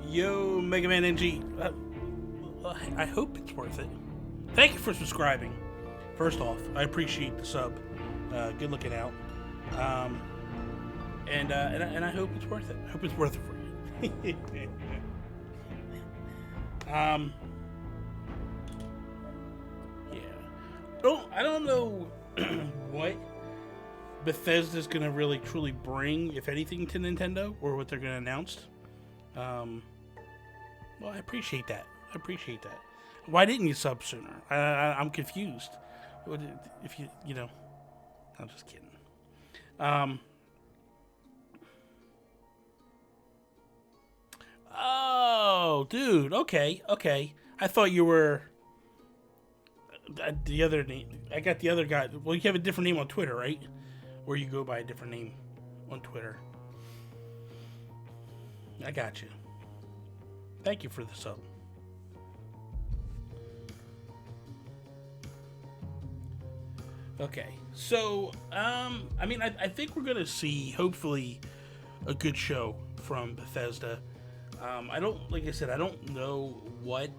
Yo, Mega Man NG. I hope it's worth it. Thank you for subscribing. First off, I appreciate the sub. Good looking out. And I hope it's worth it. I hope it's worth it for you. Yeah. I don't know what Bethesda's gonna really truly bring, if anything, to Nintendo, or what they're gonna announce. Well, I appreciate that. Why didn't you sub sooner? I'm confused. If you know, I'm just kidding. Oh, dude. Okay. I thought you were the other name. I got the other guy. Well, you have a different name on Twitter, right? Or you go by a different name on Twitter. I got you. Thank you for the sub. Okay, so I mean, I think we're gonna see, hopefully, a good show from Bethesda. I don't, like I said, I don't know what.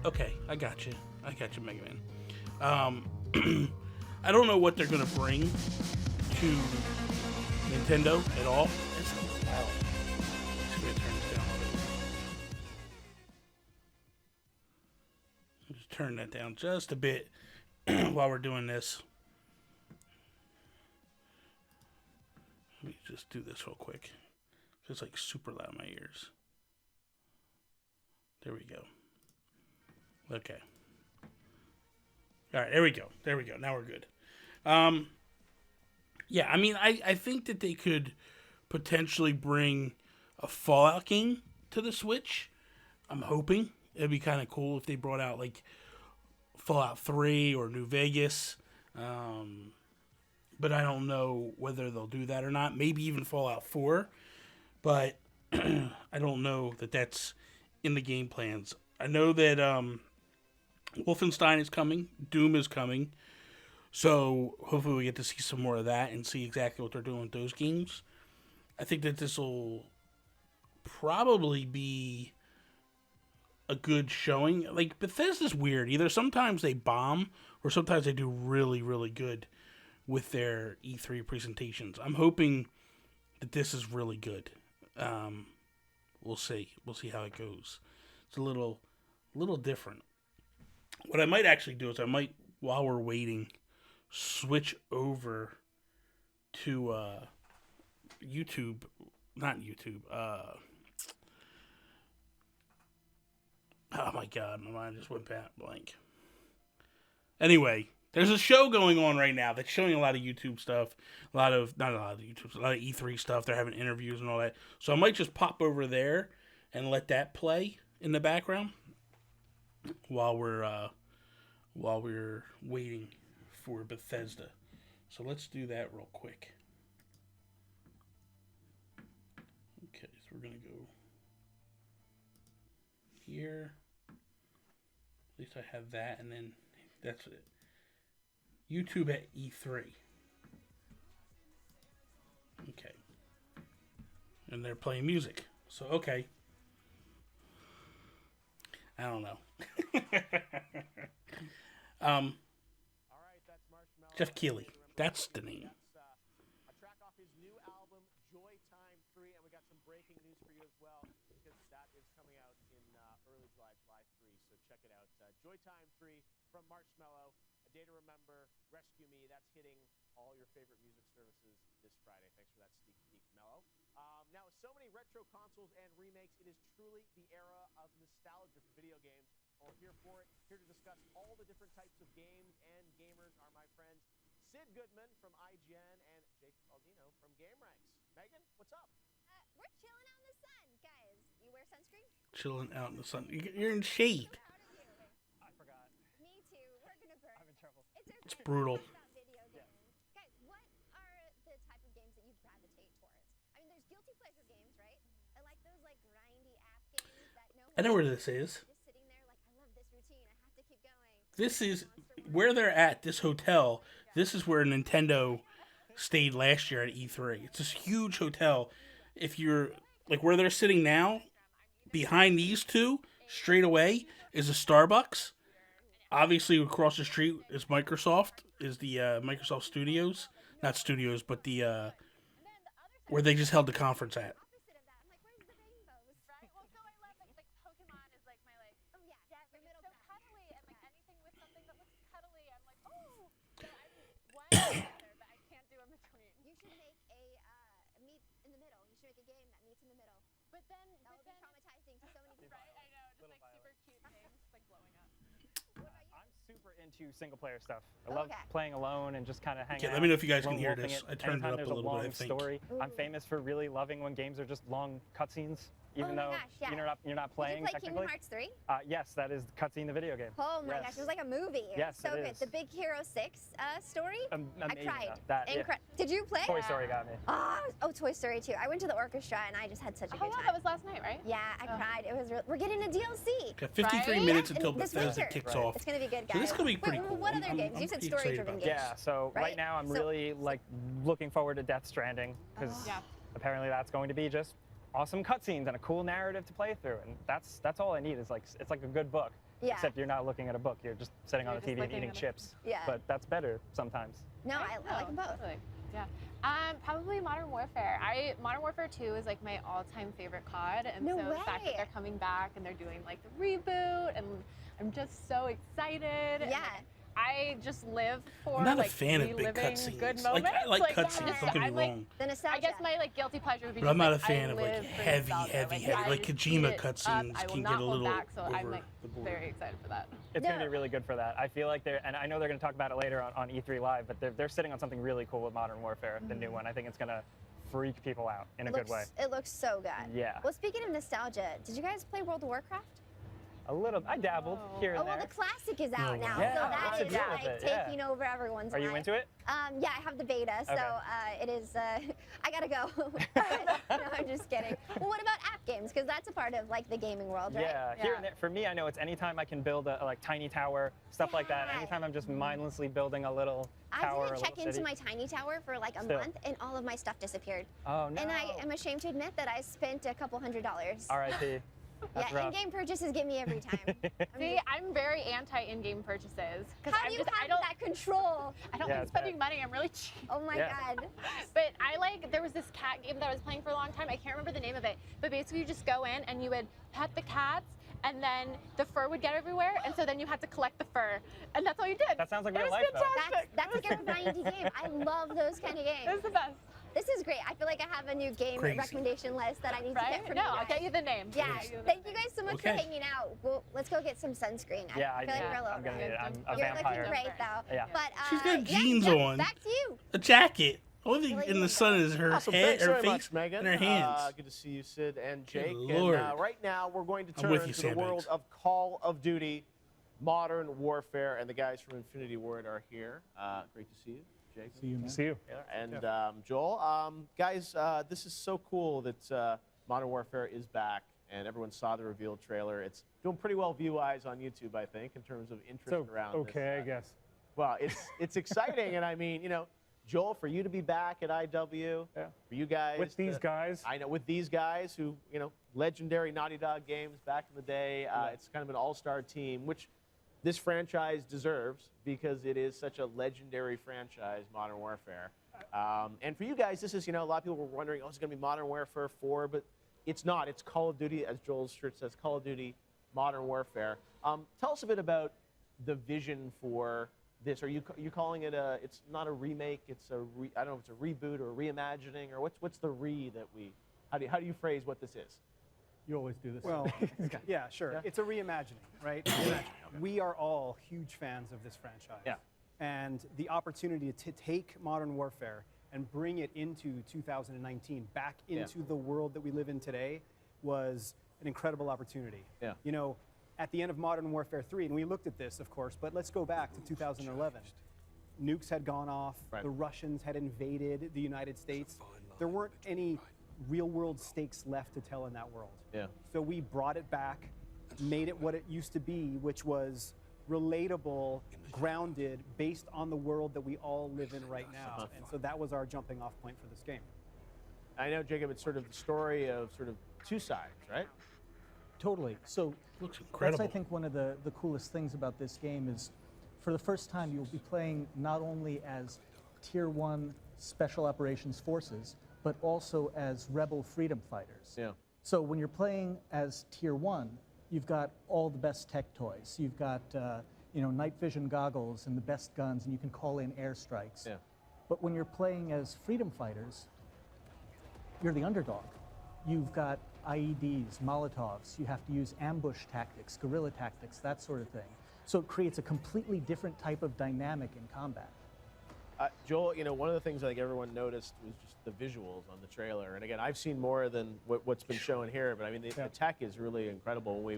Okay, I got you, Mega Man. I don't know what they're gonna bring to Nintendo at all. It's loud. I'm just gonna turn this down a little. Just turn that down just a bit while we're doing this. Let me just do this real quick. It's like super loud in my ears. There we go. Okay. All right, there we go. Now we're good. Yeah, I mean, I think that they could potentially bring a Fallout game to the Switch. I'm hoping. It'd be kind of cool if they brought out, like, Fallout 3 or New Vegas. But I don't know whether they'll do that or not. Maybe even Fallout 4. But I don't know that that's in the game plans. I know that Wolfenstein is coming. Doom is coming. So hopefully we get to see some more of that and see exactly what they're doing with those games. I think that this will probably be a good showing. Like, Bethesda's weird. Either sometimes they bomb or sometimes they do really, really good with their E3 presentations. I'm hoping that this is really good. We'll see. We'll see how it goes. It's a little different. What I might actually do is while we're waiting, switch over to YouTube. Not YouTube. Oh my god, my mind just went blank. Anyway, there's a show going on right now that's showing a lot of YouTube stuff. A lot of E3 stuff. They're having interviews and all that. So I might just pop over there and let that play in the background while we're waiting for Bethesda. So let's do that real quick. Okay, so we're gonna go here. At least I have that, and then that's it. YouTube at E3. Okay. And they're playing music. So, okay. I don't know. Jeff Keighley. That's the name. A track off his new album, Joy Time 3, and we got some breaking news for you as well, because that is coming out in early July 3, so check it out. Joy Time 3 from Marshmello, A Day to Remember, Rescue Me, that's hitting all your favorite music services this Friday. Thanks for that sneak peek, Mello. Now, with so many retro consoles and remakes, it is truly the era of nostalgia for video games. We're here for it, here to discuss all the different types of games and gamers are my friends Sid Goodman from IGN and Jake Baldino from GameRanks. Megan, what's up? We're chilling out in the sun, guys. You wear sunscreen? Chilling out in the sun. You're in shade. Proud of you. I forgot. Me too. We're gonna Ripper. I'm in trouble. It's brutal. Let's talk about video games. Guys, what are the type of games that you gravitate towards? I mean, there's guilty pleasure games, right? I like those like grindy app games that no I know where one this is. just sitting there like, I love this routine. I have to keep going. This is where they're at, this hotel. This is where Nintendo stayed last year at E3. It's this huge hotel. If you're, like where they're sitting now, behind these two, straight away, is a Starbucks. Obviously, across the street is Microsoft, is the Microsoft Studios. Not studios, but the, where they just held the conference at. Opposite of that, I'm like, where's the rainbows? Right? Well, so I love like Pokemon is like my like. Oh yeah, Yeah, your like middle it's so ground. cuddly and like anything with something that looks cuddly, I'm like, oh. So I'm one or the other, but I can't do in between. You should make a meet in the middle. You should make a game that meets in the middle. But then, That would be traumatizing to so many people. right? I know, just Little like super cute things, just like blowing up. What about you? I'm super into single player stuff. I love Okay. playing alone and just kind of hanging Okay, out. let me know if you guys can lone hear wolfing this. it. I turned it Anytime up a there's little bit, long I think. story. I'm Ooh. famous for really loving when games are just long cutscenes, even Oh my though gosh, yeah. you're not Did playing you play technically. Kingdom Hearts 3? Yes, that is the cutscene, the video game. Oh my Yes. gosh, it was like a movie. It Yes, was so it good. is. The Big Hero 6 story. I Amazing. cried. That, yeah. Did you play? Toy Story got me. Oh, Toy Story 2. I went to the orchestra and I just had such a Oh good yeah, time. that was last night, right? Yeah, I cried. It was. We're getting a DLC. Got 53 Right? minutes Yeah, until this Bethesda winter. kicks Right. off. It's gonna be good, guys. So this could be pretty Wait, cool. What other I'm games? You said pretty excited story-driven about games. Yeah, so Right? right now I'm So- really like looking forward to Death Stranding because Yeah. apparently that's going to be just awesome cutscenes and a cool narrative to play through, and that's all I need is like it's like a good book. Yeah. Except you're not looking at a book; you're just sitting on You're the just TV and looking eating at a- chips. Yeah. But that's better sometimes. No, I like them both. Totally. Yeah. Probably Modern Warfare. Modern Warfare 2 is like my all-time favorite COD, and No so the fact way. that they're coming back and they're doing like the reboot, and I'm just so excited. and, Yeah. like, I just live for I'm not like a fan of big reliving cutscenes. good Like, moments. I like yeah. cutscenes, just- don't get me I'm, like, wrong. The nostalgia. I guess my like guilty pleasure would be But just, I'm not like, a fan I of like live for heavy, nostalgia. heavy, Like, heavy. I Like just Kojima eat it cutscenes up. I will can not get a hold little back, so I'm over like the board. very excited for that. It's going to No. be really good for that. I feel like and I know they're going to talk about it later on E3 Live, but they're sitting on something really cool with Modern Warfare, the new one. I think it's going to freak people out in a good way. It looks so good. Yeah. Well, speaking of nostalgia, did you guys play World of Warcraft? A little. I dabbled here Oh and well, there. the classic is out No now, way. so Yeah, that what's is the deal like with it? Yeah. taking over everyone's Are you life. into it? Yeah, I have the beta, so Okay. it is. I gotta go. No, I'm just kidding. Well, what about app games? Because that's a part of like the gaming world, right? Yeah, here Yeah. and there. For me, I know it's anytime I can build a like tiny tower, stuff like that. Yeah. Anytime I'm just mindlessly building a little I tower, didn't a check little into city. my tiny tower for like a Still. month, and all of my stuff disappeared. Oh no. And I am ashamed to admit that I spent a couple $100. R.I.P. That's Yeah, rough. in-game purchases get me every time. See, I'm very anti in-game purchases because How do you I have don't that control? I don't Yeah, like it's spending bad. money. I'm really cheap. Oh my Yeah. god. But there was this cat game that I was playing for a long time. I can't remember the name of it. But basically, you just go in and you would pet the cats, and then the fur would get everywhere, and so then you had to collect the fur, and that's all you did. That sounds like It real was life, though. fantastic. That's like a grindy game. I love those kind of It was games. the best, This is great. I feel like I have a new game Crazy. recommendation list that I need to right? get from No, you I'll guys. get you the name. Yeah, I'll get you the thank you name. guys so much Okay. for hanging out. Well, let's go get some sunscreen. Yeah, I feel like need we're a it. little I'm gonna need it. I'm red. a You're vampire. looking great though. Yeah. But She's got yeah, jeans yeah, on. Back to you. A jacket. Only thing Really in the good. sun is her Awesome. head, Thanks her very face, much, Megan. and her hands. Good to see you, Sid and Good Jake. Lord. And right now, we're going to I'm turn with you, to the Sandbags. world of Call of Duty, Modern Warfare, and the guys from Infinity Ward are here. Great to see you, Jake. See you, man. See you. Taylor, and Joel. Guys, this is so cool that Modern Warfare is back, and everyone saw the reveal trailer. It's doing pretty well view-wise on YouTube, I think, in terms of interest So, around okay, this. I guess. Well, it's exciting, and I mean, Joel, for you to be back at IW, Yeah. for you guys With these guys, I know with these guys who, legendary Naughty Dog games back in the day. It's kind of an all-star team, which this franchise deserves because it is such a legendary franchise, Modern Warfare. And for you guys, this is, a lot of people were wondering, is it going to be Modern Warfare 4? But it's not. It's Call of Duty, as Joel's shirt says, Call of Duty Modern Warfare. Tell us a bit about the vision for this. Are you calling it it's not a remake, it's I don't know if it's a reboot or a reimagining, or what's the that we, how do you phrase what this is? you always do this. Well, yeah, sure. Yeah. It's a reimagining, right? We are all huge fans of this franchise. Yeah. And the opportunity to take Modern Warfare and bring it into 2019, back Yeah. into the world that we live in today, was an incredible opportunity. Yeah. at the end of Modern Warfare 3, and we looked at this, of course, but let's go back to 2011. Nukes had gone off. Right. The Russians had invaded the United States. There weren't any real-world stakes left to tell in that world. Yeah. So we brought it back, made it what it used to be, which was relatable, grounded, based on the world that we all live in right now. And so that was our jumping-off point for this game. I know, Jacob, it's sort of the story of sort of two sides, right? Totally. So Looks incredible. that's, I think, one of the coolest things about this game is, for the first time, you'll be playing not only as Tier 1 Special Operations Forces, but also as Rebel freedom fighters. Yeah. So when you're playing as Tier 1, you've got all the best tech toys. You've got night vision goggles and the best guns, and you can call in airstrikes. Yeah. But when you're playing as freedom fighters, you're the underdog. You've got IEDs, Molotovs, you have to use ambush tactics, guerrilla tactics, that sort of thing. So it creates a completely different type of dynamic in combat. Joel, one of the things I think everyone noticed was just the visuals on the trailer. And again, I've seen more than what's been shown here, but I mean, the tech is really incredible. We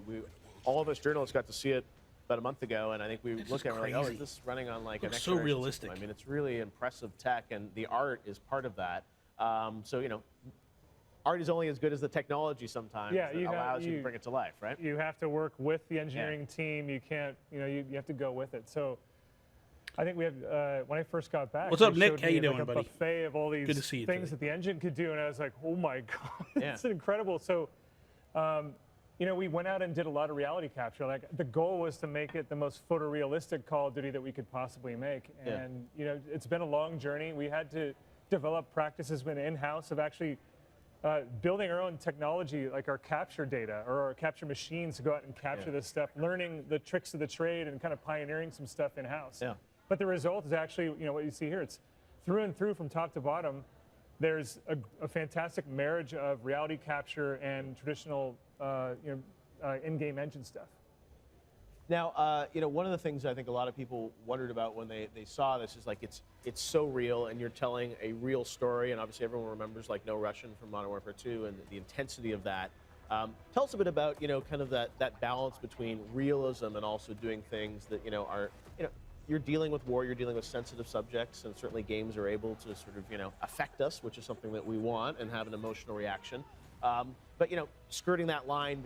all of us journalists got to see it about a month ago, and I think we looked at it and we're like, oh, is this running on like a next so generation realistic. system? I mean, it's really impressive tech, and the art is part of that. Art is only as good as the technology sometimes that allows you to bring it to life, right? You have to work with the engineering team. You can't, you have to go with it. So I think we have, when I first got back, What's they up, Nick? showed How me you doing, like a buddy? buffet of all these Good to see you things today. that the engine could do, and I was like, oh my God, it's Yeah. incredible. So, we went out and did a lot of reality capture. Like, the goal was to make it the most photorealistic Call of Duty that we could possibly make. Yeah. And, it's been a long journey. We had to develop practices in-house of actually building our own technology, like our capture data or our capture machines to go out and capture this stuff, learning the tricks of the trade and kind of pioneering some stuff in-house. Yeah. But the result is actually, what you see here. It's through and through from top to bottom. There's a fantastic marriage of reality capture and traditional, in-game engine stuff. Now, one of the things I think a lot of people wondered about when they saw this is like it's so real, and you're telling a real story, and obviously everyone remembers like No Russian from Modern Warfare 2 and the intensity of that. Tell us a bit about kind of that balance between realism and also doing things that are you're dealing with war, you're dealing with sensitive subjects, and certainly games are able to sort of affect us, which is something that we want, and have an emotional reaction. But skirting that line,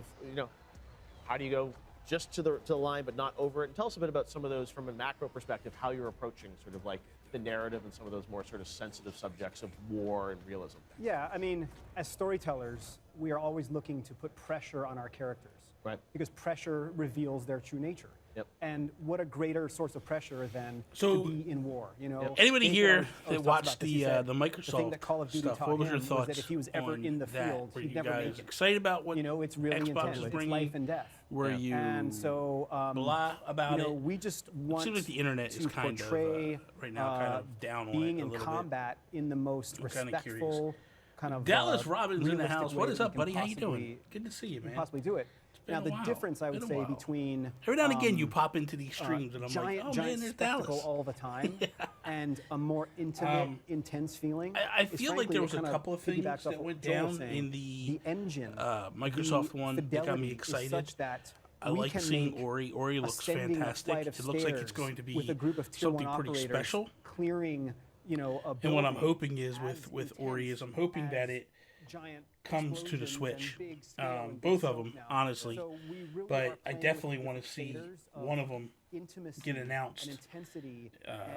how do you go just to the line but not over it? And tell us a bit about some of those from a macro perspective, how you're approaching sort of like the narrative and some of those more sort of sensitive subjects of war and realism. Yeah, I mean, as storytellers, we are always looking to put pressure on our characters. Right. Because pressure reveals their true nature. Yep. And what a greater source of pressure than So- to be in war, Anybody Nathan here always that talks watched about this. He said the Microsoft the thing that Call of Duty stuff, taught what was him your was thoughts that if he was ever on in the that? field, Were he'd you never guys make it. excited about what It's really Xbox intense. is It's bringing? life and death. Were you And so, blah about it? we just want seems like the internet is to kind of, portray right now, kind of down on it being a in little bit. combat in the most I'm kinda respectful, kind of Dallas Robbins in the realistic house. way What is that up, we can buddy? How you doing? possibly- Good to see you, man. possibly do it. been Now, a the while. difference I would Been a say while. between Every now and again, you pop into these streams, and I'm giant, like, oh giant man, there's spectacle Dallas. all the time and a more intimate, intense feeling. I is feel like frankly there it was a kinda couple of things piggybacks off that what went Joel was down saying. in the engine, Microsoft the one that got me fidelity excited. is such that I we like can seeing make Ori. Ori looks ascending a fantastic. flight of It looks like it's stairs going to be with a group of tier 1 something pretty operators special. clearing, a And what I'm building hoping is as with Ori is I'm hoping intense that as it giant comes to the explosions Switch. and big scale and Both big of them, scope now. honestly. So we really But are I playing definitely with want to see different one of them intimacy get announced. and intensity.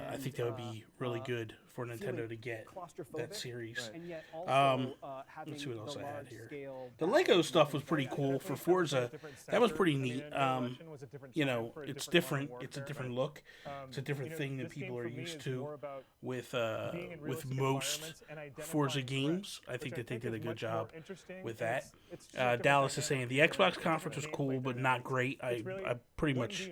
I think that would be really good for Nintendo to get that series. And yet also, having Let's see what else the I had large here. scale The Lego stuff was pretty cool for Forza. That was pretty neat. It's different. It's a different look. It's a different thing that people are used to with most Forza games. I think that they did a good job with that. Dallas is saying the Xbox conference was cool, but not great. I pretty much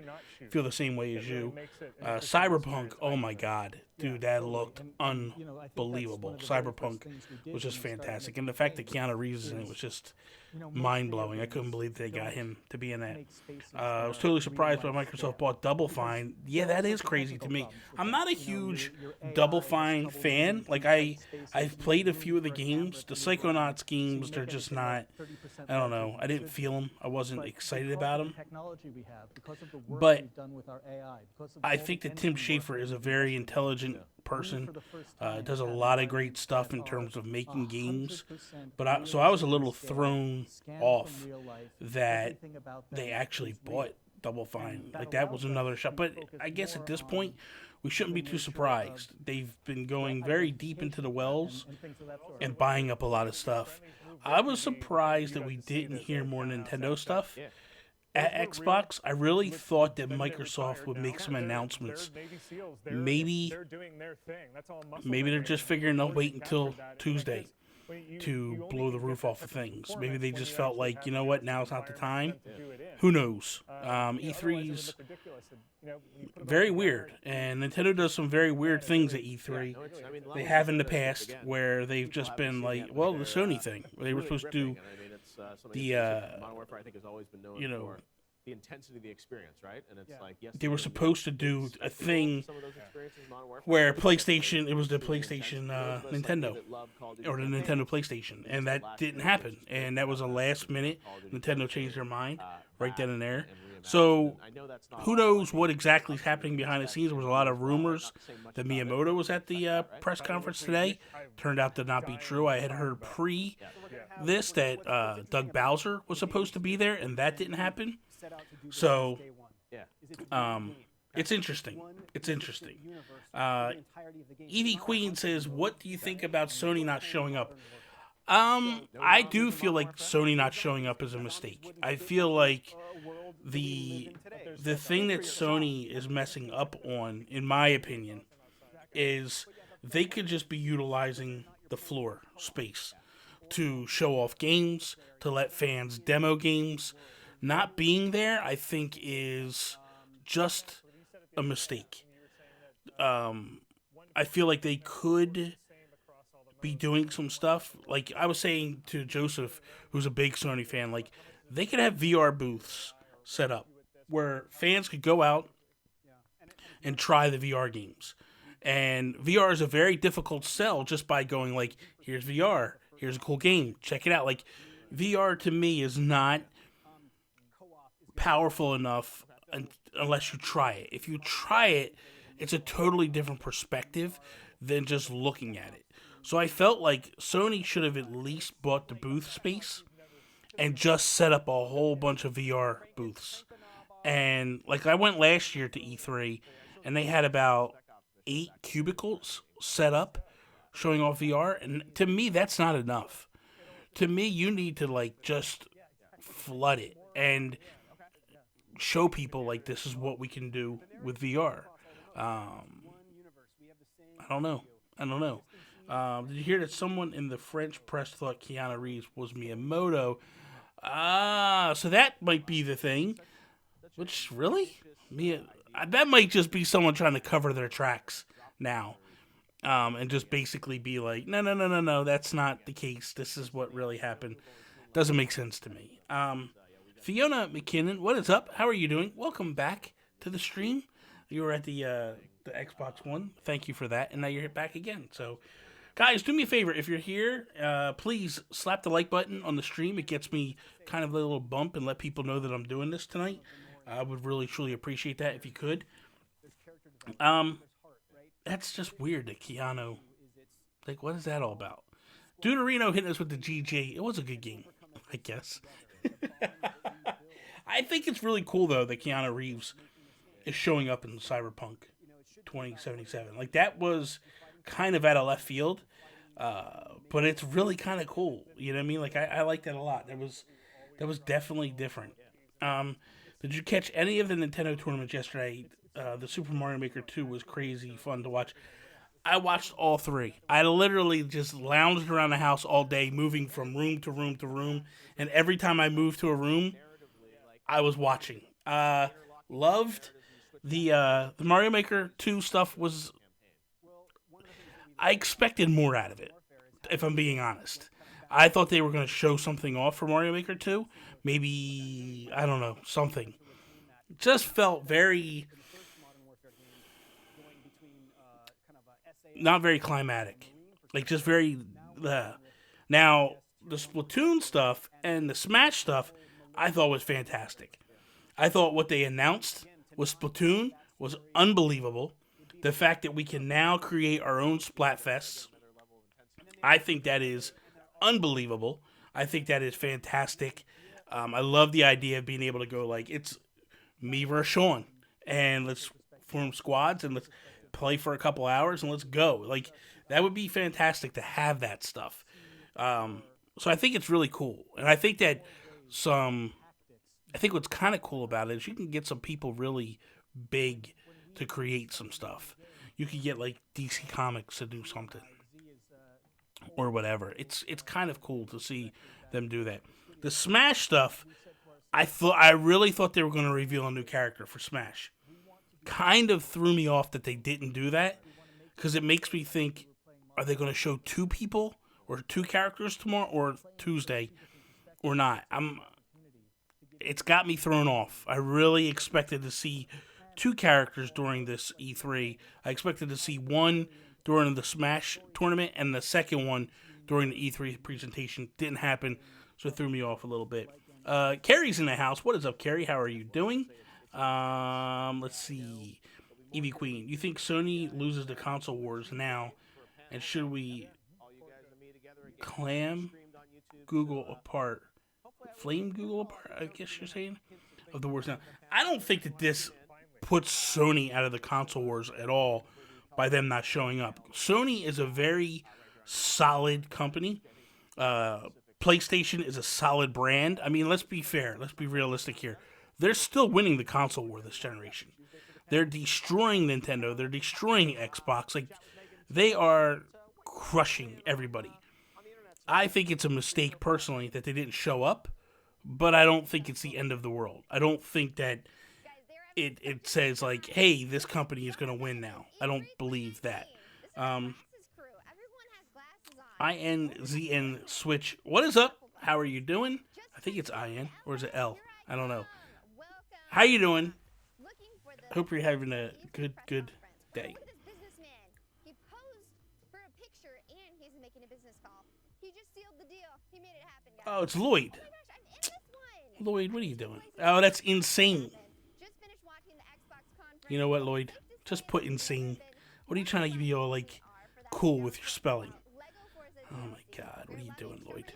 feel the same way as you. Cyberpunk, oh my god, dude, that looked and, you know, I think that's one unbelievable. of the very first Cyberpunk things we did was just when we started fantastic, making and the fact the that game Keanu Reeves is in it is, was just you know, most mind video blowing. I couldn't games believe they got don't him to be in that. make spaces I that was are totally surprised when real-life Microsoft scale. bought Double Because Fine. there Yeah, are that some is crazy to technical me. problems with I'm that. not a You know, huge your AI Double has Fine trouble fan. moving Like through tight spaces, I've you need played a room few of the for a games. The camera to move around. Psychonauts So you games, they're make just everything not. like 30% I don't larger know. than I it didn't should feel be. them. I wasn't But excited because about of the them. technology we have, because of the work But we've done with our AI, because of I all think the that Tim engine work Schafer that is a we've very invested in, intelligent we person. for the first time Does a had lot of great environments stuff that in are terms of making games. 100% But so I was a little realistically scaled, thrown scanned off from real life. that Everything about they them actually is real. bought Double Fine. And Like that that was allows another us shot. to But focus I guess at more this on point, we shouldn't the be too nature surprised. of They've been threat going very deep into the identification wells and things of that sort. and buying up a lot of stuff. I was surprised that we didn't hear more Nintendo stuff. At Xbox, I really thought that Microsoft would make some announcements. Maybe they're just figuring they'll wait until Tuesday to blow the roof off of things. Maybe they just felt like, you know what, now's not the time. Who knows? E3's very weird, and Nintendo does some very weird things at E3. They have in the past where they've just been like, well, the Sony thing. They were supposed to do the, you know, the intensity of the experience, right? And it's like, yes, they were supposed to do a thing where PlayStation, it was the PlayStation Nintendo, or the Nintendo PlayStation, and that didn't happen. And that was a last minute. Nintendo changed their mind right then and there. So who knows what exactly is happening behind the scenes? There was a lot of rumors that Miyamoto was at the press conference today. Turned out to not be true. I had heard this that Doug Bowser was supposed to be there, and that didn't happen. So, it's interesting. It's interesting. Evie Queen says, "What do you think about Sony not showing up?" I do feel like Sony not showing up is a mistake. I feel like the thing that Sony is messing up on, in my opinion, is they could just be utilizing the floor space to show off games, to let fans demo games. Not being there, I think, is just a mistake. I feel like they could be doing some stuff. Like I was saying to Joseph, who's a big Sony fan, like they could have VR booths set up where fans could go out and try the VR games. And VR is a very difficult sell just by going like, here's VR, here's a cool game, check it out. Like VR to me is not powerful enough unless you try it. If you try it, it's a totally different perspective than just looking at it. So I felt like Sony should have at least bought the booth space and just set up a whole bunch of VR booths. And like I went last year to E3 and they had about 8 cubicles set up showing off VR, and to me that's not enough. To me you need to like just flood it and show people like this is what we can do with VR. I don't know. Did you hear that someone in the French press thought Keanu Reeves was Miyamoto? So that might be the thing. Which, really? That might just be someone trying to cover their tracks now. And just basically be like, no, that's not the case. This is what really happened. Doesn't make sense to me. Fiona McKinnon, what is up? How are you doing? Welcome back to the stream. You were at the Xbox One. Thank you for that. And now you're back again. So, guys, do me a favor. If you're here, please slap the like button on the stream. It gets me kind of a little bump and let people know that I'm doing this tonight. I would really, truly appreciate that if you could. That's just weird that Keanu... Like, what is that all about? Deuterino hitting us with the GG. It was a good game, I guess. I think it's really cool, though, that Keanu Reeves is showing up in Cyberpunk 2077. Like, that was kind of out of left field, but it's really kind of cool. You know what I mean? Like, I like that a lot. That was definitely different. Did you catch any of the Nintendo tournaments yesterday? The Super Mario Maker 2 was crazy fun to watch. I watched all 3. I literally just lounged around the house all day, moving from room to room to room. And every time I moved to a room, I was watching. Loved the Mario Maker 2 stuff was I expected more out of it, if I'm being honest. I thought they were going to show something off for Mario Maker 2. Maybe, I don't know, something. It just felt very, not very climatic. Like, just very, Now, the Splatoon stuff and the Smash stuff, I thought was fantastic. I thought what they announced with Splatoon was unbelievable. The fact that we can now create our own Splatfests, I think that is unbelievable. I think that is fantastic. I love the idea of being able to go like, it's me versus Sean, and let's form squads and let's play for a couple hours and let's go. Like, that would be fantastic to have that stuff. So I think it's really cool, and I think that I think what's kind of cool about it is you can get some people really big to create some stuff. You can get like DC Comics to do something or whatever. It's kind of cool to see them do that. The Smash stuff, I really thought they were going to reveal a new character for Smash. Kind of threw me off that they didn't do that, because it makes me think, are they going to show two people or two characters tomorrow or Tuesday or not? It's got me thrown off. I really expected to see two characters during this E3. I expected to see one during the Smash tournament and the second one during the E3 presentation. Didn't happen, so it threw me off a little bit. Carrie's in the house. What is up, Carrie? How are you doing? Let's see. Evie Queen, you think Sony loses the console wars now, and should we clam Google apart? Flame Google apart, I guess you're saying, of the wars now. I don't think that this puts Sony out of the console wars at all by them not showing up. Sony is a very solid company. PlayStation is a solid brand. I mean, let's be fair. Let's be realistic here. They're still winning the console war this generation. They're destroying Nintendo. They're destroying Xbox. Like, they are crushing everybody. I think it's a mistake, personally, that they didn't show up, but I don't think it's the end of the world. I don't think that it says, like, hey, this company is going to win now. I don't believe that. INZN Switch. What is up? How are you doing? I think it's IN, or is it L? I don't know. How you doing? Hope you're having a good day. He posed for a picture and he's making a business call. He just sealed the deal. He made it happen, guys. Oh, it's Lloyd. Oh my gosh, I'm in this one. Lloyd, what are you doing? Oh, that's insane. Just finished watching the Xbox conference. You know what, Lloyd? Just put insane. What are you trying to be all, like, cool with your spelling? Oh my God, what are you doing, Lloyd?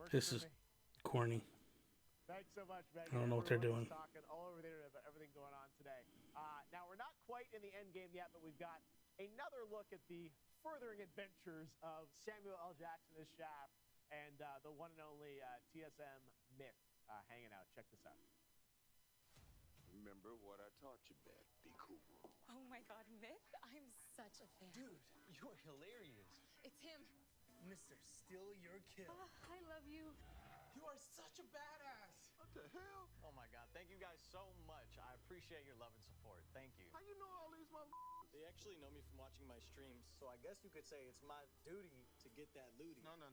This is corny. Thanks so much, man. I don't know what they're doing. Talking all over the internet about everything going on today. Now, we're not quite in the end game yet, but we've got another look at the furthering adventures of Samuel L. Jackson as Shaft and the one and only TSM Myth hanging out. Check this out. Remember what I taught you, Beth. Be cool. Oh my God, Myth? I'm such a fan. Dude, you're hilarious. It's him. Mr. Still Your Kid. I love you. You are such a badass. What the hell? Oh my God, thank you guys so much. I appreciate your love and support. Thank you. How you know all these motherfuckers? They actually know me from watching my streams, so I guess you could say it's my duty to get that looty. No. The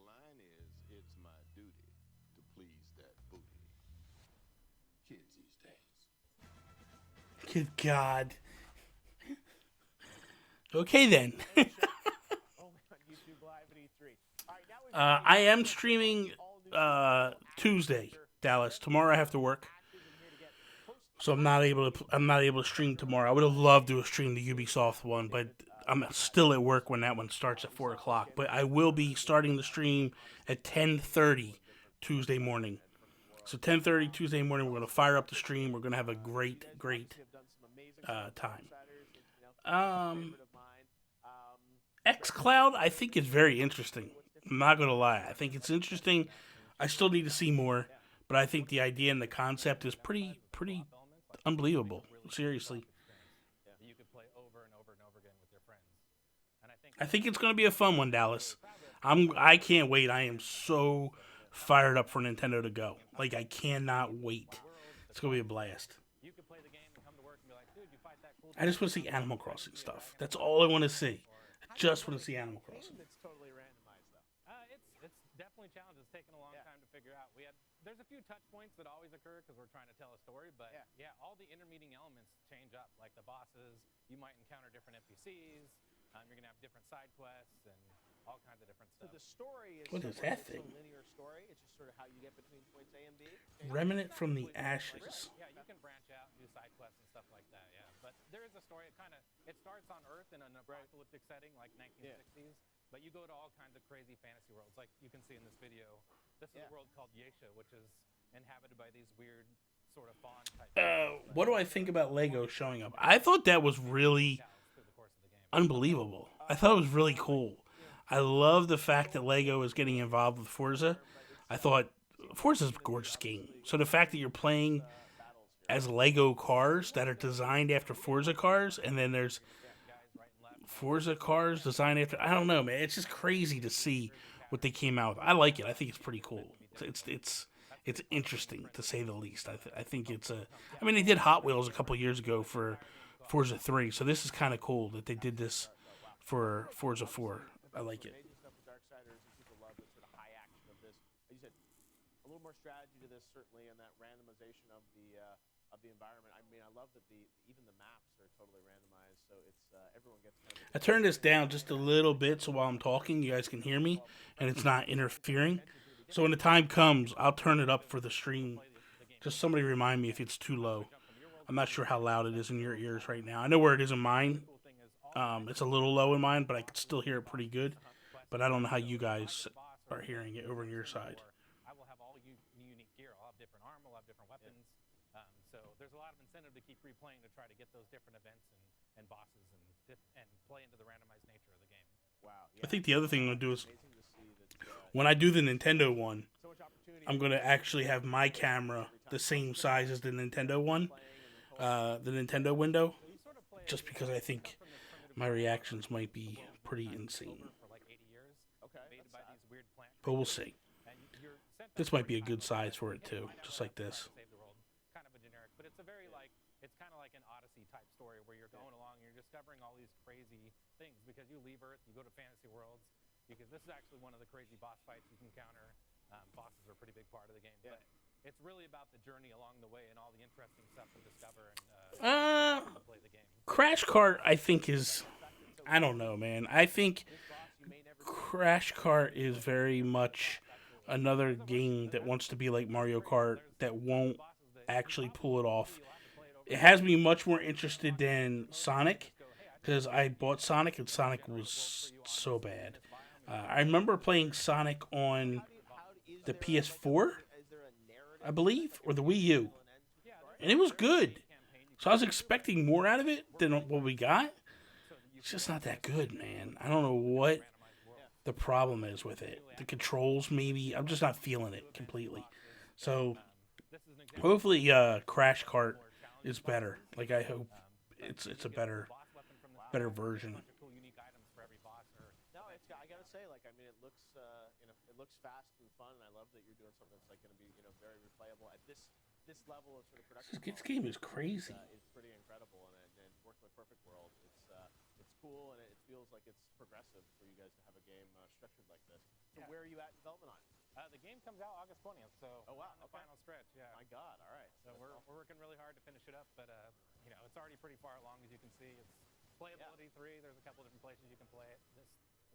line is, it's my duty to please that booty. Kids these days. Good God. Okay, then. I am streaming Tuesday, Dallas. Tomorrow I have to work, so I'm not able to stream tomorrow. I would have loved to have streamed the Ubisoft one, but I'm still at work when that one starts at 4 o'clock. But I will be starting the stream at 10:30 Tuesday morning. So 10:30 Tuesday morning, we're going to fire up the stream. We're going to have a great time. xCloud, I think, is very interesting. I'm not going to lie. I think it's interesting. I still need to see more, but I think the idea and the concept is pretty unbelievable. Seriously. I think it's going to be a fun one, Dallas. I can't wait. I am so fired up for Nintendo to go. Like, I cannot wait. It's going to be a blast. You could play the game and come to work and be like, dude, you fight that cool. I just want to see Animal Crossing stuff. That's all I want to see. I just want to see Animal Crossing. It's totally randomized though. It's definitely challenging. It's taken a long time to figure out. There's a few touch points that always occur because we're trying to tell a story, but all the intermeeting elements change up. Like the bosses, you might encounter different NPCs. You're gonna have different side quests and all kinds of different stuff. So the story is What is that thing? a linear story. It's just sort of how you get between points A and B. Remnant from the Ashes. Yeah, you can branch out and do side quests and stuff like that. Yeah, but there is a story. It starts on Earth in an apocalyptic setting like 1960s, but you go to all kinds of crazy fantasy worlds. Like you can see in this video, this is a world called Yesha, which is inhabited by these weird sort of fawn type. What do I think about Lego showing up? I thought that was really unbelievable. I thought it was really cool. I love the fact that Lego is getting involved with Forza. I thought Forza's a gorgeous game. So the fact that you're playing as Lego cars that are designed after Forza cars, and then there's Forza cars designed after, I don't know, man. It's just crazy to see what they came out with. I like it. I think it's pretty cool. It's interesting to say the least. I think it's I mean, they did Hot Wheels a couple years ago for Forza 3, so this is kind of cool that they did this for Forza 4. I like it. Amazing stuff with Darksiders, and people love the sort of high action of this. As you said, a little more strategy to this certainly, and that randomization of the environment. I mean, I love that even the maps are totally randomized, so it's everyone gets. I turned this down just a little bit so while I'm talking, you guys can hear me, and it's not interfering. So when the time comes, I'll turn it up for the stream. Just somebody remind me if it's too low. I'm not sure how loud it is in your ears right now. I know where it is in mine. It's a little low in mine, but I can still hear it pretty good. But I don't know how you guys are hearing it over on your side. I will have all unique gear. I'll have different armor. I'll have different weapons. So there's a lot of incentive to keep replaying to try to get those different events and bosses and play into the randomized nature of the game. Wow. I think the other thing I'm going to do is, when I do the Nintendo one, I'm going to actually have my camera the same size as the Nintendo one, the Nintendo window, just because I think my reactions might be pretty insane. But we'll see. This might be a good size for it too, just like this. Kind of a generic, but it's a very it's kind of like an Odyssey type story where you're going along and you're discovering all these crazy things because you leave Earth, you go to fantasy worlds. Because this is actually one of the crazy boss fights you can counter. Bosses are a pretty big part of the game, but it's really about the journey along the way and all the interesting stuff to discover and play the game. Crash Kart, I think, is, I don't know, man. I think Crash Kart is very much another game that wants to be like Mario Kart that won't actually pull it off. It has me much more interested than Sonic, because I bought Sonic and Sonic was so bad. I remember playing Sonic on the PS4, I believe, or the Wii U, and it was good. So I was expecting more out of it than what we got. It's just not that good, man. I don't know what the problem is with it. The controls, maybe. I'm just not feeling it completely. So hopefully Crash Kart is better. Like, I hope it's a better version. I gotta say, like, I mean, it looks, it looks fast and fun, and I love that you're doing something that's like going to be, very replayable at this level of sort of production. This game is crazy. It's pretty incredible, and working with Perfect World, it's cool, and it feels like it's progressive for you guys to have a game structured like this. So where are you at in development on? The game comes out August 20th, so we're on the final stretch. Yeah. My God, all right. So we're working really hard to finish it up, but it's already pretty far along, as you can see. It's playable at E3. There's a couple different places you can play it.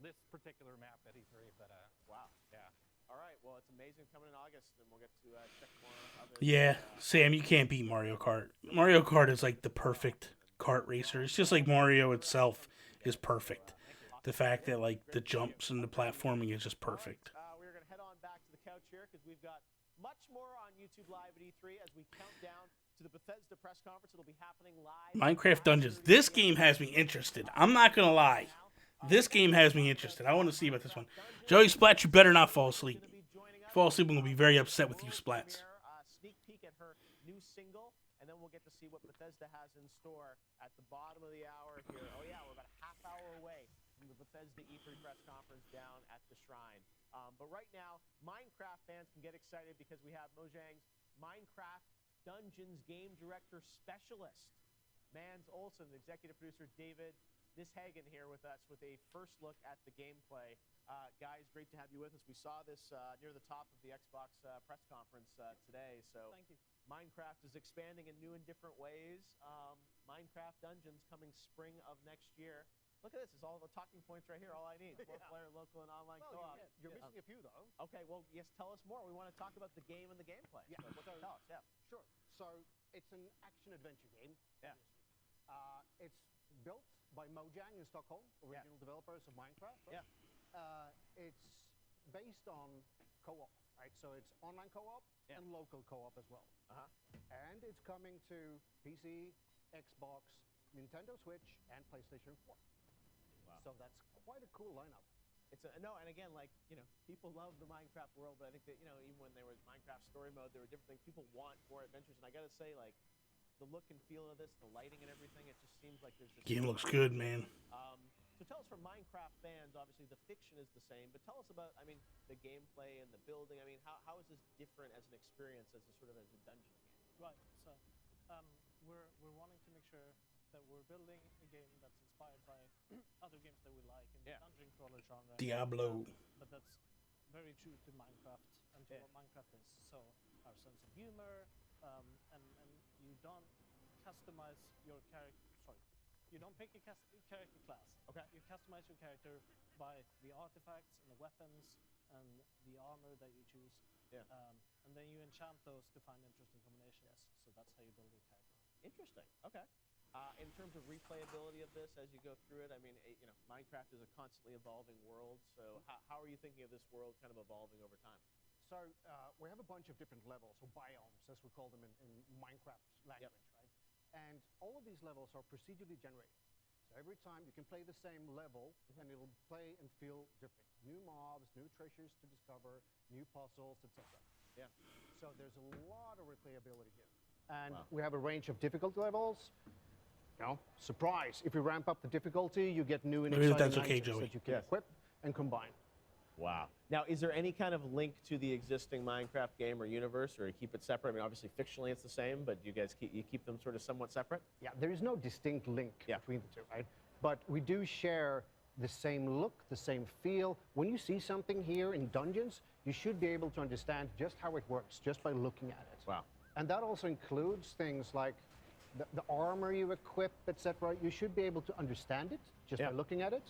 This particular map at E3, but wow. Yeah. All right. Well, it's amazing coming in August, and we'll get to check more other. Yeah, Sam, you can't beat Mario Kart. Mario Kart is like the perfect kart racer. It's just like Mario itself is perfect. The fact that like the jumps and the platforming is just perfect. We're gonna head on back to the couch here because we've got much more on YouTube Live at E3 as we count down to the Bethesda press conference. It'll be happening live. Minecraft Dungeons. This game has me interested. I'm not gonna lie. This game has me interested. I want to see about this one. Joey Splat, you better not fall asleep. If you fall asleep, I'm going to be very upset with you, Splats. Sneak peek at her new single, and then we'll get to see what Bethesda has in store at the bottom of the hour here. Oh, yeah, we're about a half hour away from the Bethesda E3 press conference down at the Shrine. But right now, Minecraft fans can get excited because we have Mojang's Minecraft Dungeons Game Director Specialist, Mans Olsen, executive producer David Nishagen here with us with a first look at the gameplay. Guys, great to have you with us. We saw this near the top of the Xbox press conference today. So Thank you. Minecraft is expanding in new and different ways. Minecraft Dungeons coming spring of next year. Look at this. It's all the talking points right here. All I need. Four-player, local, and online co-op. You're missing a few, though. Okay, well, yes, tell us more. We want to talk about the game and the gameplay. Yeah. So tell us, yeah. Sure. So it's an action-adventure game. Yeah. It's built by Mojang in Stockholm, original developers of Minecraft. Right? Yeah. It's based on co-op, right? So it's online co-op and local co-op as well. And it's coming to PC, Xbox, Nintendo Switch, and PlayStation 4. Wow. So that's quite a cool lineup. It's no, and again, like, people love the Minecraft world, but I think that, even when there was Minecraft story mode, there were different things. People want more adventures, and I gotta say, like, the look and feel of this, the lighting and everything, it just seems like there's this... Game looks good, man. So tell us, for Minecraft fans, obviously the fiction is the same, but tell us about, the gameplay and the building. How is this different as an experience, as a sort of as a dungeon game? Right. So we're wanting to make sure that we're building a game that's inspired by other games that we like in the dungeon crawler genre. Diablo. But that's very true to Minecraft and to what Minecraft is. So our sense of humor, and you don't customize your character. Sorry, you don't pick a character class. Okay. You customize your character by the artifacts and the weapons and the armor that you choose. Yeah. And then you enchant those to find interesting combinations. So that's how you build your character. Interesting. Okay. In terms of replayability of this as you go through it, Minecraft is a constantly evolving world. So how are you thinking of this world kind of evolving over time? So we have a bunch of different levels, or biomes, as we call them in Minecraft language, right? And all of these levels are procedurally generated. So every time you can play the same level, and it'll play and feel different. New mobs, new treasures to discover, new puzzles, etc. Yeah. So there's a lot of replayability here. And we have a range of difficulty levels. Surprise! If you ramp up the difficulty, you get new and exciting items that you can equip and combine. Wow. Now, is there any kind of link to the existing Minecraft game or universe, or you keep it separate? Obviously, fictionally it's the same, but you guys keep them sort of somewhat separate? Yeah, there is no distinct link between the two, right? But we do share the same look, the same feel. When you see something here in Dungeons, you should be able to understand just how it works, just by looking at it. Wow. And that also includes things like the armor you equip, etc. You should be able to understand it just by looking at it.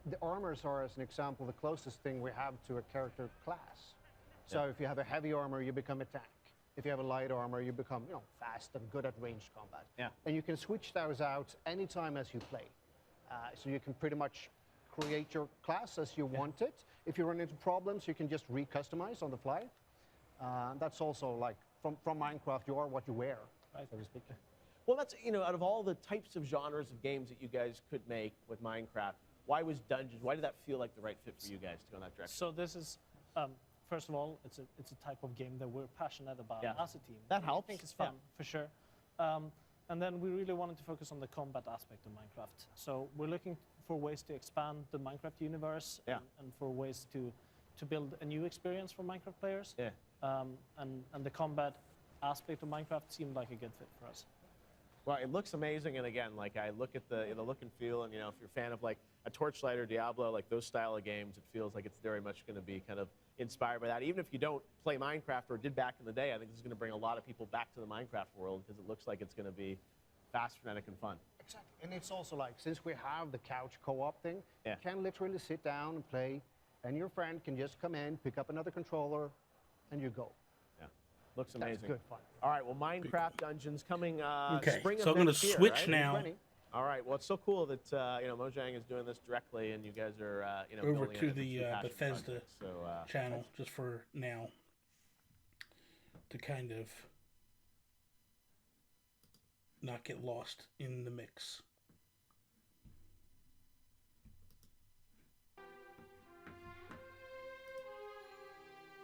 The armors are, as an example, the closest thing we have to a character class. So if you have a heavy armor, you become a tank. If you have a light armor, you become fast and good at ranged combat. Yeah. And you can switch those out anytime as you play. So you can pretty much create your class as you want it. If you run into problems, you can just re-customize on the fly. That's also like, from Minecraft, you are what you wear, so to speak. Well, that's, out of all the types of genres of games that you guys could make with Minecraft, why was Dungeons, why did that feel like the right fit for you guys to go in that direction? So this is, first of all, it's a type of game that we're passionate about as a team. That helps. I think it's fun, for sure. And then we really wanted to focus on the combat aspect of Minecraft. So we're looking for ways to expand the Minecraft universe and for ways to build a new experience for Minecraft players. Yeah. And the combat aspect of Minecraft seemed like a good fit for us. Well, it looks amazing, and again, like I look at the look and feel, and if you're a fan of like a Torchlight or Diablo, like those style of games, it feels like it's very much going to be kind of inspired by that. Even if you don't play Minecraft or did back in the day, I think this is going to bring a lot of people back to the Minecraft world because it looks like it's going to be fast, frenetic, and fun. Exactly, and it's also like, since we have the couch co-op thing, you can literally sit down and play, and your friend can just come in, pick up another controller, and you go. Looks amazing. That's good fun. All right, well, Minecraft Dungeons coming spring of so I'm going to next year, switch right? now. All right, well, it's so cool that Mojang is doing this directly, and you guys are over building to it. the Bethesda project, so, channel just for now to kind of not get lost in the mix.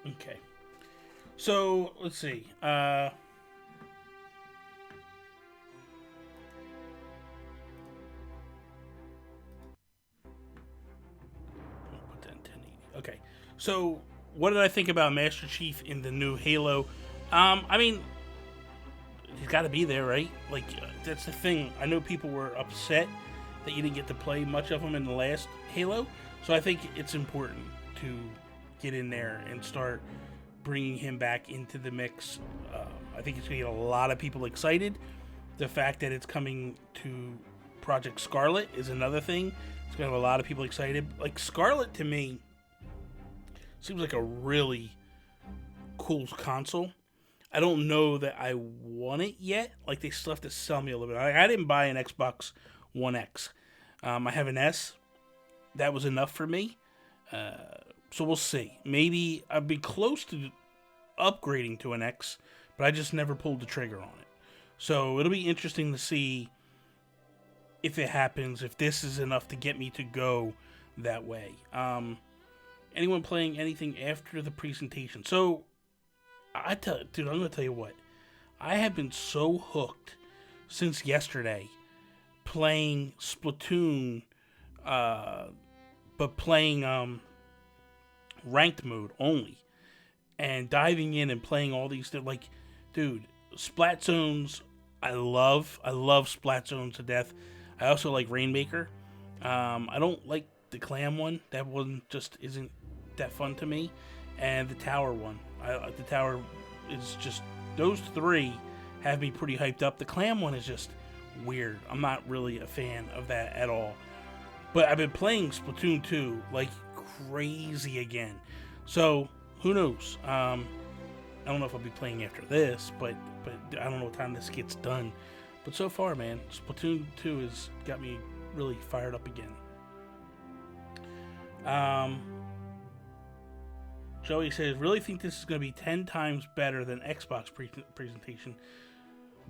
Okay. So, let's see. Put that in 1080. Okay. So, what did I think about Master Chief in the new Halo? I mean, he's got to be there, right? Like, that's the thing. I know people were upset that you didn't get to play much of him in the last Halo. So I think it's important to get in there and start bringing him back into the mix. I think it's going to get a lot of people excited. The fact that it's coming to Project Scarlet is another thing. It's going to have a lot of people excited. Like, Scarlet, to me, seems like a really cool console. I don't know that I want it yet. Like, they still have to sell me a little bit. I didn't buy an Xbox One X. I have an S. That was enough for me. So we'll see. Maybe I'd be close to upgrading to an X, but I just never pulled the trigger on it. So it'll be interesting to see if it happens, if this is enough to get me to go that way. Anyone playing anything after the presentation? So, dude, I'm going to tell you what. I have been so hooked since yesterday playing Splatoon, but playing ranked mode only, and diving in and playing all these, like, dude, Splat Zones, I love Splat Zones to death. I also like Rainmaker. I don't like the Clam one. That one just isn't that fun to me. And the Tower one. The Tower is just, those three have me pretty hyped up. The Clam one is just weird. I'm not really a fan of that at all. But I've been playing Splatoon 2 like crazy again. So, who knows? I don't know if I'll be playing after this, but I don't know what time this gets done. But so far, man, Splatoon 2 has got me really fired up again. Joey says, really think this is going to be 10 times better than Xbox presentation.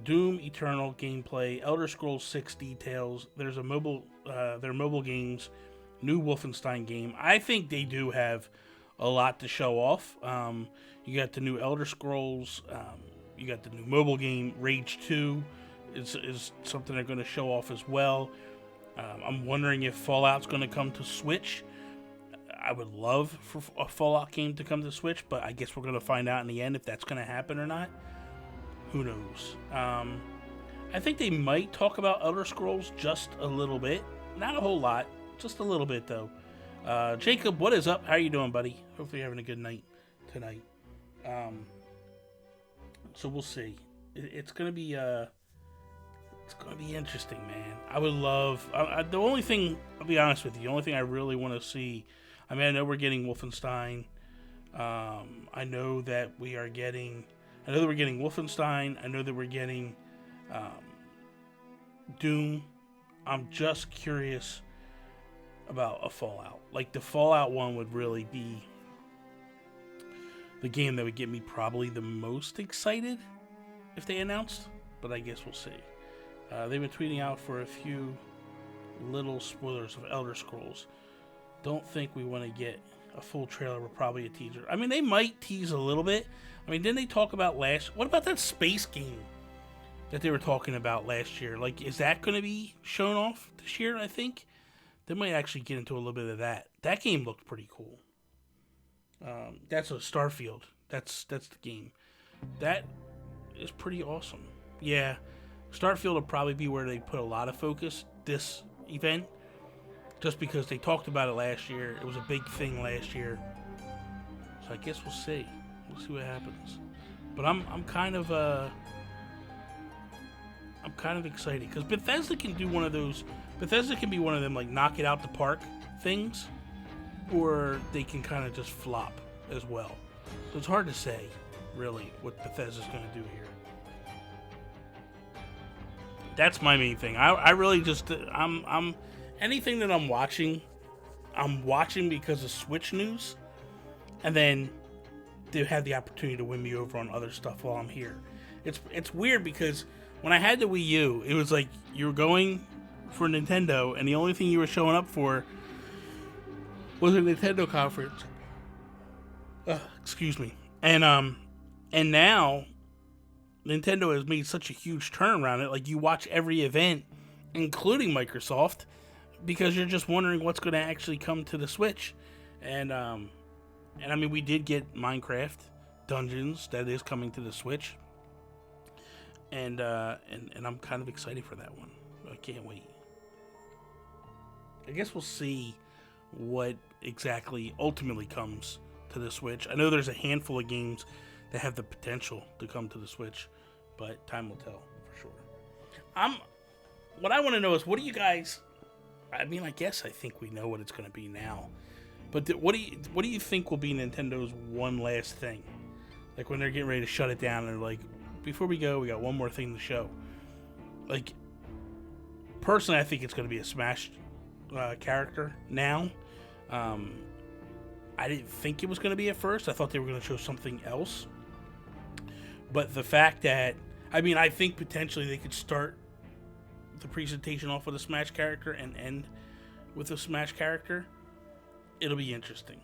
Doom Eternal gameplay, Elder Scrolls 6 details. There's a mobile, their mobile games, new Wolfenstein game. I think they do have a lot to show off. You got the new Elder Scrolls. You got the new mobile game, Rage 2 is something they're going to show off as well. I'm wondering if Fallout's going to come to Switch. I would love for a Fallout game to come to Switch, but I guess we're going to find out in the end if that's going to happen or not. Who knows? I think they might talk about Elder Scrolls just a little bit. Not a whole lot. Just a little bit, though. Jacob, what is up? How are you doing, buddy? Hopefully you're having a good night tonight. So we'll see. It's going to be... It's going to be interesting, man. I would love... the only thing... I'll be honest with you. The only thing I really want to see... I mean, I know we're getting Wolfenstein. I know that we are getting... I know that we're getting Wolfenstein. I know that we're getting Doom. I'm just curious about a Fallout. Like, the Fallout one would really be the game that would get me probably the most excited if they announced. But I guess we'll see. They've been tweeting out for a few little spoilers of Elder Scrolls. Don't think we want to get a full trailer, but probably a teaser. I mean, they might tease a little bit. I mean, didn't they talk about what about that space game that they were talking about last year? Like, is that going to be shown off this year, I think? They might actually get into a little bit of that. That game looked pretty cool. That's a Starfield. That's the game. That is pretty awesome. Yeah. Starfield will probably be where they put a lot of focus this event, just because they talked about it last year. It was a big thing last year, so I guess we'll see. We'll see what happens. But I'm kind of excited because Bethesda can do one of those. Bethesda can be one of them, like, knock it out the park things, or they can kind of just flop as well. So it's hard to say really what Bethesda's going to do here. That's my main thing. I really just I'm anything that I'm watching because of Switch news, and then they have the opportunity to win me over on other stuff while I'm here. It's weird because when I had the Wii U, it was like you were going for Nintendo, and the only thing you were showing up for was a Nintendo conference. Excuse me. And now Nintendo has made such a huge turnaround. It, like, you watch every event, including Microsoft, because you're just wondering what's going to actually come to the Switch. And And I mean, we did get Minecraft Dungeons that is coming to the Switch, and I'm kind of excited for that one. I can't wait. I guess we'll see what exactly ultimately comes to the Switch. I know there's a handful of games that have the potential to come to the Switch, but time will tell for sure. What I want to know is, what do you guys? I mean, I think we know what it's going to be now, but what do you think will be Nintendo's one last thing? Like when they're getting ready to shut it down, and they're like, before we go, we got one more thing to show. Like, personally, I think it's going to be a Smash character now. I didn't think it was going to be at first. I thought they were going to show something else. But the fact that, I mean, I think potentially they could start the presentation off with a Smash character and end with a Smash character. It'll be interesting.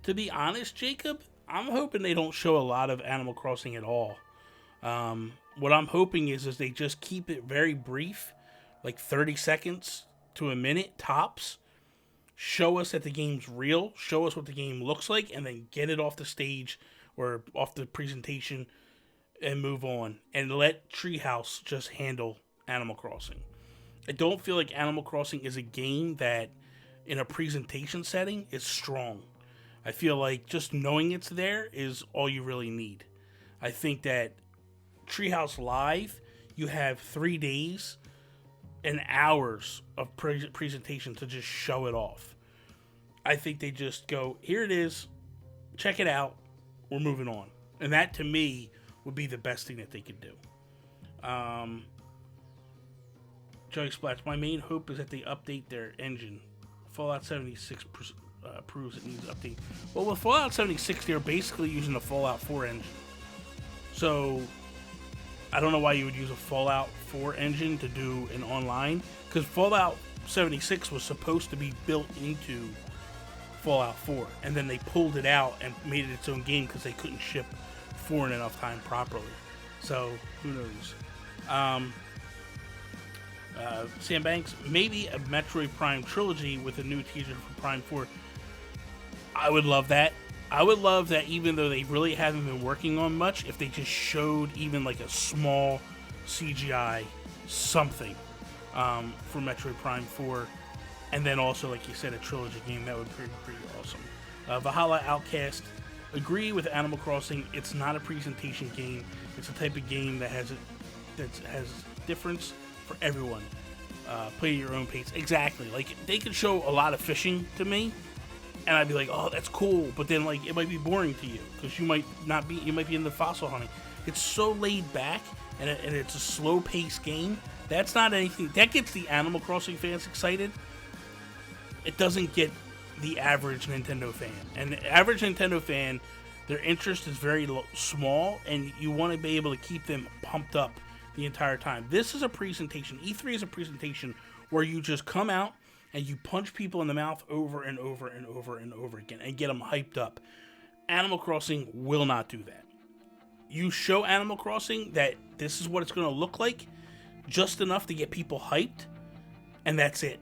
To be honest, Jacob, I'm hoping they don't show a lot of Animal Crossing at all. What I'm hoping is they just keep it very brief, like 30 seconds to a minute tops. Show us that the game's real, show us what the game looks like, and then get it off the stage or off the presentation and move on. And let Treehouse just handle Animal Crossing. I don't feel like Animal Crossing is a game that, in a presentation setting, is strong. I feel like just knowing it's there is all you really need. I think that Treehouse Live, you have 3 days and hours of presentation to just show it off. I think they just go, here it is, check it out, we're moving on. And that, to me, would be the best thing that they could do. Joey Splats, my main hope is that they update their engine. Fallout 76 proves it needs update. Well, with Fallout 76, they're basically using the Fallout 4 engine. So, I don't know why you would use a Fallout 4 engine to do an online, because Fallout 76 was supposed to be built into Fallout 4, and then they pulled it out and made it its own game because they couldn't ship 4 in enough time properly. So, who knows? Sam Banks, maybe a Metroid Prime trilogy with a new teaser for Prime 4. I would love that. I would love that, even though they really haven't been working on much, if they just showed even like a small CGI something for Metroid Prime 4. And then also, like you said, a trilogy game. That would be pretty awesome. Valhalla Outcast, agree with Animal Crossing. It's not a presentation game. It's a type of game that has difference for everyone. Play at your own pace. Exactly. Like, they could show a lot of fishing to me, and I'd be like, oh, that's cool. But then, like, it might be boring to you because you might be into fossil hunting. It's so laid back, and it's a slow paced game. That's not anything that gets the Animal Crossing fans excited. It doesn't get the average Nintendo fan. And the average Nintendo fan, their interest is very small, and you want to be able to keep them pumped up the entire time. This is a presentation. E3 is a presentation where you just come out and you punch people in the mouth over and over and over and over again and get them hyped up. Animal Crossing will not do that. You show Animal Crossing that this is what it's going to look like, just enough to get people hyped, and that's it.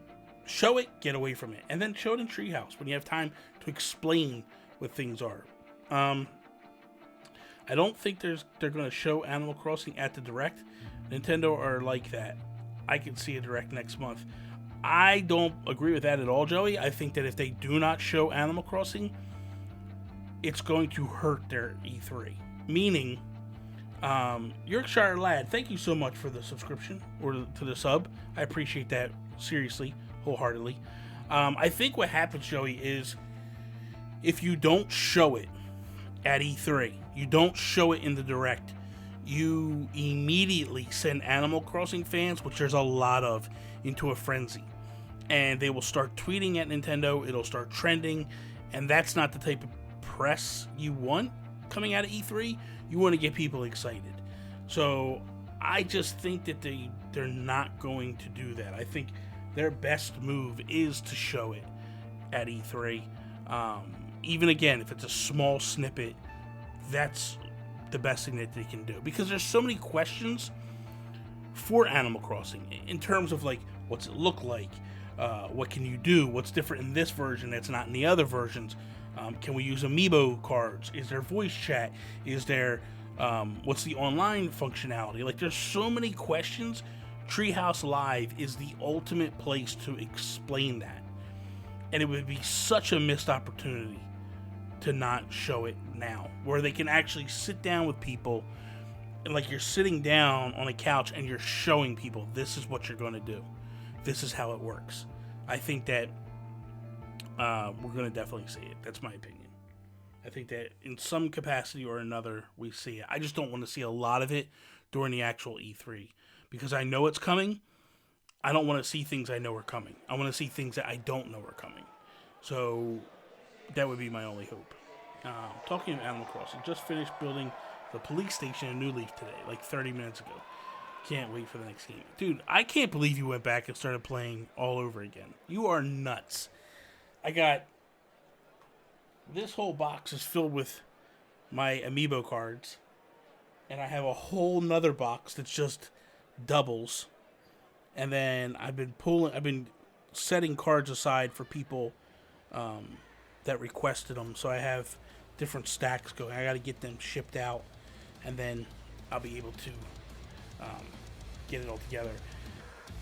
Show it, get away from it, and then show it in Treehouse when you have time to explain what things are. I don't think they're going to show Animal Crossing at the Direct. Nintendo are like that. I can see a Direct next month. I don't agree with that at all, Joey. I think that if they do not show Animal Crossing, it's going to hurt their E3. Meaning, Yorkshire Lad, thank you so much for the subscription or to the sub. I appreciate that seriously, wholeheartedly. I think what happens, Joey, is if you don't show it at E3, you don't show it in the Direct, you immediately send Animal Crossing fans, which there's a lot of, into a frenzy. And they will start tweeting at Nintendo, it'll start trending, and that's not the type of press you want coming out of E3. You want to get people excited. So I just think that they're not going to do that. I think their best move is to show it at E3. Even again, if it's a small snippet, that's the best thing that they can do. Because there's so many questions for Animal Crossing in terms of, like, what's it look like? What can you do? What's different in this version that's not in the other versions? Can we use amiibo cards? Is there voice chat? Is there what's the online functionality? Like, there's so many questions. Treehouse Live is the ultimate place to explain that, and it would be such a missed opportunity to not show it now, where they can actually sit down with people, and like you're sitting down on a couch and you're showing people, this is what you're going to do, this is how it works. I think that we're going to definitely see it. That's my opinion. I think that in some capacity or another, we see it. I just don't want to see a lot of it during the actual E3, because I know it's coming. I don't want to see things I know are coming. I want to see things that I don't know are coming. So that would be my only hope. Talking of Animal Crossing, just finished building the police station in New Leaf today, like 30 minutes ago. Can't wait for the next game. Dude, I can't believe you went back and started playing all over again. You are nuts. I got... This whole box is filled with my amiibo cards, and I have a whole nother box that's just doubles. And then I've been setting cards aside for people that requested them. So I have different stacks going. I got to get them shipped out, and then I'll be able to get it all together.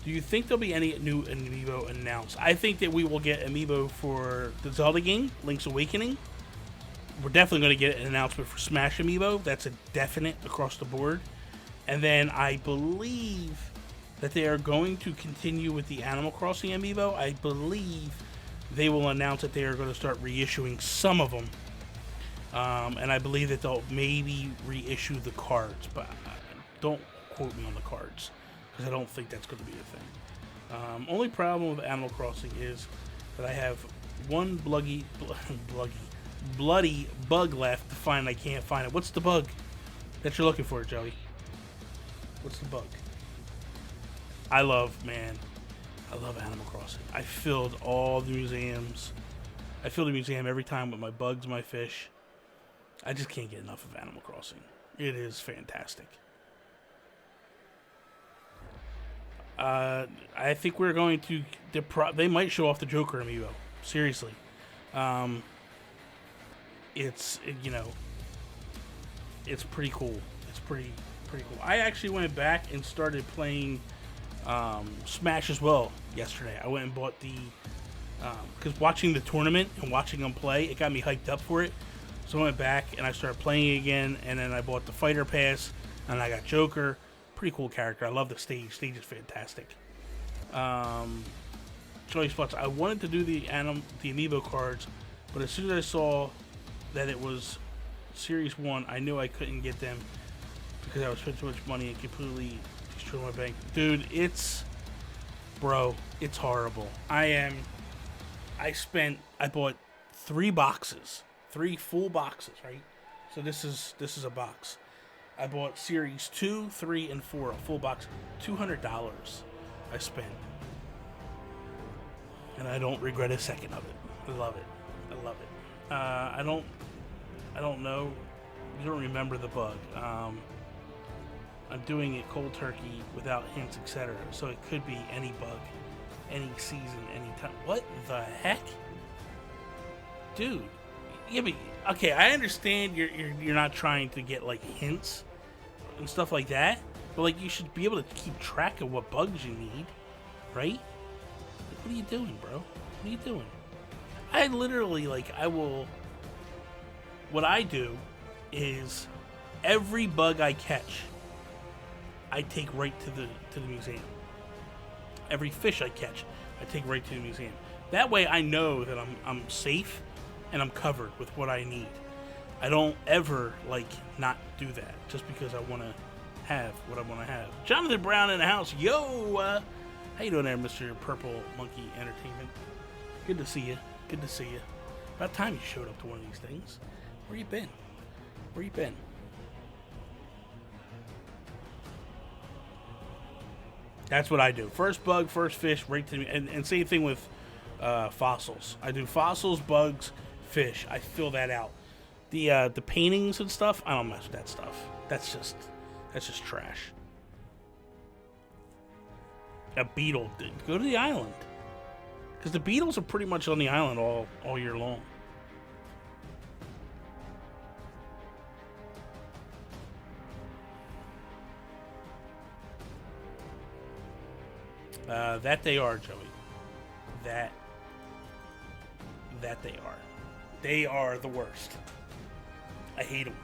Do you think there'll be any new amiibo announced? I think that we will get amiibo for the Zelda game, Link's Awakening. We're definitely going to get an announcement for Smash amiibo. That's a definite across the board. And then I believe that they are going to continue with the Animal Crossing amiibo. I believe they will announce that they are going to start reissuing some of them. And I believe that they'll maybe reissue the cards, but don't quote me on the cards, because I don't think that's going to be a thing. Only problem with Animal Crossing is that I have one bloody bug left to find. I can't find it. What's the bug that you're looking for, Joey? What's the bug? I love Animal Crossing. I filled all the museums. I fill the museum every time with my bugs, my fish. I just can't get enough of Animal Crossing. It is fantastic. I think we're going to... They might show off the Joker amiibo. Seriously. It's pretty cool. It's pretty cool. I actually went back and started playing Smash as well yesterday. I went and bought the... because watching the tournament and watching them play, it got me hyped up for it. So I went back and I started playing again, and then I bought the Fighter Pass, and I got Joker. Pretty cool character. I love the stage. Stage is fantastic. Joey Spots. I wanted to do the amiibo cards, but as soon as I saw that it was Series 1, I knew I couldn't get them because I was spending too much money and completely destroyed my bank. Dude, it's horrible. I bought 3 boxes. 3 full boxes, right? So this is a box. I bought Series 2, 3, and 4, a full box. $200 I spent. And I don't regret a second of it. I love it. I love it. I don't know. You don't remember the bug. I'm doing it cold turkey without hints, etc. So it could be any bug, any season, any time. What the heck? Dude. Yeah, but, okay, I understand you're not trying to get like hints and stuff like that, but like you should be able to keep track of what bugs you need, right? Like, what are you doing, bro? What are you doing? I literally what I do is every bug I catch, I take right to the museum. Every fish I catch, I take right to the museum. That way I know that I'm safe and I'm covered with what I need. I don't ever not do that just because I want to have what I want to have. Jonathan Brown in the house. Yo, how you doing there, Mr. Purple Monkey Entertainment? Good to see you. Good to see you. About time you showed up to one of these things. Where you been? Where you been? That's what I do. First bug, first fish, right to me. And same thing with fossils. I do fossils, bugs, fish. I fill that out. The paintings and stuff, I don't mess with that stuff. That's just trash. A beetle. Go to the island. Because the Beatles are pretty much on the island all year long. That they are, Joey. That they are. They are the worst. I hate them.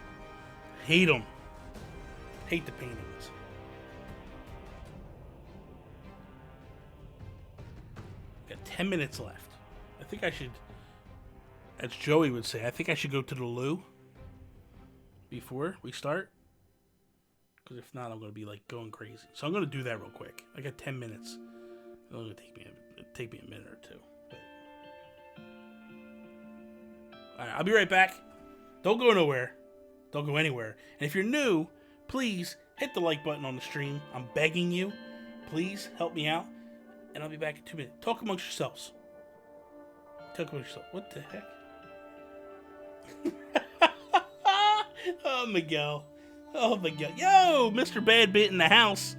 Hate them. Hate the paintings. Got 10 minutes left. I think I should, as Joey would say, I think I should go to the loo before we start. Because if not, I'm going to be like going crazy. So I'm going to do that real quick. I got 10 minutes. It's going to take me a minute or two. But... Alright, I'll be right back. Don't go nowhere. Don't go anywhere. And if you're new, please hit the like button on the stream. I'm begging you. Please help me out. And I'll be back in 2 minutes. Talk amongst yourselves. Talk amongst yourselves. What the heck? Oh, Miguel. Oh, Miguel. Yo, Mr. Bad Bit in the house.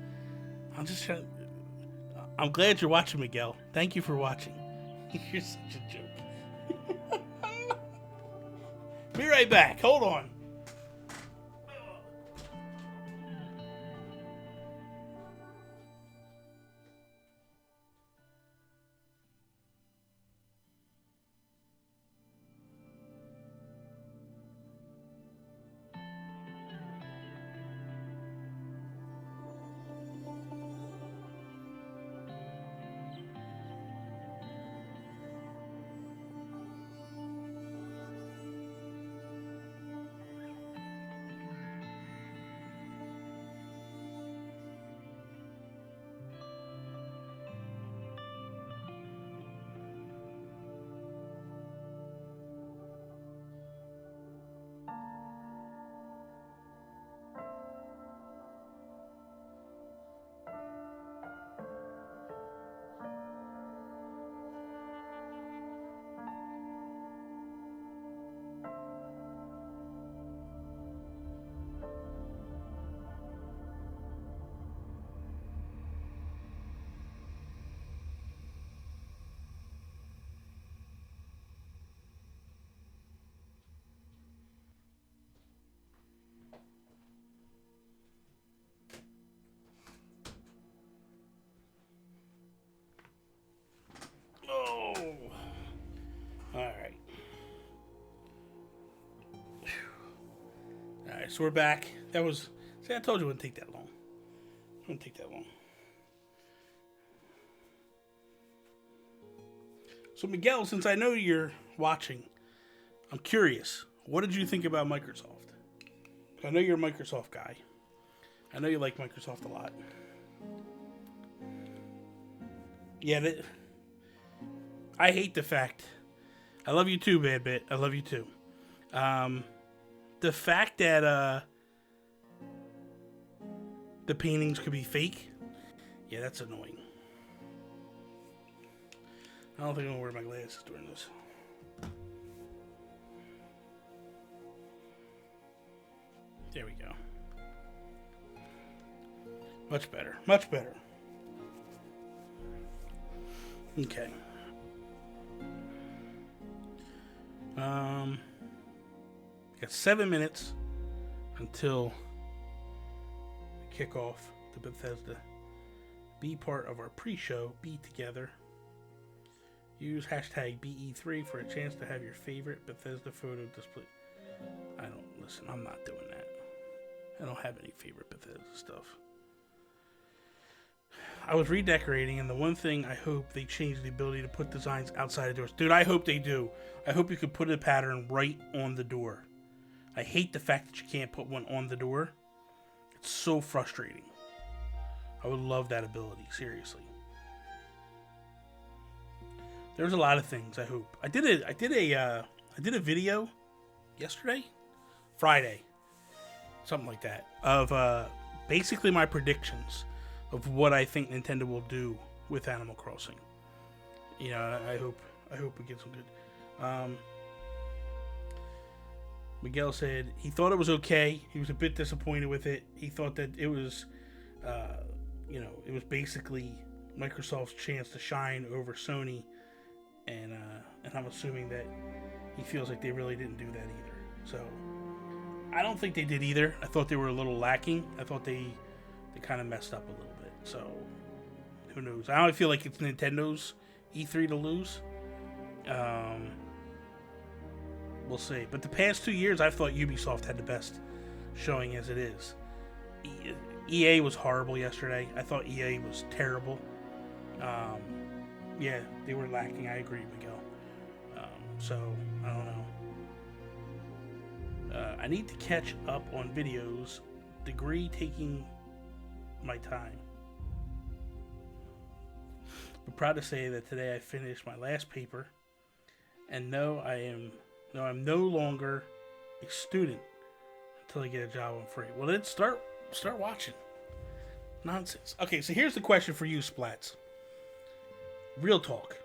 I'm just trying. I'm glad you're watching, Miguel. Thank you for watching. You're such a joke. Be right back. Hold on. So we're back. That was... See, I told you it wouldn't take that long. It wouldn't take that long. So, Miguel, since I know you're watching, I'm curious. What did you think about Microsoft? I know you're a Microsoft guy. I know you like Microsoft a lot. Yeah, I hate the fact... I love you too, Bad Bit. I love you too. The fact that the paintings could be fake, yeah, that's annoying. I don't think I'm gonna wear my glasses during this. There we go. Much better. Much better. Okay. Got 7 minutes until we kick off the Bethesda. Be part of our pre-show. Be together. Use hashtag BE3 for a chance to have your favorite Bethesda photo display. Listen, I'm not doing that. I don't have any favorite Bethesda stuff. I was redecorating, and the one thing I hope they change the ability to put designs outside of doors. Dude, I hope they do. I hope you could put a pattern right on the door. I hate the fact that you can't put one on the door. It's so frustrating. I would love that ability, seriously. There's a lot of things I hope. I did a video yesterday, Friday, something like that, of basically my predictions of what I think Nintendo will do with Animal Crossing. You know, I hope we get some good. Miguel said he thought it was okay. He was a bit disappointed with it. He thought that it was, it was basically Microsoft's chance to shine over Sony and I'm assuming that he feels like they really didn't do that either. So I don't think they did either. I thought they were a little lacking. I thought they kind of messed up a little bit. So who knows? I don't feel like it's Nintendo's E3 to lose. We'll see. But the past 2 years, I've thought Ubisoft had the best showing as it is. EA was horrible yesterday. I thought EA was terrible. Yeah, they were lacking. I agree, Miguel. So, I don't know. I need to catch up on videos. Degree taking my time. I'm proud to say that today I finished my last paper. And I'm no longer a student until I get a job on free. Well, then start watching. Nonsense. Okay, so here's the question for you, Splats. Real talk.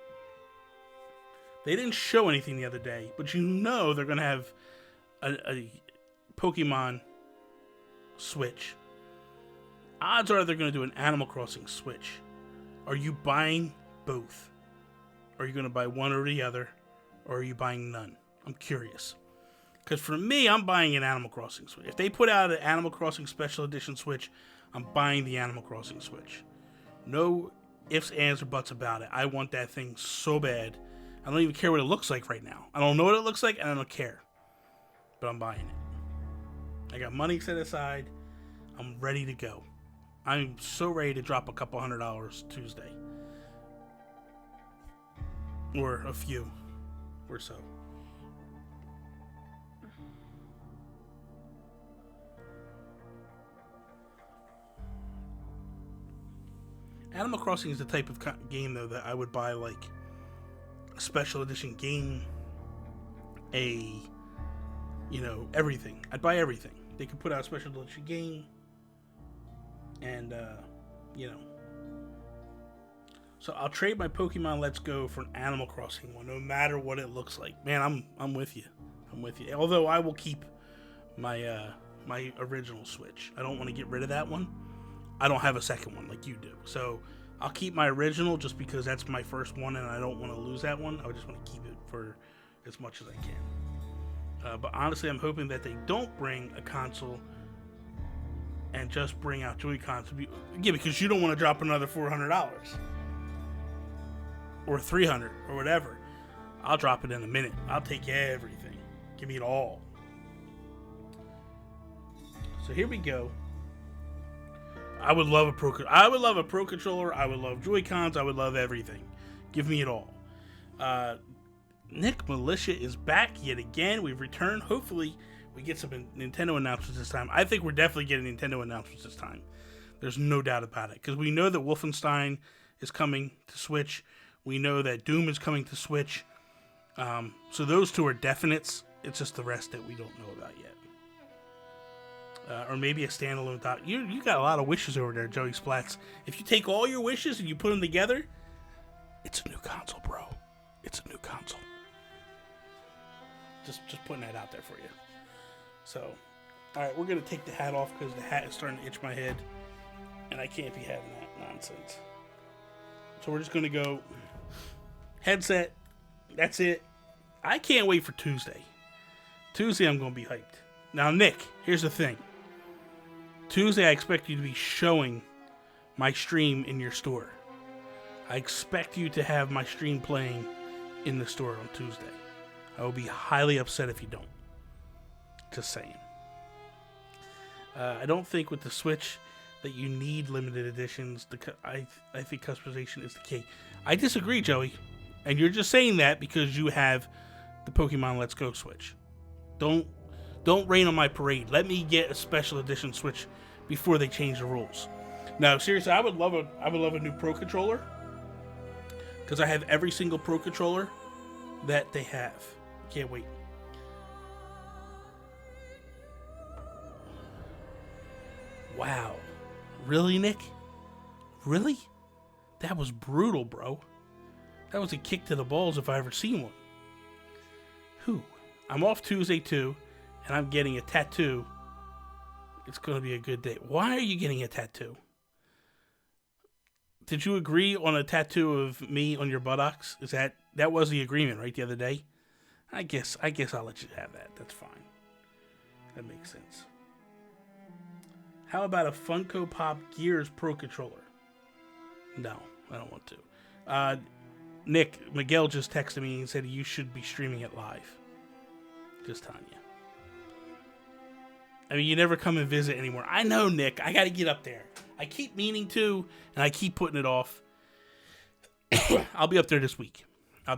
They didn't show anything the other day, but you know they're going to have a Pokemon Switch. Odds are they're going to do an Animal Crossing Switch. Are you buying both? Are you going to buy one or the other? Or are you buying none? I'm curious. Because for me, I'm buying an Animal Crossing Switch. If they put out an Animal Crossing Special Edition Switch, I'm buying the Animal Crossing Switch. No ifs, ands, or buts about it. I want that thing so bad. I don't even care what it looks like right now. I don't know what it looks like, and I don't care. But I'm buying it. I got money set aside. I'm ready to go. I'm so ready to drop a couple $100 Tuesday. Or a few. Or so. Animal Crossing is the type of game, though, that I would buy, like, a special edition game, everything. I'd buy everything. They could put out a special edition game, and, So I'll trade my Pokemon Let's Go for an Animal Crossing one, no matter what it looks like. Man, I'm with you. I'm with you. Although I will keep my my original Switch. I don't want to get rid of that one. I don't have a second one like you do. So I'll keep my original just because that's my first one and I don't want to lose that one. I just want to keep it for as much as I can. But honestly, I'm hoping that they don't bring a console and just bring out Joy-Cons. Yeah, because you don't want to drop another $400 or $300 or whatever. I'll drop it in a minute. I'll take everything. Give me it all. So here we go. I would love a Pro Controller. I would love Joy-Cons. I would love everything. Give me it all. Nick Militia is back yet again. We've returned. Hopefully, we get some Nintendo announcements this time. I think we're definitely getting Nintendo announcements this time. There's no doubt about it. Because we know that Wolfenstein is coming to Switch. We know that Doom is coming to Switch. So those two are definites. It's just the rest that we don't know about yet. Or maybe a standalone thought. You got a lot of wishes over there, Joey Splats. If you take all your wishes and you put them together, it's a new console, bro. It's a new console. Just putting that out there for you. So, all right, we're going to take the hat off because the hat is starting to itch my head. And I can't be having that nonsense. So we're just going to go headset. That's it. I can't wait for Tuesday. Tuesday, I'm going to be hyped. Now, Nick, here's the thing. Tuesday, I expect you to be showing my stream in your store. I expect you to have my stream playing in the store on Tuesday. I will be highly upset if you don't. Just saying. I don't think with the Switch that you need limited editions. I think customization is the key. I disagree, Joey. And you're just saying that because you have the Pokemon Let's Go Switch. Don't rain on my parade. Let me get a special edition Switch before they change the rules. No, seriously, I would love a new Pro Controller. Because I have every single Pro Controller that they have. Can't wait. Wow. Really, Nick? Really? That was brutal, bro. That was a kick to the balls if I ever seen one. Whew. I'm off Tuesday too, and I'm getting a tattoo. It's going to be a good day. Why are you getting a tattoo? did you agree on a tattoo of me on your buttocks? Is that was the agreement, right? The other day. I guess I'll let you have that. That's fine. That makes sense. How about a Funko Pop Gears Pro Controller? No, I don't want to. Nick, Miguel just texted me and said you should be streaming it live. Just telling you. I mean, you never come and visit anymore. I know, Nick. I got to get up there. I keep meaning to, and I keep putting it off. I'll be up there this week. I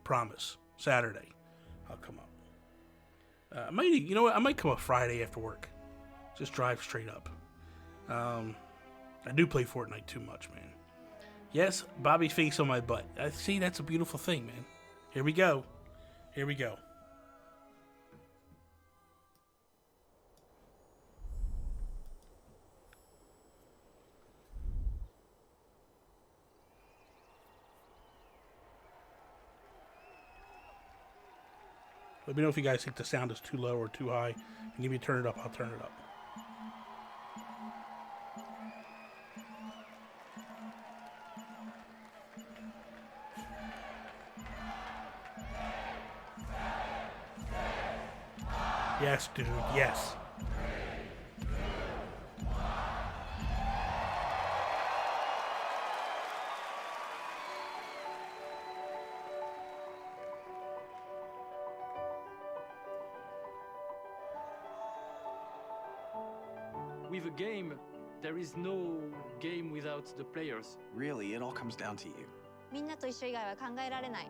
promise. Saturday, I'll come up. I might come up Friday after work. Just drive straight up. I do play Fortnite too much, man. Yes, Bobby face on my butt. I see, that's a beautiful thing, man. Here we go. Let me know if you guys think the sound is too low or too high. If you need me to turn it up, I'll turn it up. Yes, dude, yes. With a game, there is no game without the players. Really, it all comes down to you. みんなと一緒以外は考えられない。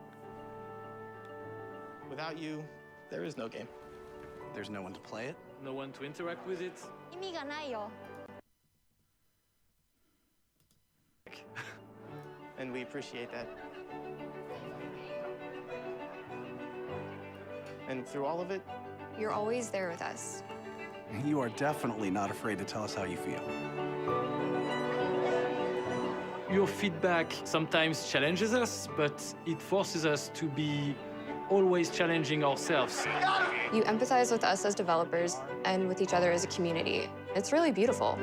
Without you, there is no game. There's no one to play it. No one to interact with it. 意味がないよ。 And we appreciate that. And through all of it, You're always there with us. You are definitely not afraid to tell us how you feel. Your feedback sometimes challenges us, but it forces us to be always challenging ourselves. You empathize with us as developers and with each other as a community. It's really beautiful.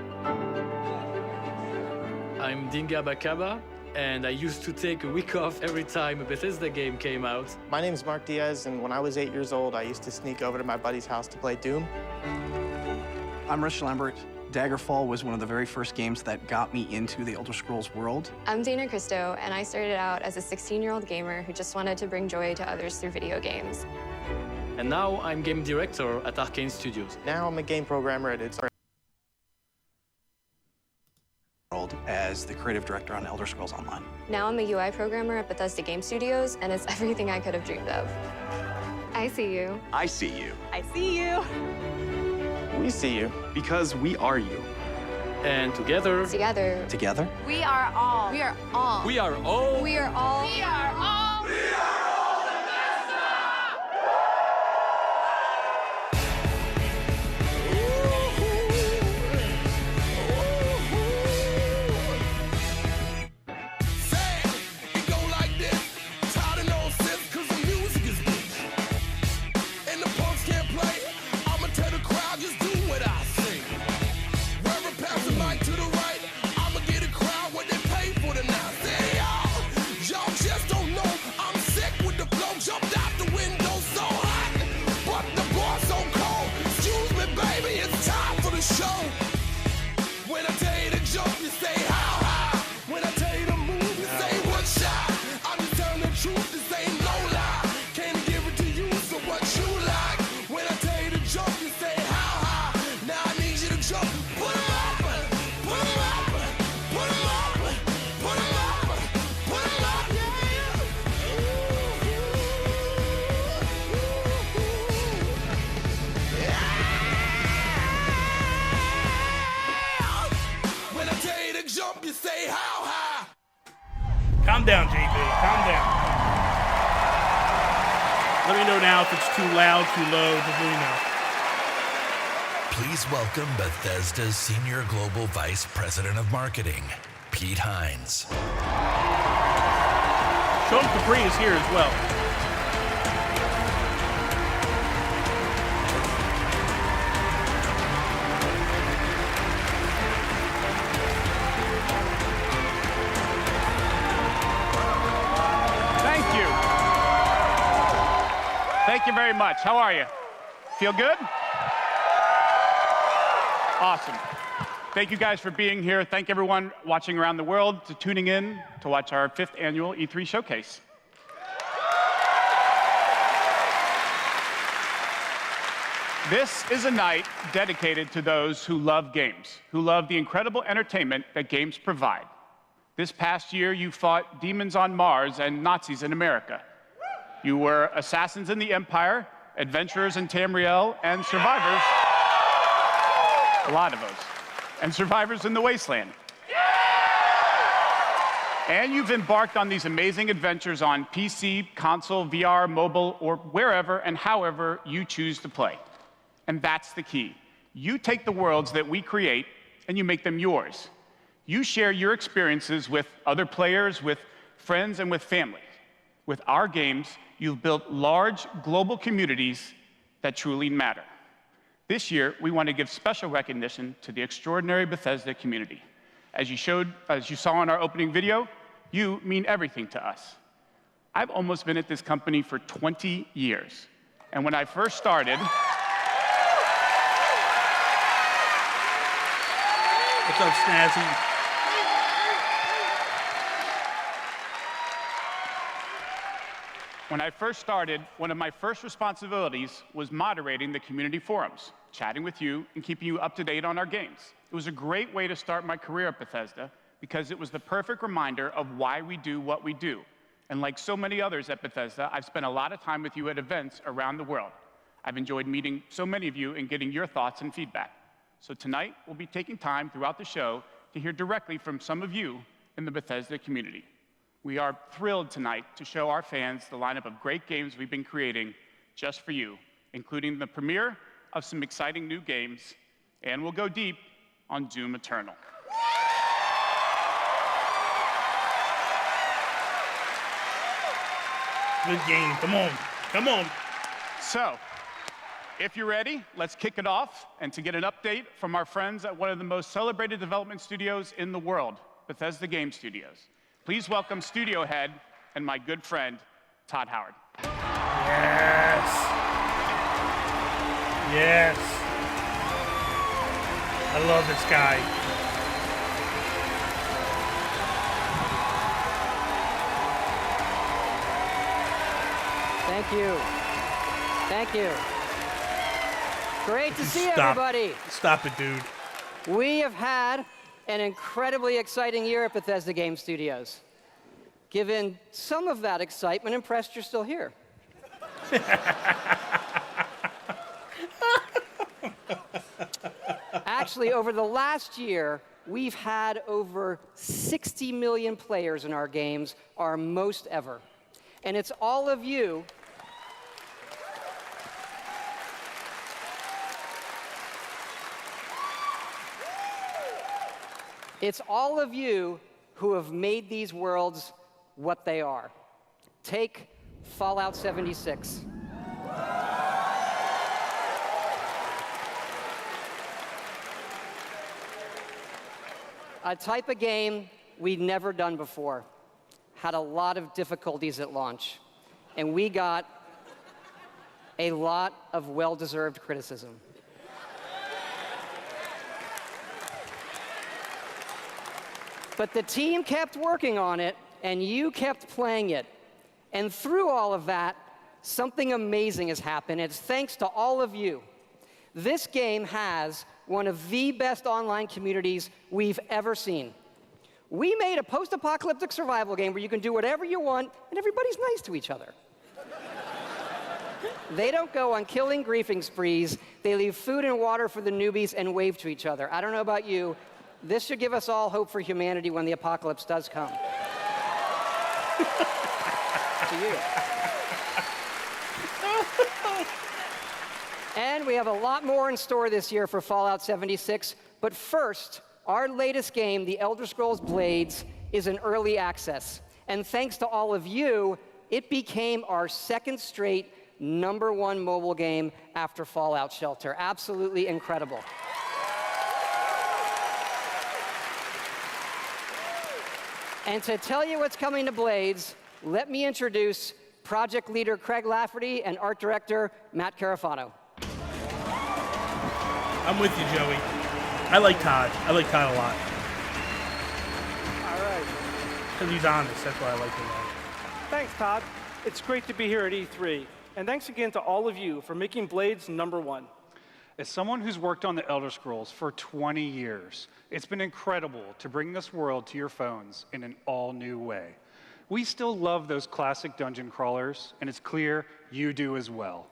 I'm Dinga Bakaba, and I used to take a week off every time a Bethesda game came out. my name's Mark Diaz, and when I was 8 years old, I used to sneak over to my buddy's house to play Doom. I'm Rich Lambert. Daggerfall was one of the very first games that got me into the Elder Scrolls world. I'm Dana Christo, and I started out as a 16-year-old gamer who just wanted to bring joy to others through video games. And now I'm game director at Arcane Studios. Now I'm a game programmer at its As the creative director on Elder Scrolls Online. Now I'm a UI programmer at Bethesda Game Studios, and it's everything I could have dreamed of. I see you. I see you. I see you. We see you. Because we are you. And together... Together. Together? We are all. We are all. We are all... We are all. We are all. We are all Calm down, JP. Calm down. Let me know now if it's too loud, too low. Just let me know. Please welcome Bethesda's Senior Global Vice President of Marketing, Pete Hines. Sean Capri is here as well. Thank you very much. How are you? Feel good? Awesome. Thank you guys for being here. Thank everyone watching around the world to tuning in to watch our 5th annual E3 showcase. This is a night dedicated to those who love games, who love the incredible entertainment that games provide. This past year, you fought demons on Mars and Nazis in America. You were assassins in the Empire, adventurers in Tamriel, and survivors, a lot of those, and survivors in the Wasteland. And you've embarked on these amazing adventures on PC, console, VR, mobile, or wherever and however you choose to play. And that's the key. You take the worlds that we create and you make them yours. You share your experiences with other players, with friends, and with family. With our games, you've built large global communities that truly matter. This year, we want to give special recognition to the extraordinary Bethesda community. As you saw in our opening video, you mean everything to us. I've almost been at this company for 20 years. And when I first started, what's up, Snazzy? When I first started, one of my first responsibilities was moderating the community forums, chatting with you, and keeping you up to date on our games. It was a great way to start my career at Bethesda because it was the perfect reminder of why we do what we do. And like so many others at Bethesda, I've spent a lot of time with you at events around the world. I've enjoyed meeting so many of you and getting your thoughts and feedback. So tonight, we'll be taking time throughout the show to hear directly from some of you in the Bethesda community. We are thrilled tonight to show our fans the lineup of great games we've been creating just for you, including the premiere of some exciting new games, and we'll go deep on Doom Eternal. Good game. Come on. Come on. So, if you're ready, let's kick it off. And to get an update from our friends at one of the most celebrated development studios in the world, Bethesda Game Studios. Please welcome studio head and my good friend, Todd Howard. Yes. Yes. I love this guy. Thank you. Thank you. Great to see everybody. Stop it, dude. We have had an incredibly exciting year at Bethesda Game Studios. Given some of that excitement, impressed you're still here. Actually, over the last year, we've had over 60 million players in our games, our most ever. And it's all of you It's all of you who have made these worlds what they are. Take Fallout 76. A type of game we'd never done before. Had a lot of difficulties at launch. And we got a lot of well-deserved criticism. But the team kept working on it, and you kept playing it. And through all of that, something amazing has happened. It's thanks to all of you. This game has one of the best online communities we've ever seen. We made a post-apocalyptic survival game where you can do whatever you want, and everybody's nice to each other. They don't go on killing griefing sprees. They leave food and water for the newbies and wave to each other. I don't know about you. This should give us all hope for humanity when the apocalypse does come. To you. And we have a lot more in store this year for Fallout 76. But first, our latest game, The Elder Scrolls Blades, is in early access. And thanks to all of you, it became our second straight #1 mobile game after Fallout Shelter. Absolutely incredible. And to tell you what's coming to Blades, let me introduce project leader Craig Lafferty and art director Matt Carafano. I'm with you, Joey. I like Todd. I like Todd a lot. All right. Because he's honest. That's why I like him a lot. Thanks, Todd. It's great to be here at E3. And thanks again to all of you for making Blades #1. As someone who's worked on the Elder Scrolls for 20 years, it's been incredible to bring this world to your phones in an all-new way. We still love those classic dungeon crawlers, and it's clear you do as well.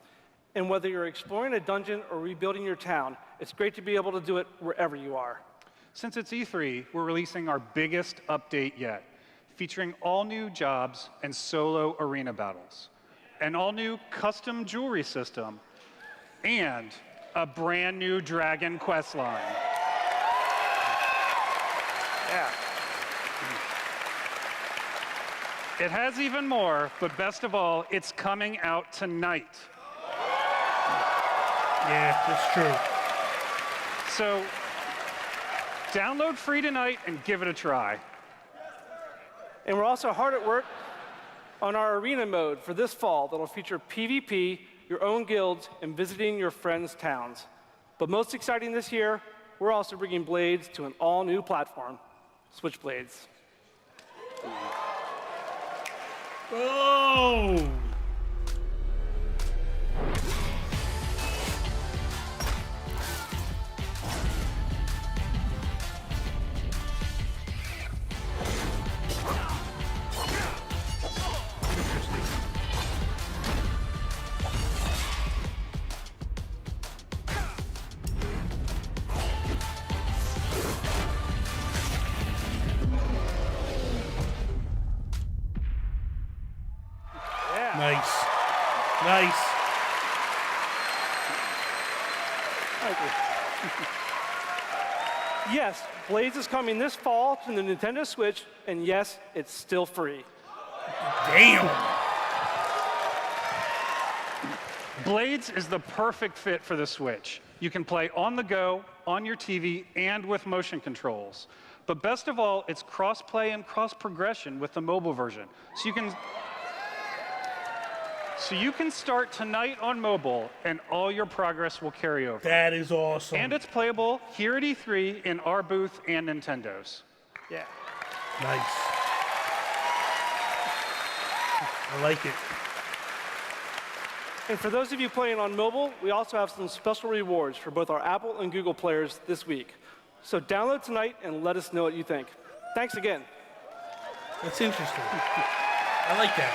And whether you're exploring a dungeon or rebuilding your town, it's great to be able to do it wherever you are. Since it's E3, we're releasing our biggest update yet, featuring all new jobs and solo arena battles, an all-new custom jewelry system, and a brand new dragon quest line. Yeah. It has even more, but best of all, it's coming out tonight. Yeah, that's true. So, download free tonight and give it a try. And we're also hard at work on our arena mode for this fall that'll feature PvP, your own guilds, and visiting your friends' towns. But most exciting this year, we're also bringing Blades to an all-new platform, Switchblades. Oh! Nice. Nice. Thank you. Yes, Blades is coming this fall to the Nintendo Switch, and yes, it's still free. Damn. Blades is the perfect fit for the Switch. You can play on the go, on your TV, and with motion controls. But best of all, it's cross-play and cross-progression with the mobile version. So you can start tonight on mobile, and all your progress will carry over. That is awesome. And it's playable here at E3 in our booth and Nintendo's. Yeah. Nice. I like it. And for those of you playing on mobile, we also have some special rewards for both our Apple and Google players this week. So download tonight and let us know what you think. Thanks again. That's interesting. I like that.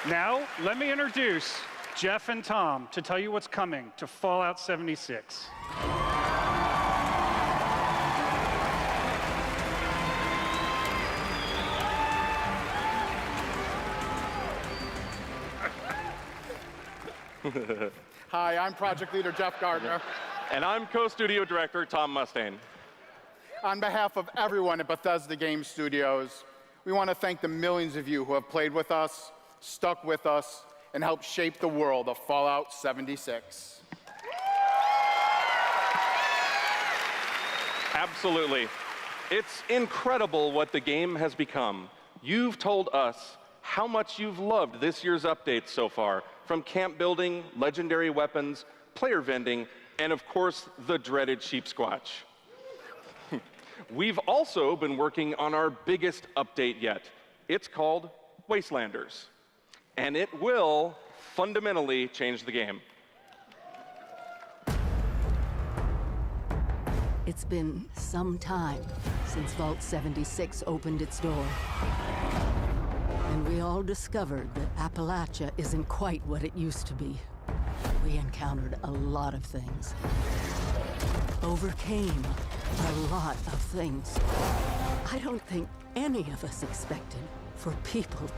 Now, let me introduce Jeff and Tom to tell you what's coming to Fallout 76. Hi, I'm Project Leader Jeff Gardner. And I'm Co-Studio Director Tom Mustaine. On behalf of everyone at Bethesda Game Studios, we want to thank the millions of you who have played with us, stuck with us, and helped shape the world of Fallout 76. Absolutely. It's incredible what the game has become. You've told us how much you've loved this year's updates so far, from camp building, legendary weapons, player vending, and of course, the dreaded sheep squatch. We've also been working on our biggest update yet. It's called Wastelanders, and it will fundamentally change the game. It's been some time since Vault 76 opened its door. And we all discovered that Appalachia isn't quite what it used to be. We encountered a lot of things. Overcame a lot of things. I don't think any of us expected for people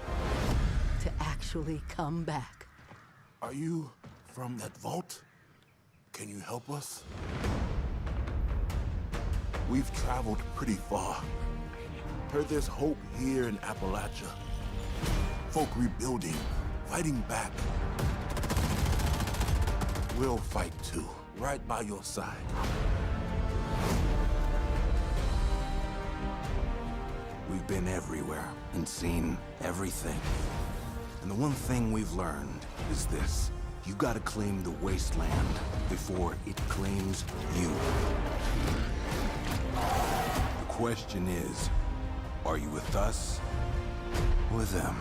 to actually come back. Are you from that vault? Can you help us? We've traveled pretty far. Heard there's hope here in Appalachia. Folk rebuilding, fighting back. We'll fight too, right by your side. We've been everywhere and seen everything. And the one thing we've learned is this. You gotta claim the wasteland before it claims you. The question is, are you with us or with them?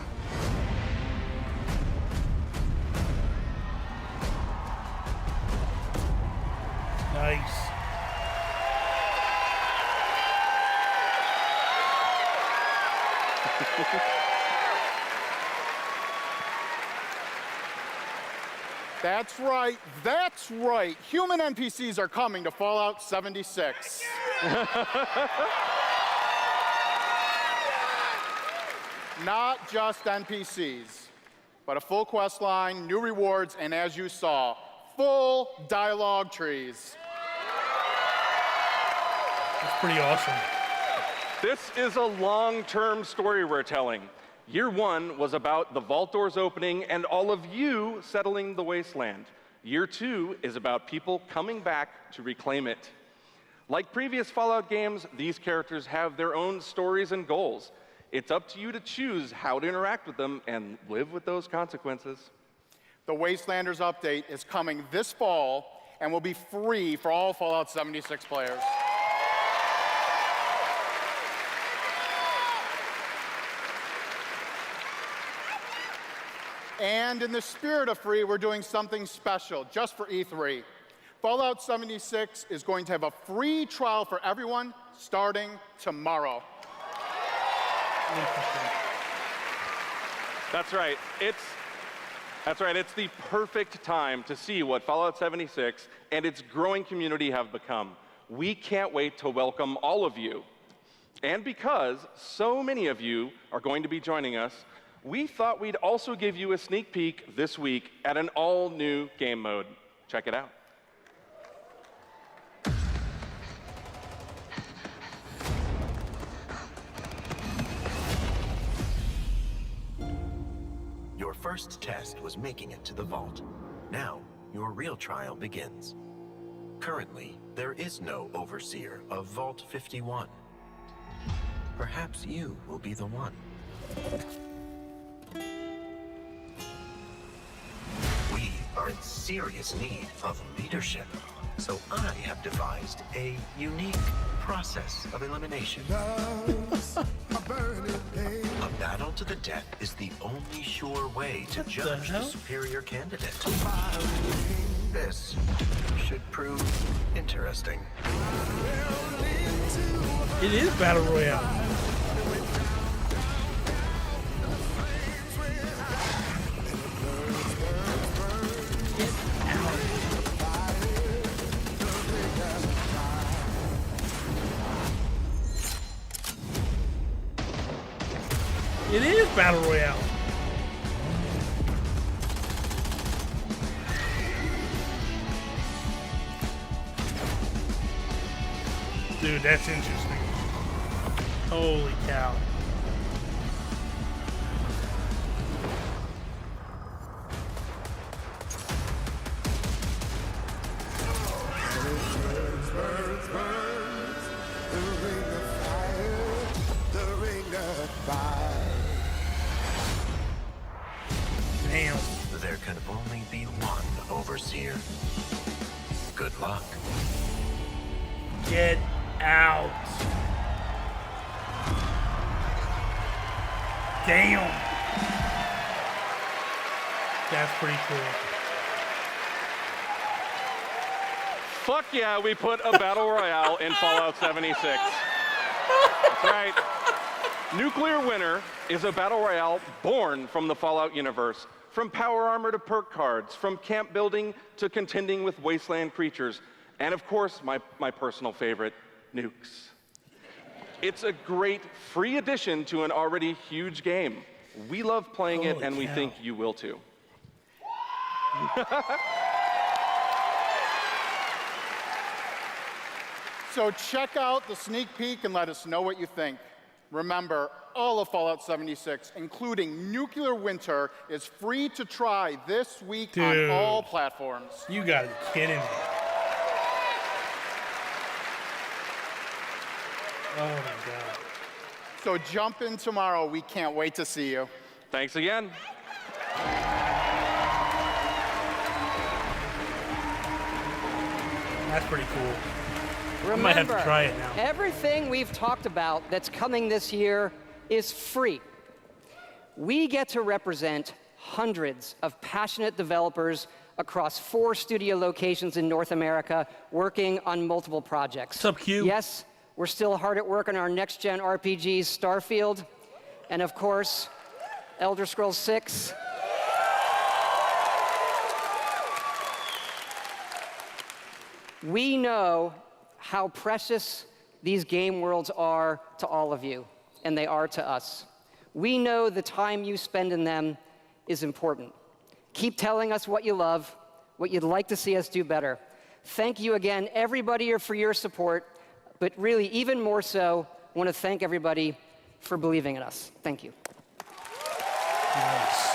Nice. That's right, that's right. Human NPCs are coming to Fallout 76. Not just NPCs, but a full quest line, new rewards, and as you saw, full dialogue trees. That's pretty awesome. This is a long-term story we're telling. Year 1 was about the vault doors opening and all of you settling the wasteland. Year 2 is about people coming back to reclaim it. Like previous Fallout games, these characters have their own stories and goals. It's up to you to choose how to interact with them and live with those consequences. The Wastelanders update is coming this fall and will be free for all Fallout 76 players. And in the spirit of free, we're doing something special just for E3. Fallout 76 is going to have a free trial for everyone starting tomorrow. That's right. It's the perfect time to see what Fallout 76 and its growing community have become. We can't wait to welcome all of you. And because so many of you are going to be joining us, we thought we'd also give you a sneak peek this week at an all-new game mode. Check it out. Your first test was making it to the vault. Now, your real trial begins. Currently, there is no overseer of Vault 51. Perhaps you will be the one. We are in serious need of leadership, so I have devised a unique process of elimination. A battle to the death is the only sure way to judge the superior candidate. This should prove interesting. It is Battle Royale. It is Battle Royale. Dude, that's interesting. Holy cow. Damn. There can only be one overseer. Good luck. Get out. Damn. That's pretty cool. Fuck yeah, we put a battle royale in Fallout 76. That's right. Nuclear Winter is a battle royale born from the Fallout universe. From power armor to perk cards, from camp building to contending with wasteland creatures, and of course, my personal favorite, nukes. It's a great free addition to an already huge game. We love playing it, and we think you will too. So check out the sneak peek and let us know what you think. Remember, all of Fallout 76, including Nuclear Winter, is free to try this week on all platforms. You gotta be kidding me. Oh my god. So jump in tomorrow. We can't wait to see you. Thanks again. That's pretty cool. Remember, I might have to try it now. Everything we've talked about that's coming this year is free. We get to represent hundreds of passionate developers across 4 studio locations in North America working on multiple projects. What's up, Q? Yes, we're still hard at work on our next-gen RPGs, Starfield, and of course, Elder Scrolls 6. We know how precious these game worlds are to all of you, and they are to us. We know the time you spend in them is important. Keep telling us what you love, what you'd like to see us do better. Thank you again, everybody, for your support, but really, even more so, I want to thank everybody for believing in us. Thank you. Nice.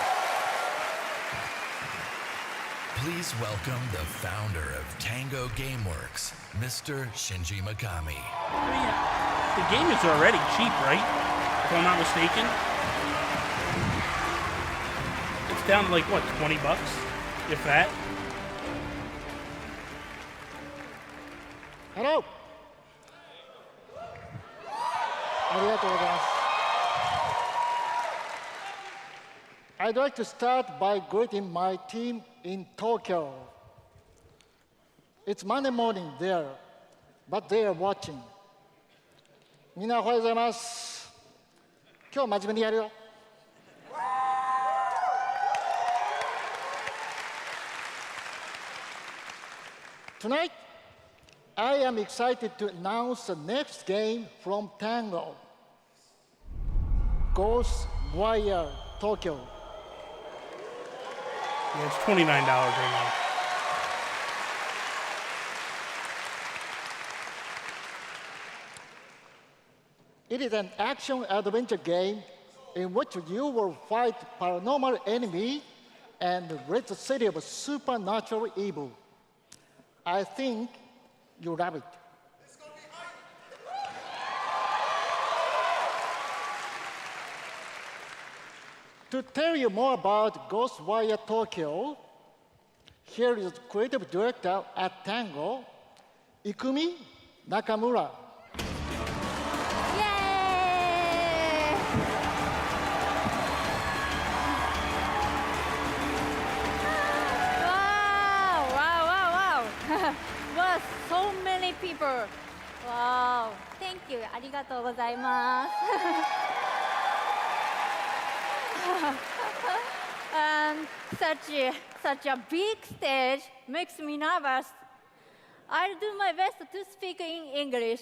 Please welcome the founder of Tango Gameworks, Mr. Shinji Mikami. The game is already cheap, right? If I'm not mistaken. It's down to like, what, 20 bucks? If that. Hello. I'd like to start by greeting my team in Tokyo. It's Monday morning there, but they are watching. みんなおはようございます。今日真面目にやるよ。Tonight, I am excited to announce the next game from Tango, Ghostwire Tokyo. Yeah, it's $29 right now. It is an action-adventure game in which you will fight paranormal enemy and rid the city of supernatural evil. I think you love it. To tell you more about Ghostwire Tokyo, here is creative director at Tango, Ikumi Nakamura. Wow, so many people. Wow, thank you. ありがとうございます。And such a big stage makes me nervous. I'll do my best to speak in English.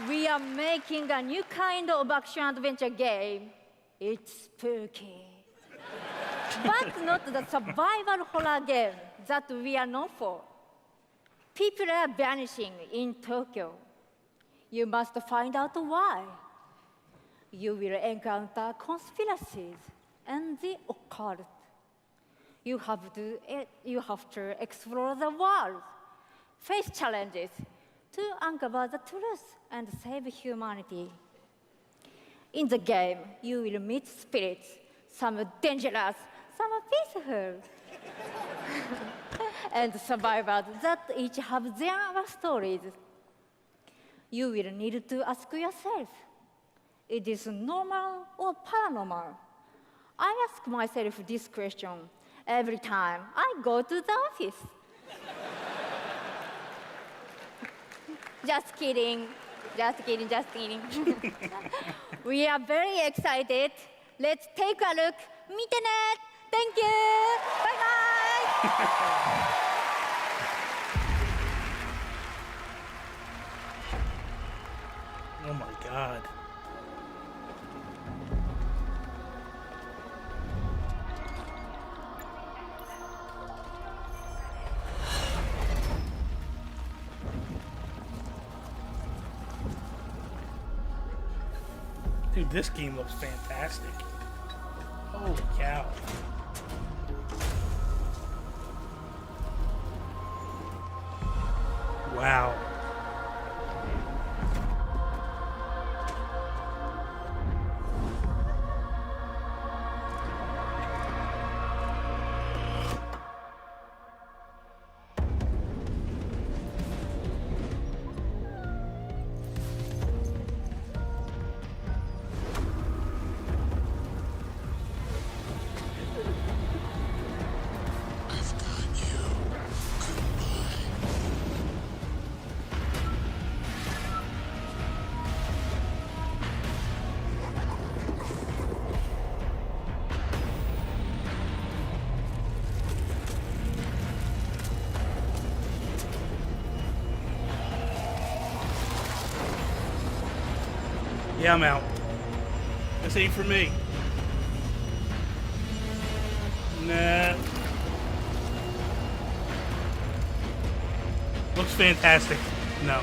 We are making a new kind of action-adventure game. It's spooky. But not the survival horror game that we are known for. People are vanishing in Tokyo. You must find out why. You will encounter conspiracies and the occult. You have to explore the world, face challenges to uncover the truth and save humanity. In the game, you will meet spirits, some dangerous, some peaceful. And survivors that each have their stories. You will need to ask yourself, is this normal or paranormal? I ask myself this question every time I go to the office. Just kidding, just kidding, just kidding. We are very excited. Let's take a look. 見てね. Thank you. Bye bye. Oh my God. Dude, this game looks fantastic. Holy cow. Wow. Yeah, I'm out. This ain't for me. Nah. Looks fantastic. No.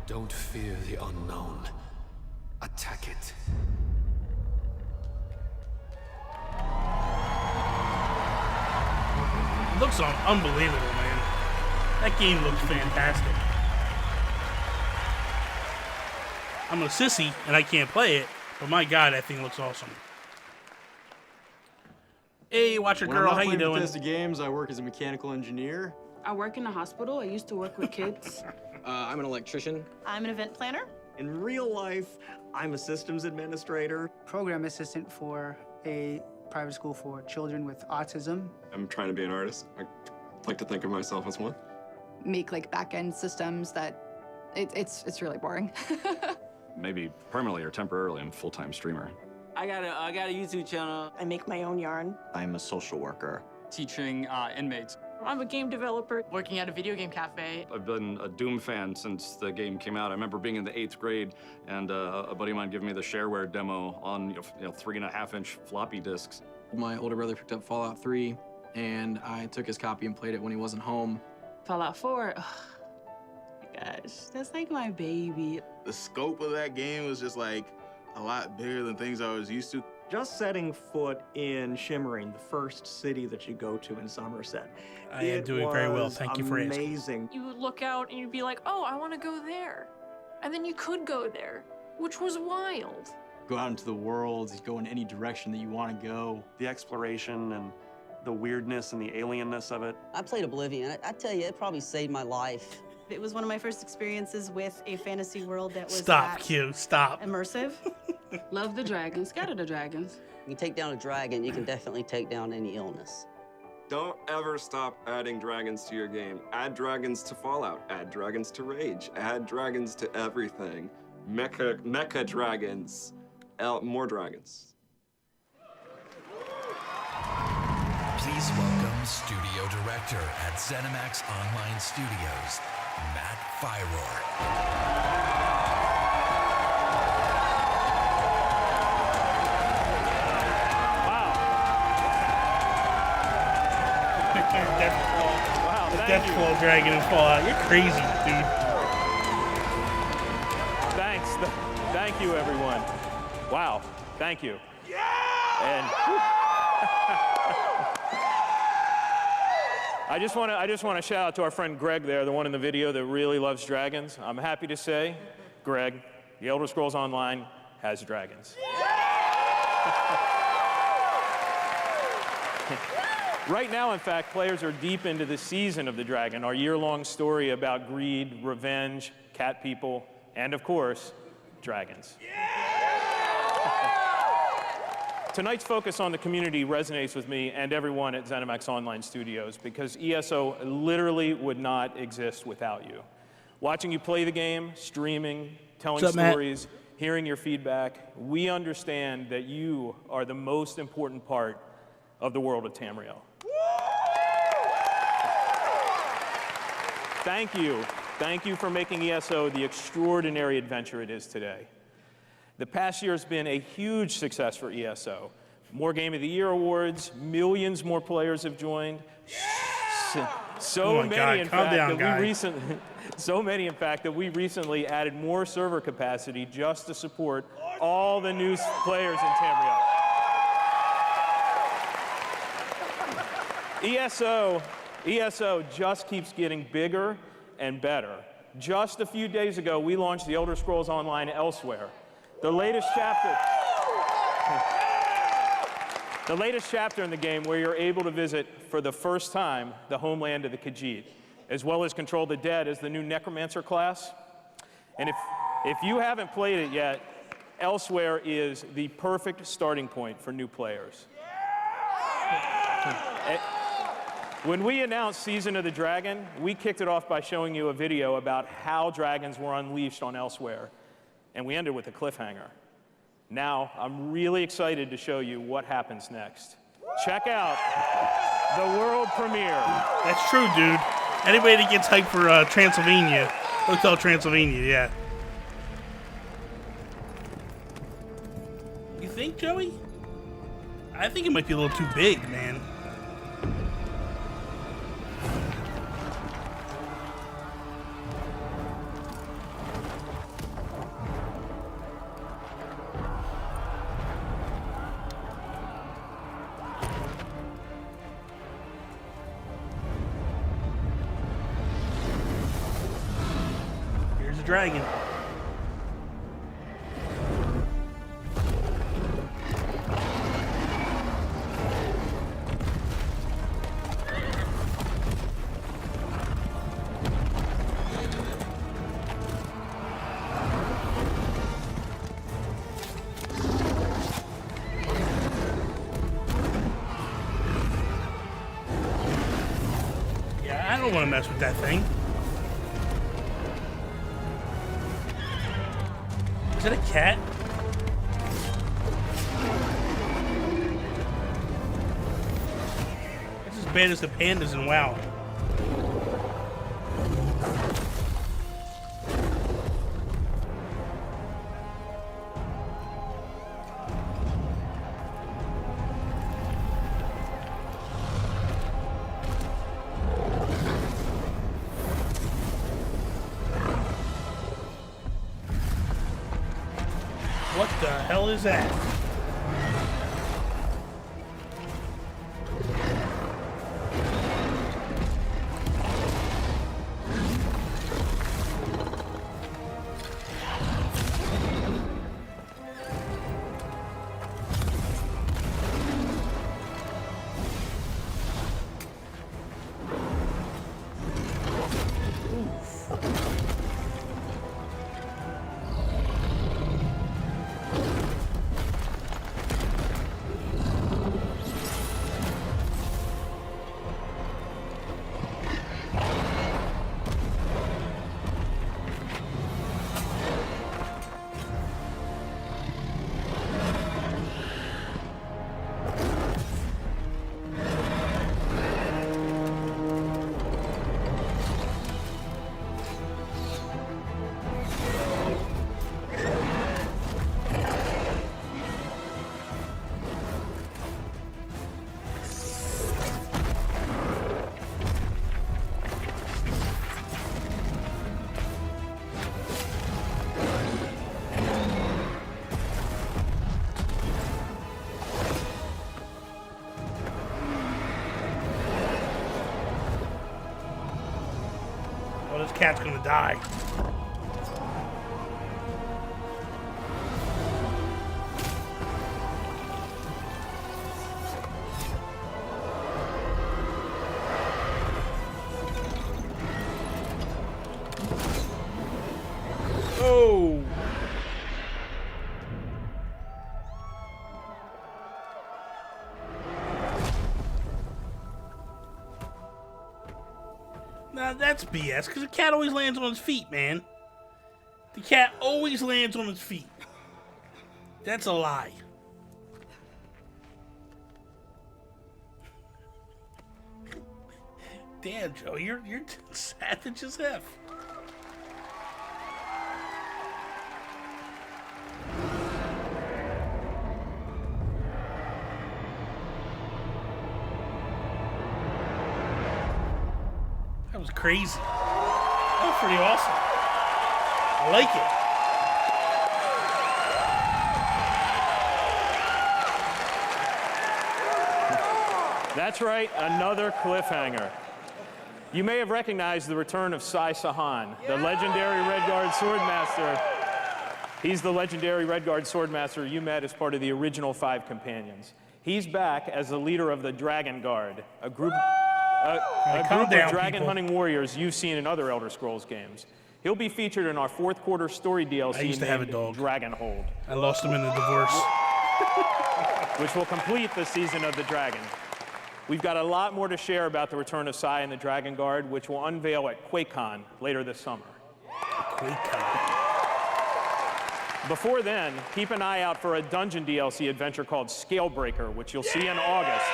Don't fear the unknown. Attack it. It looks unbelievable, man. That game looks fantastic. I'm a sissy and I can't play it, but my God, that thing looks awesome. Hey, Watcher Girl, how you doing? Bethesda games, I work as a mechanical engineer. I work in a hospital. I used to work with kids. I'm an electrician. I'm an event planner. In real life, I'm a systems administrator. Program assistant for a private school for children with autism. I'm trying to be an artist. I like to think of myself as one. Make like back-end systems that it's really boring. Maybe permanently or temporarily, I'm a full-time streamer. I got a YouTube channel. I make my own yarn. I'm a social worker. Teaching inmates. I'm a game developer working at a video game cafe. I've been a Doom fan since the game came out. I remember being in the 8th grade and a buddy of mine giving me the shareware demo on 3.5-inch floppy disks. My older brother picked up Fallout 3, and I took his copy and played it when he wasn't home. Fallout 4. Oh my gosh, that's like my baby. The scope of that game was just like a lot bigger than things I was used to. Just setting foot in Shimmering, the first city that you go to in Somerset. I am doing very well. Thank you for asking. Amazing. You would look out and you'd be like, oh, I want to go there. And then you could go there, which was wild. Go out into the world, go in any direction that you want to go. The exploration and the weirdness and the alienness of it. I played Oblivion. I tell you, it probably saved my life. It was one of my first experiences with a fantasy world that was Stop, Q. Stop. immersive. Love the dragons. Scatter the dragons. You take down a dragon, you can definitely take down any illness. Don't ever stop adding dragons to your game. Add dragons to Fallout. Add dragons to Rage. Add dragons to everything. Mecha dragons. More dragons. Please welcome Studio Director at ZeniMax Online Studios, Matt Fyrour. Wow, the Deathloop dragon in Fallout. You're crazy, dude. Thanks. Thank you, everyone. Wow. Thank you. Yeah! And I just want to shout out to our friend Greg there, the one in the video that really loves dragons. I'm happy to say, Greg, The Elder Scrolls Online has dragons. Right now, in fact, players are deep into the season of the dragon, our year-long story about greed, revenge, cat people, and of course, dragons. Tonight's focus on the community resonates with me and everyone at ZeniMax Online Studios because ESO literally would not exist without you. Watching you play the game, streaming, telling stories, hearing your feedback, we understand that you are the most important part of the world of Tamriel. Thank you. Thank you for making ESO the extraordinary adventure it is today. The past year has been a huge success for ESO. More Game of the Year awards, millions more players have joined. So many, in fact, that we recently added more server capacity just to support all the new players in Tamriel. ESO just keeps getting bigger and better. Just a few days ago, we launched the Elder Scrolls Online Elsewhere. The latest chapter in the game where you're able to visit for the first time the homeland of the Khajiit, as well as control the dead as the new Necromancer class. And if you haven't played it yet, Elsewhere is the perfect starting point for new players. When we announced Season of the Dragon, we kicked it off by showing you a video about how dragons were unleashed on Elsewhere, and we ended with a cliffhanger. Now, I'm really excited to show you what happens next. Check out the world premiere. That's true, dude. Anybody that gets hyped for Transylvania, Hotel Transylvania, yeah. You think, Joey? I think it might be a little too big, man. Here's a dragon. I don't want to mess with that thing. Is that a cat? It's as bad as the pandas in WoW. What the hell is that? This cat's gonna die. Oh! Now that's BS, because the cat always lands on its feet, man. The cat always lands on its feet. That's a lie. Damn, Joe, you're savage as F. That was crazy. That was pretty awesome. I like it. That's right, another cliffhanger. You may have recognized the return of Sai Sahan, the legendary Redguard Swordmaster. He's the legendary Redguard Swordmaster you met as part of the original 5 companions. He's back as the leader of the Dragon Guard, a group of dragon hunting warriors you've seen in other Elder Scrolls games. He'll be featured in our 4th quarter story DLC I used to have a named dog. Dragonhold. I lost him in a divorce. Which will complete the season of the Dragon. We've got a lot more to share about the return of Sai and the Dragon Guard, which will unveil at QuakeCon later this summer. QuakeCon. Before then, keep an eye out for a dungeon DLC adventure called Scalebreaker, which you'll see in August.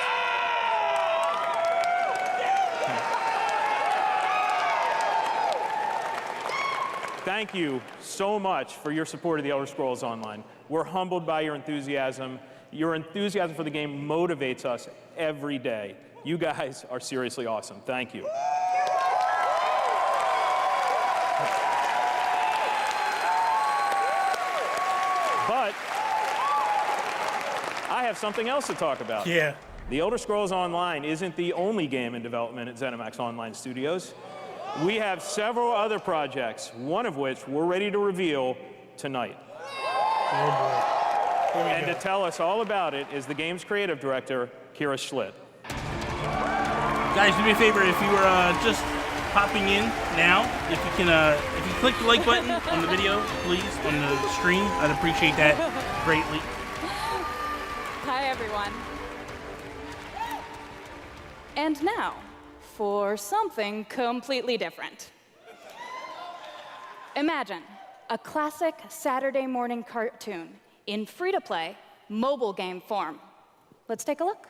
Thank you so much for your support of the Elder Scrolls Online. We're humbled by your enthusiasm. Your enthusiasm for the game motivates us every day. You guys are seriously awesome. Thank you. But I have something else to talk about. Yeah. The Elder Scrolls Online isn't the only game in development at ZeniMax Online Studios. We have several other projects, one of which we're ready to reveal tonight. Oh boy. And to tell us all about it is the game's creative director, Kira Schlitt. Guys, do me a favor, if you were just popping in now, if you click the like button on the video, please, on the stream, I'd appreciate that greatly. Hi, everyone. And now, for something completely different. Imagine a classic Saturday morning cartoon in free-to-play mobile game form. Let's take a look.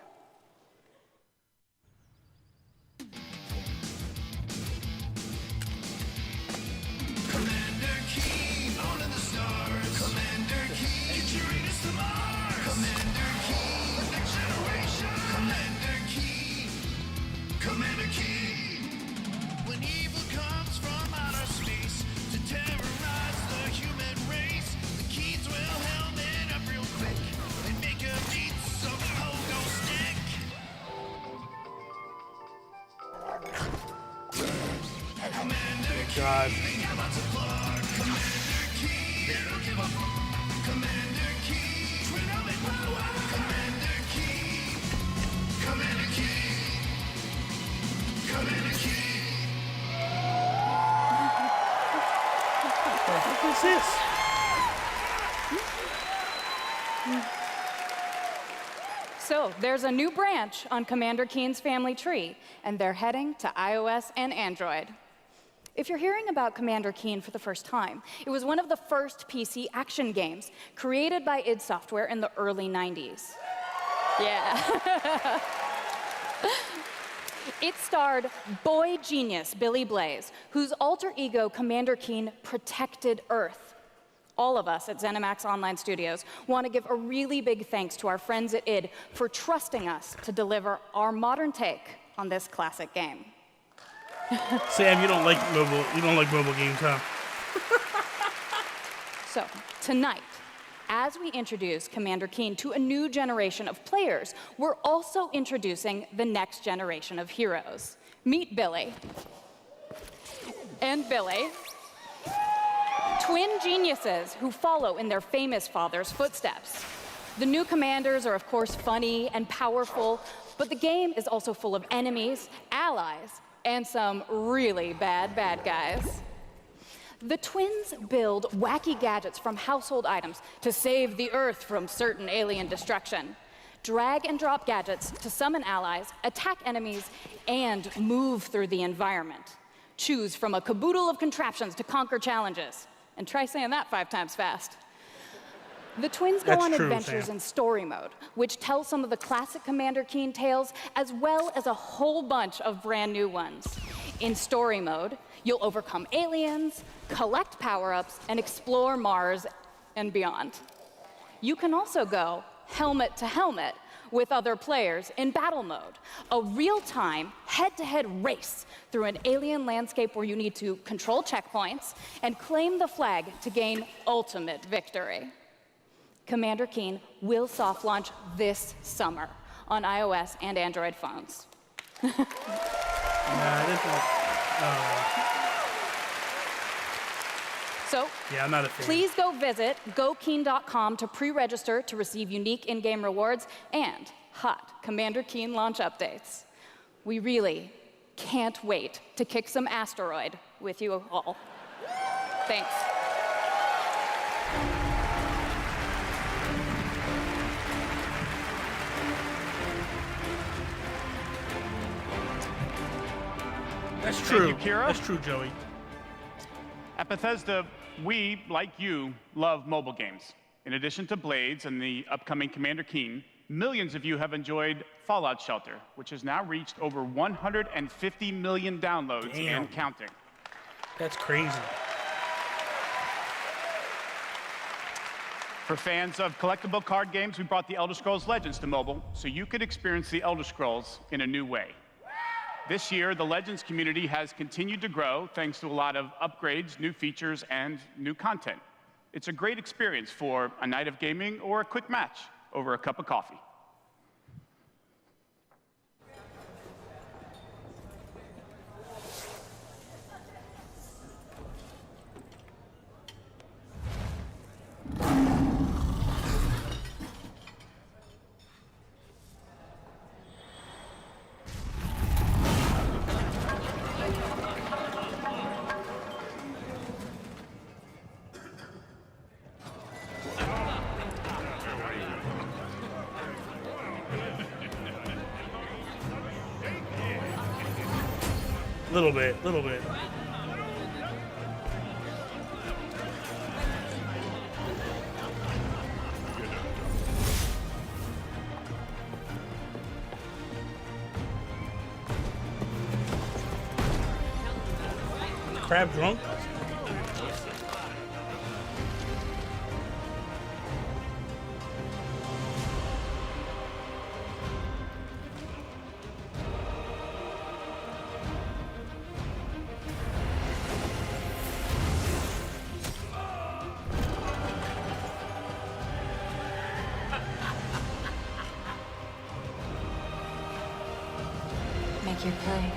God. What's this? So, there's a new branch on Commander Keen's family tree, and they're heading to iOS and Android. If you're hearing about Commander Keen for the first time, it was one of the first PC action games created by id Software in the early 90s. Yeah. It starred boy genius Billy Blaze, whose alter ego Commander Keen protected Earth. All of us at ZeniMax Online Studios want to give a really big thanks to our friends at id for trusting us to deliver our modern take on this classic game. Sam, you don't like mobile games, huh? So, tonight, as we introduce Commander Keen to a new generation of players, we're also introducing the next generation of heroes. Meet Billy. And Billy. Twin geniuses who follow in their famous father's footsteps. The new commanders are, of course, funny and powerful, but the game is also full of enemies, allies, and some really bad guys. The twins build wacky gadgets from household items to save the Earth from certain alien destruction, drag and drop gadgets to summon allies, attack enemies, and move through the environment. Choose from a caboodle of contraptions to conquer challenges. And try saying that 5 times fast. The twins go on adventures in story mode, which tells some of the classic Commander Keen tales, as well as a whole bunch of brand new ones. In story mode, you'll overcome aliens, collect power-ups, and explore Mars and beyond. You can also go helmet to helmet with other players in battle mode, a real-time, head-to-head race through an alien landscape where you need to control checkpoints and claim the flag to gain ultimate victory. Commander Keen will soft launch this summer on iOS and Android phones. So, yeah, I'm not a fan. Please go visit gokeen.com to pre-register to receive unique in-game rewards and hot Commander Keen launch updates. We really can't wait to kick some asteroid with you all. Thanks. That's true. Thank you, Kira. That's true, Joey. At Bethesda, we, like you, love mobile games. In addition to Blades and the upcoming Commander Keen, millions of you have enjoyed Fallout Shelter, which has now reached over 150 million downloads and counting. That's crazy. For fans of collectible card games, we brought the Elder Scrolls Legends to mobile so you could experience the Elder Scrolls in a new way. This year, the Legends community has continued to grow thanks to a lot of upgrades, new features, and new content. It's a great experience for a night of gaming or a quick match over a cup of coffee. Little bit. Crab drunk? Make your play.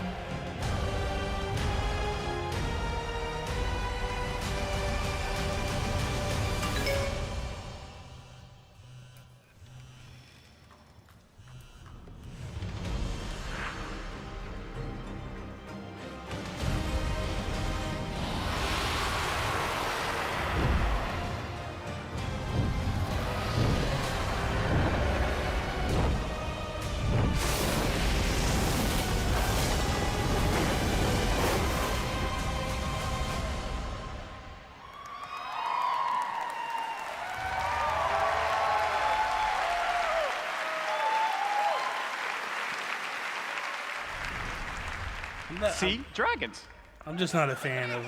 See? Dragons. I'm just not a fan of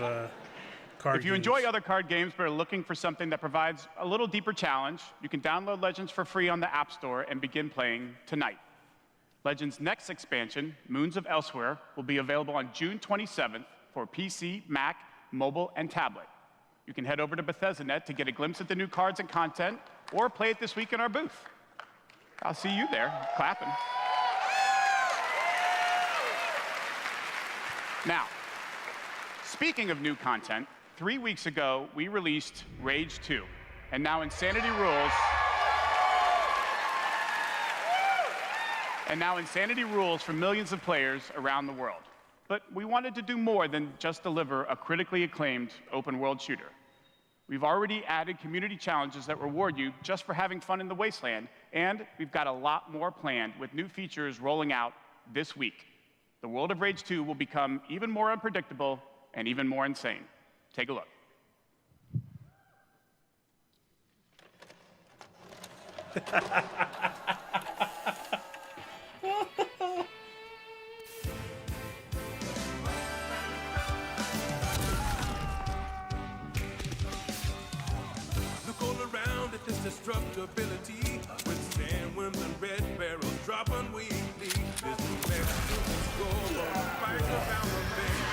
card games. If you enjoy other card games but are looking for something that provides a little deeper challenge, you can download Legends for free on the App Store and begin playing tonight. Legends' next expansion, Moons of Elsewhere, will be available on June 27th for PC, Mac, mobile, and tablet. You can head over to Bethesda.net to get a glimpse at the new cards and content, or play it this week in our booth. I'll see you there, clapping. Now, speaking of new content, 3 weeks ago, we released Rage 2, and now Insanity Rules for millions of players around the world. But we wanted to do more than just deliver a critically acclaimed open-world shooter. We've already added community challenges that reward you just for having fun in the wasteland, and we've got a lot more planned with new features rolling out this week. The world of Rage 2 will become even more unpredictable and even more insane. Take a look. Look all around at this destructibility. Withstand when the red barrels drop unweekly. There's no score or fight around the bend.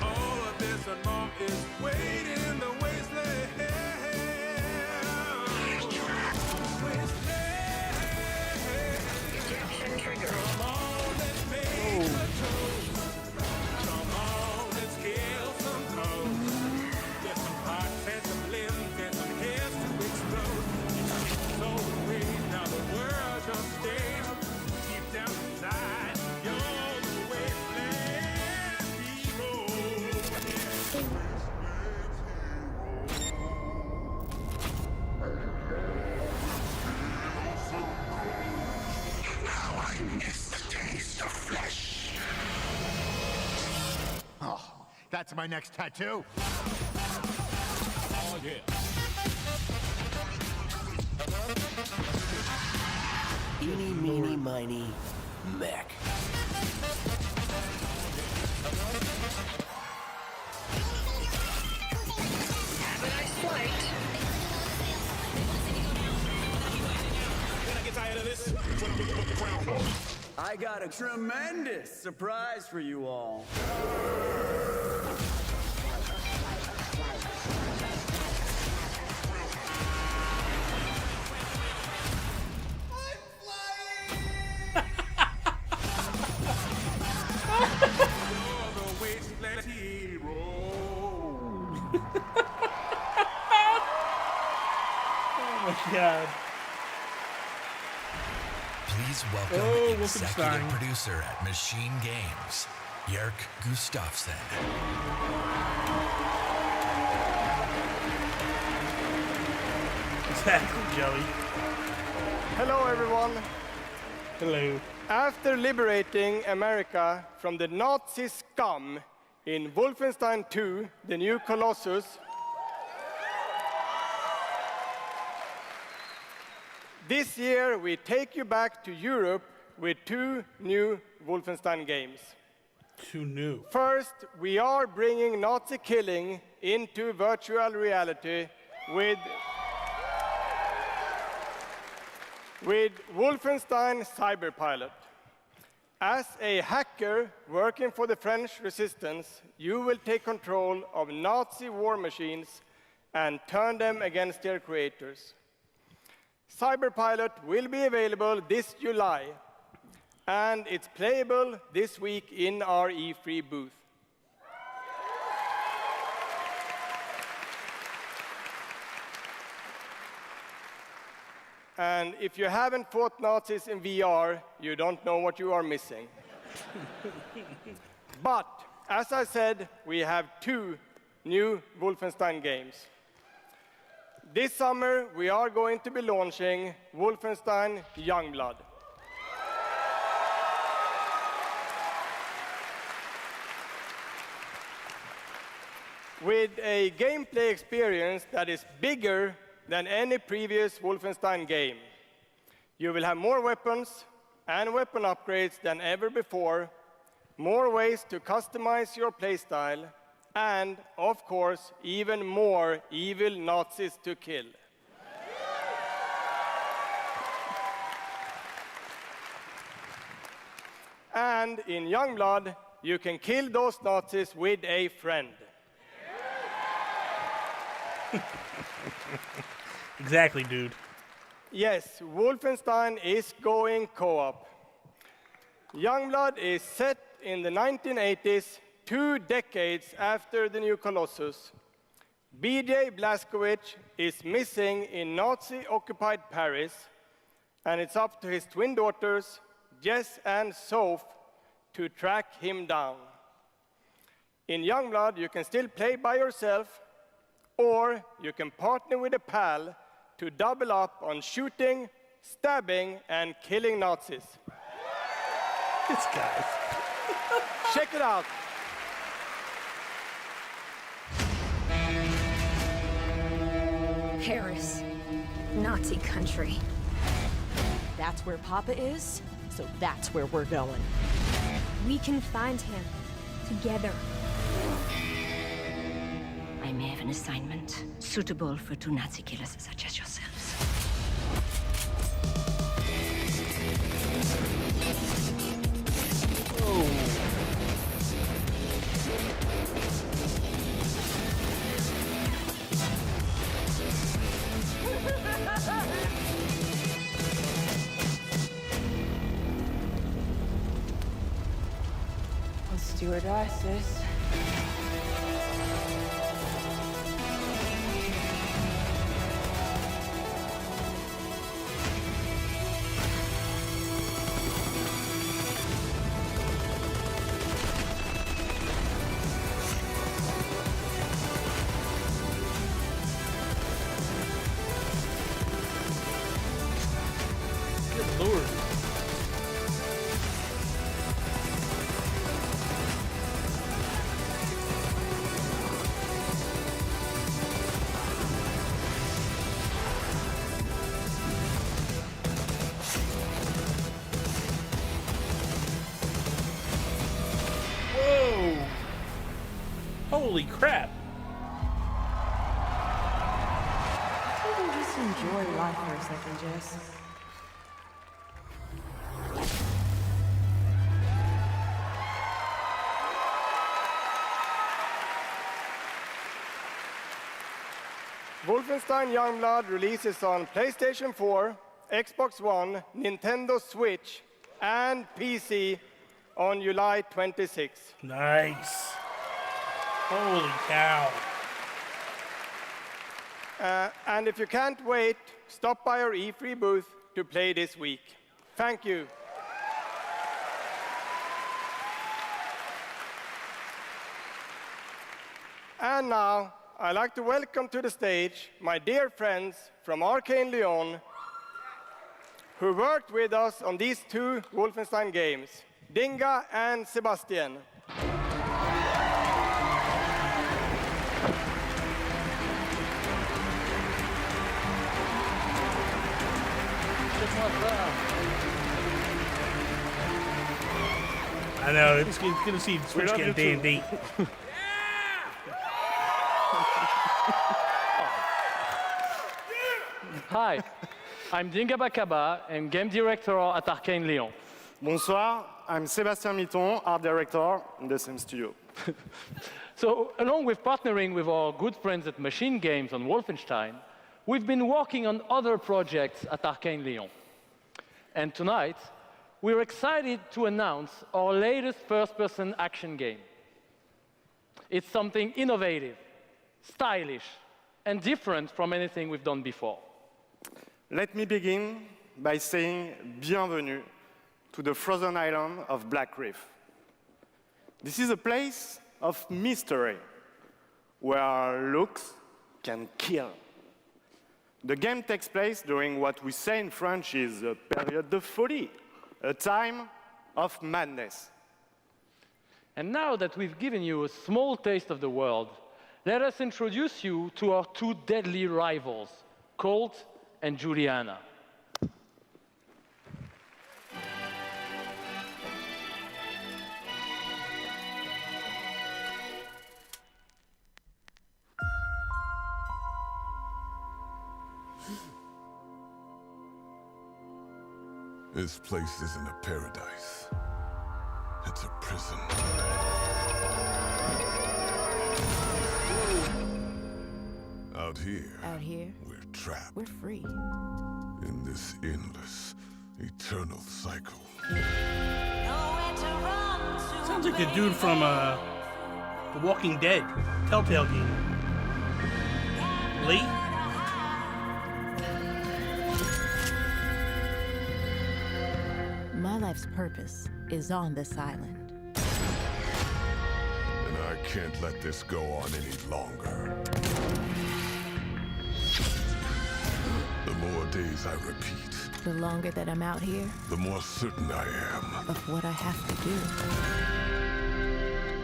All of this and more is waiting in the wasteland. Wasteland. It's the taste of flesh. Oh, that's my next tattoo. Oh, yeah. Eeny, meeny, miny, mech. Have a nice flight. When I get tired of this, put the crown on. I got a tremendous surprise for you all. You're the wasteland hero. Oh my god. Please welcome Wolfenstein. executive producer at Machine Games, Jörg Gustafsson. Exactly, Joey. Hello, everyone. Hello. After liberating America from the Nazi scum in Wolfenstein 2, The New Colossus, this year we take you back to Europe with 2 new Wolfenstein games. 2 new. First, we are bringing Nazi killing into virtual reality with Wolfenstein Cyberpilot. As a hacker working for the French resistance, you will take control of Nazi war machines and turn them against their creators. Cyberpilot will be available this July, and it's playable this week in our E3 booth. And if you haven't fought Nazis in VR, you don't know what you are missing. But, as I said, we have 2 new Wolfenstein games. This summer, we are going to be launching Wolfenstein Youngblood. With a gameplay experience that is bigger than any previous Wolfenstein game. You will have more weapons and weapon upgrades than ever before, more ways to customize your playstyle, and, of course, even more evil Nazis to kill. And in Youngblood, you can kill those Nazis with a friend. Exactly, dude. Yes, Wolfenstein is going co-op. Youngblood is set in the 1980s, 2 decades after the new Colossus. BJ Blazkowicz is missing in Nazi-occupied Paris, and it's up to his twin daughters, Jess and Soph, to track him down. In Youngblood, you can still play by yourself, or you can partner with a pal to double up on shooting, stabbing, and killing Nazis. This guy. Check it out. Paris, Nazi country. That's where Papa is, so that's where we're going. We can find him together. I may have an assignment suitable for 2 Nazi killers such as yourselves. Let's do or die, sis. Good lord. Holy crap. You can just enjoy life for a second, Jess. Wolfenstein Youngblood releases on PlayStation 4, Xbox One, Nintendo Switch, and PC on July 26. Nice. Holy cow. And if you can't wait, stop by our E3 booth to play this week. Thank you. And now, I'd like to welcome to the stage my dear friends from Arcane Lyon, who worked with us on these two Wolfenstein games, Dinga and Sebastian. I know, it's good to see Switch getting D&D. Hi, I'm Dinga Bakaba and game director at Arcane Lyon. Bonsoir, I'm Sébastien Mitton, art director in the same studio. So, along with partnering with our good friends at Machine Games on Wolfenstein, we've been working on other projects at Arcane Lyon. And tonight, we're excited to announce our latest first-person action game. It's something innovative, stylish, and different from anything we've done before. Let me begin by saying bienvenue to the frozen island of Black Reef. This is a place of mystery, where looks can kill. The game takes place during what we say in French is a période de folie, a time of madness. And now that we've given you a small taste of the world, let us introduce you to our two deadly rivals, Colt and Juliana. This place isn't a paradise. It's a prison. Out here, we're trapped. We're free. In this endless, eternal cycle. Sounds like the dude from The Walking Dead, Telltale game. Lee? My life's purpose is on this island. And I can't let this go on any longer. The more days I repeat, The longer that I'm out here, the more certain I am of what I have to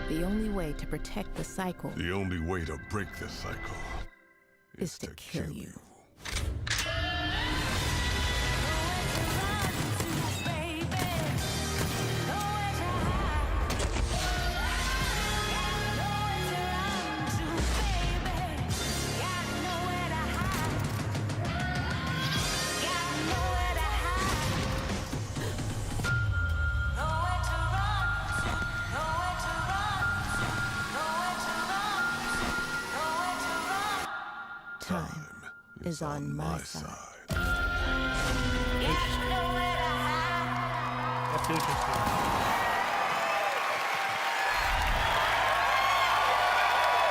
do. The only way to protect the cycle the only way to break the cycle is to kill you. Time is on my side. That's interesting.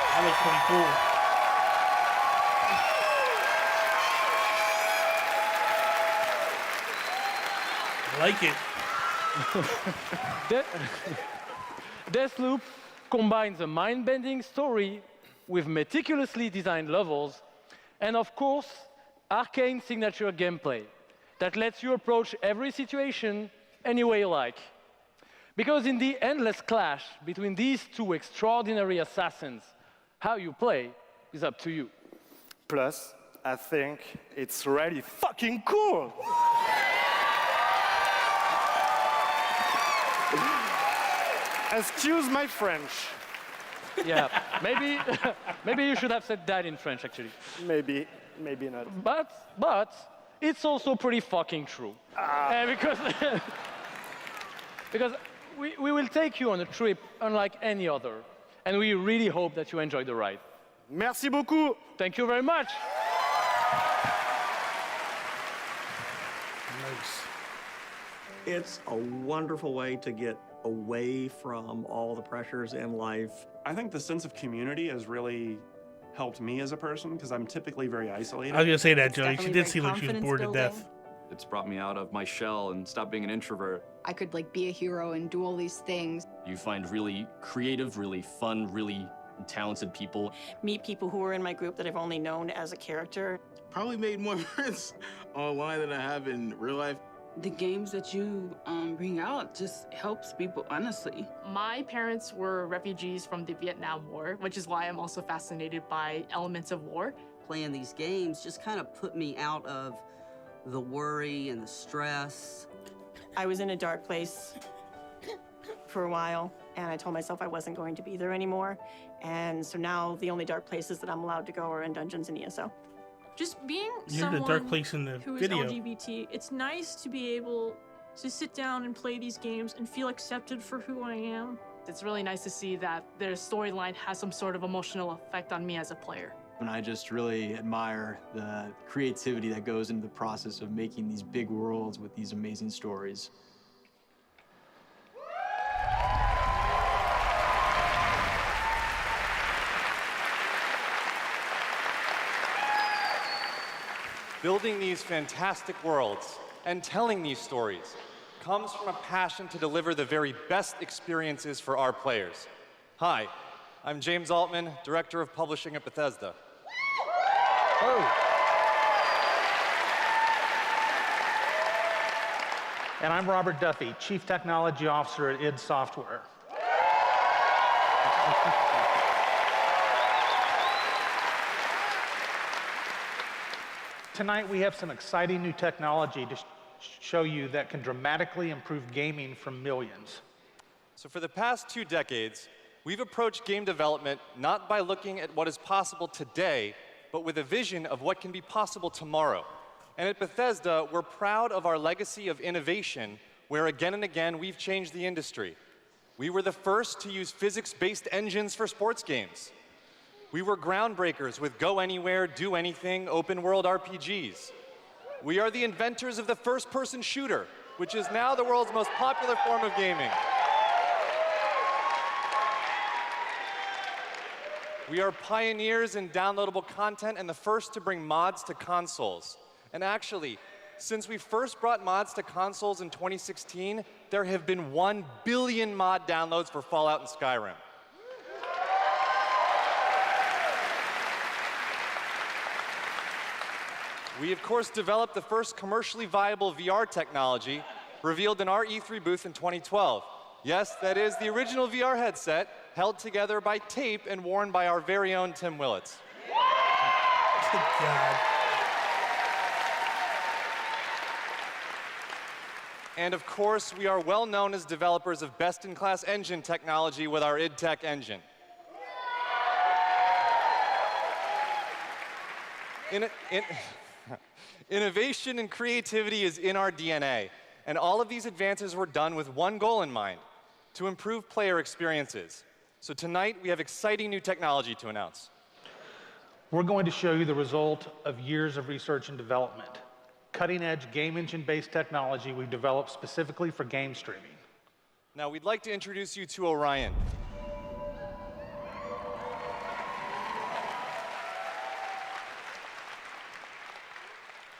That looks pretty cool. I like it. Deathloop combines a mind-bending story with meticulously designed levels and, of course, Arcane signature gameplay that lets you approach every situation any way you like. Because in the endless clash between these two extraordinary assassins, how you play is up to you. Plus, I think it's really fucking cool. Excuse my French. Yeah, maybe you should have said that in French, actually. Maybe not. But it's also pretty fucking true. Because we will take you on a trip unlike any other, and we really hope that you enjoy the ride. Merci beaucoup. Thank you very much. Nice. It's a wonderful way to get away from all the pressures in life. I think the sense of community has really helped me as a person because I'm typically very isolated. I was gonna say that, Joey. She did seem like she was bored to death. It's brought me out of my shell and stopped being an introvert. I could like be a hero and do all these things. You find really creative, really fun, really talented people. Meet people who are in my group that I've only known as a character. Probably made more friends online than I have in real life. The games that you bring out just helps people, honestly. My parents were refugees from the Vietnam War, which is why I'm also fascinated by elements of war. Playing these games just kind of put me out of the worry and the stress. I was in a dark place for a while, and I told myself I wasn't going to be there anymore. And so now the only dark places that I'm allowed to go are in dungeons and ESO. Just being You're someone the dark place in the who is video. LGBT, it's nice to be able to sit down and play these games and feel accepted for who I am. It's really nice to see that their storyline has some sort of emotional effect on me as a player. And I just really admire the creativity that goes into the process of making these big worlds with these amazing stories. Building these fantastic worlds and telling these stories comes from a passion to deliver the very best experiences for our players. Hi, I'm James Altman, Director of Publishing at Bethesda. And I'm Robert Duffy, Chief Technology Officer at id Software. Tonight we have some exciting new technology to show you that can dramatically improve gaming for millions. So for the past 2 decades, we've approached game development not by looking at what is possible today, but with a vision of what can be possible tomorrow. And at Bethesda, we're proud of our legacy of innovation, where again and again we've changed the industry. We were the first to use physics-based engines for sports games. We were groundbreakers with Go Anywhere, Do Anything, open-world RPGs. We are the inventors of the first-person shooter, which is now the world's most popular form of gaming. We are pioneers in downloadable content and the first to bring mods to consoles. And actually, since we first brought mods to consoles in 2016, there have been 1 billion mod downloads for Fallout and Skyrim. We, of course, developed the first commercially viable VR technology, revealed in our E3 booth in 2012. Yes, that is the original VR headset, held together by tape and worn by our very own Tim Willits. Good God. And of course, we are well known as developers of best-in-class engine technology with our id Tech engine. Innovation and creativity is in our DNA, and all of these advances were done with one goal in mind: to improve player experiences. So tonight, we have exciting new technology to announce. We're going to show you the result of years of research and development. Cutting-edge game engine-based technology we've developed specifically for game streaming. Now, we'd like to introduce you to Orion.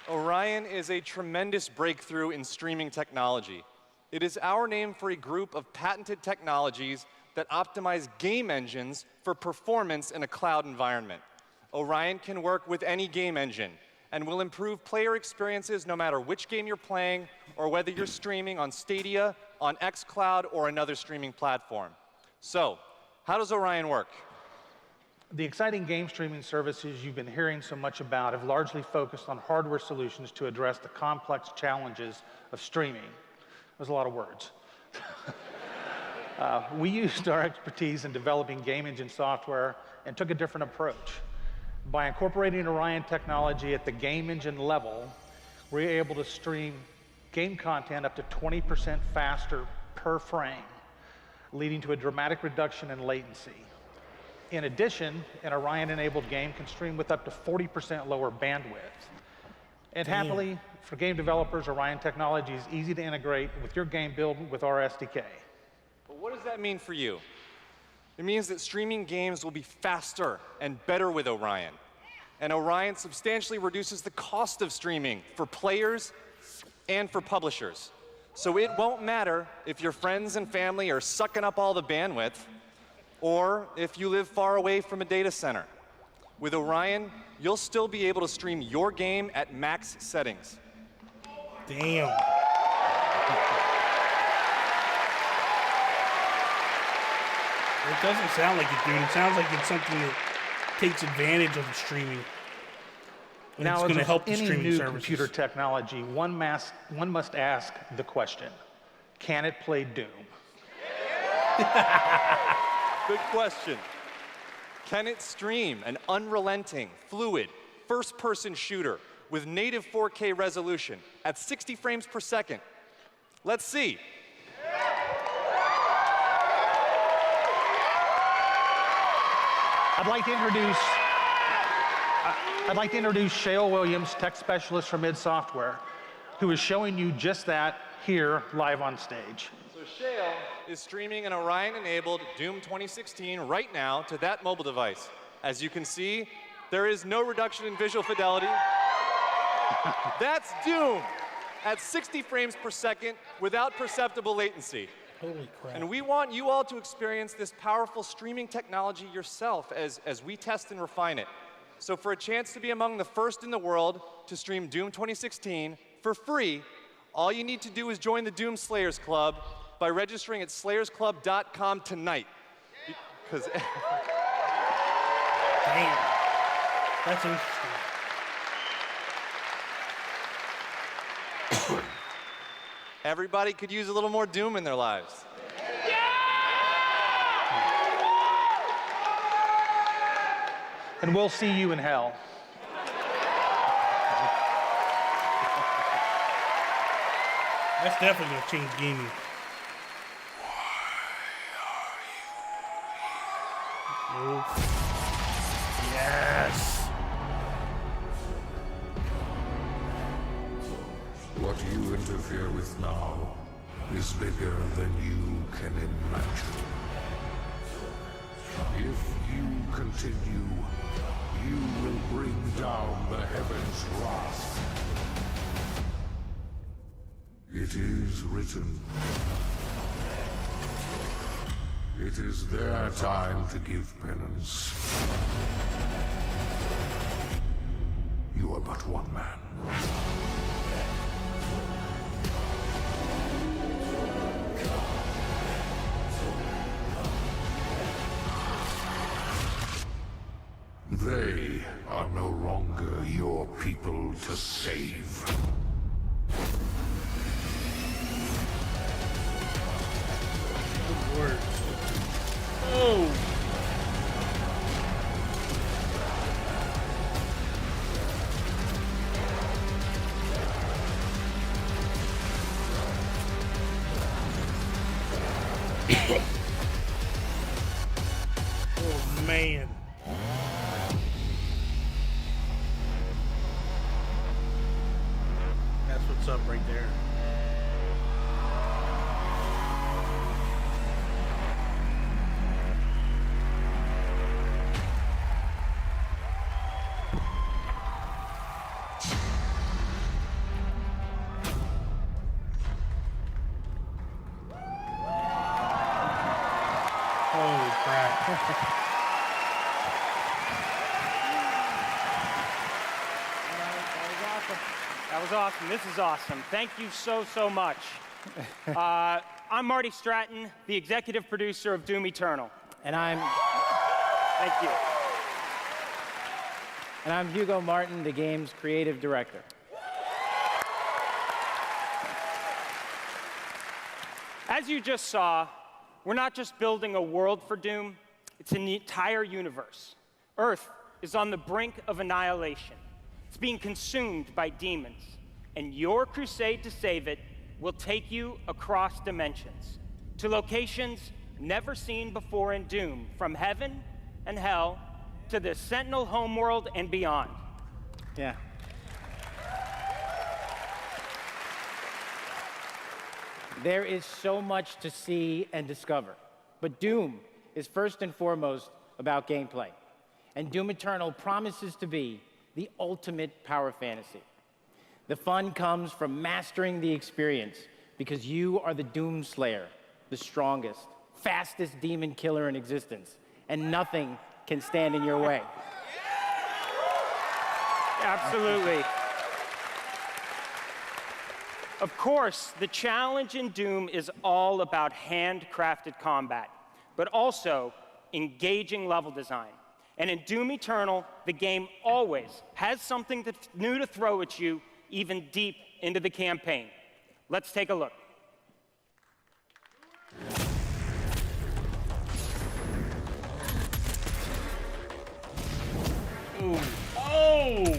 Orion is a tremendous breakthrough in streaming technology. It is our name for a group of patented technologies that optimize game engines for performance in a cloud environment. Orion can work with any game engine and will improve player experiences no matter which game you're playing or whether you're streaming on Stadia, on xCloud, or another streaming platform. So, how does Orion work? The exciting game streaming services you've been hearing so much about have largely focused on hardware solutions to address the complex challenges of streaming. There's a lot of words. We used our expertise in developing game engine software and took a different approach. By incorporating Orion technology at the game engine level, we're able to stream game content up to 20% faster per frame, leading to a dramatic reduction in latency. In addition, an Orion-enabled game can stream with up to 40% lower bandwidth. And happily, for game developers, Orion technology is easy to integrate with your game build with our SDK. But what does that mean for you? It means that streaming games will be faster and better with Orion. And Orion substantially reduces the cost of streaming for players and for publishers. So it won't matter if your friends and family are sucking up all the bandwidth, or if you live far away from a data center. With Orion, you'll still be able to stream your game at max settings. Damn. It doesn't sound like it, dude. It sounds like it's something that takes advantage of the streaming. And Now, it's going to help the any streaming new services. computer technology, one must ask the question, can it play Doom? Good question. Can it stream an unrelenting, fluid, first-person shooter with native 4K resolution at 60 frames per second? Let's see. I'd like to introduce Shale Williams, tech specialist from id Software, who is showing you just that here live on stage. So Shale is streaming an Orion-enabled Doom 2016 right now to that mobile device. As you can see, there is no reduction in visual fidelity. That's Doom at 60 frames per second without perceptible latency. Holy crap. And we want you all to experience this powerful streaming technology yourself as we test and refine it. So for a chance to be among the first in the world to stream Doom 2016 for free, all you need to do is join the Doom Slayers Club by registering at slayersclub.com tonight. Because Damn. That's interesting. everybody could use a little more Doom in their lives. And we'll see you in hell. That's definitely going to change gaming. Yes. What you interfere with now is bigger than you can imagine. If you continue, you will bring down the heavens' wrath. It is written. It is their time to give penance. You are but one man. They are no longer your people to save. Good word. Oh. Oh, man. That's what's up right there. Holy crap. That was awesome. This is awesome. Thank you so much. I'm Marty Stratton, the executive producer of Doom Eternal. And I'm Thank you. And I'm Hugo Martin, the game's creative director. As you just saw, we're not just building a world for Doom, it's an entire universe. Earth is on the brink of annihilation. It's being consumed by demons, and your crusade to save it will take you across dimensions, to locations never seen before in Doom, from heaven and hell to the Sentinel homeworld and beyond. Yeah. There is so much to see and discover, but Doom is first and foremost about gameplay. And Doom Eternal promises to be the ultimate power fantasy. The fun comes from mastering the experience, because you are the Doom Slayer, the strongest, fastest demon killer in existence, and nothing can stand in your way. Absolutely. Of course, the challenge in Doom is all about handcrafted combat, but also engaging level design. And in Doom Eternal, the game always has something new to throw at you, even deep into the campaign. Let's take a look. Ooh. Oh!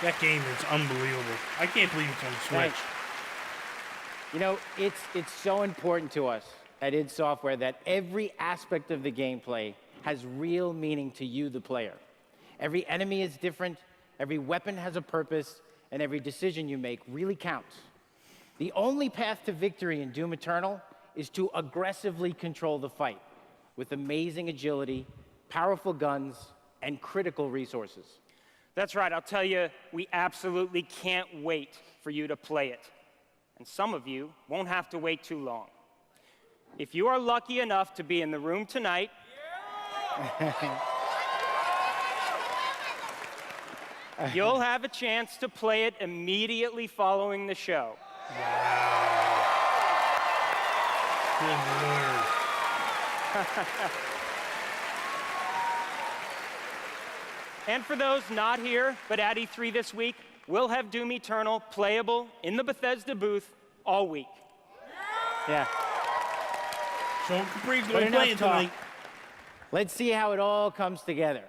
That game is unbelievable. I can't believe it's on Switch. Right. You know, it's so important to us at id Software that every aspect of the gameplay has real meaning to you, the player. Every enemy is different, every weapon has a purpose, and every decision you make really counts. The only path to victory in Doom Eternal is to aggressively control the fight with amazing agility, powerful guns, and critical resources. That's right, I'll tell you, we absolutely can't wait for you to play it. And some of you won't have to wait too long. If you are lucky enough to be in the room tonight, you'll have a chance to play it immediately following the show. Wow. Good Lord. And for those not here, but at E3 this week, we'll have Doom Eternal playable in the Bethesda booth all week. Yeah. So Capri's But going to enough play it talk. tonight. Let's see how it all comes together,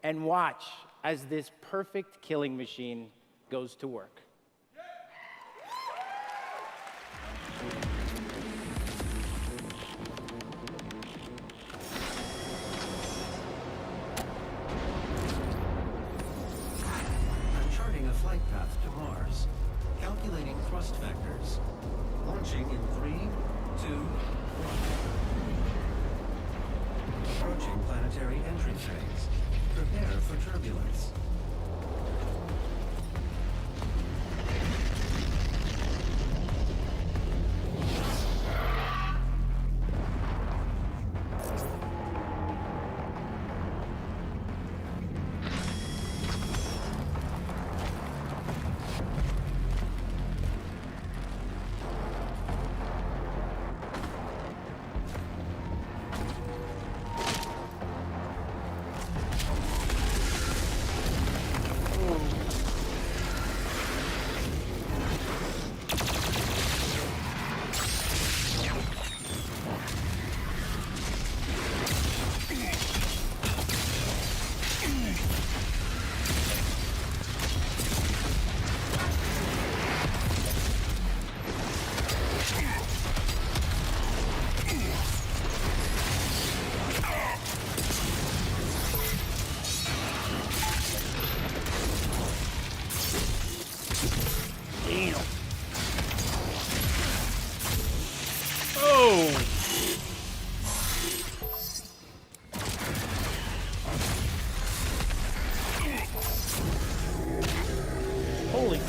and watch as this perfect killing machine goes to work. Charting a flight path to Mars. Calculating thrust vectors. Launching in 3, 2, 1. Approaching planetary entry phase. Prepare for turbulence.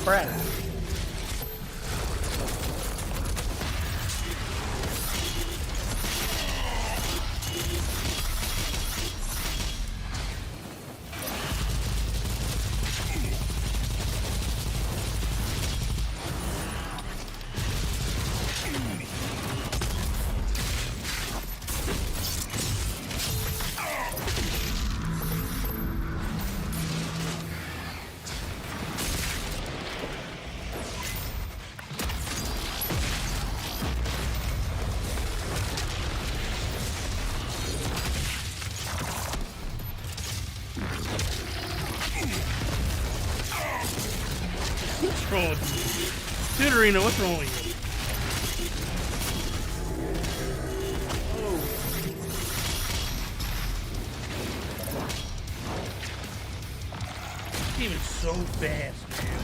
crap. What's wrong with you? Tutorino, what's wrong with you? This game is so fast, man.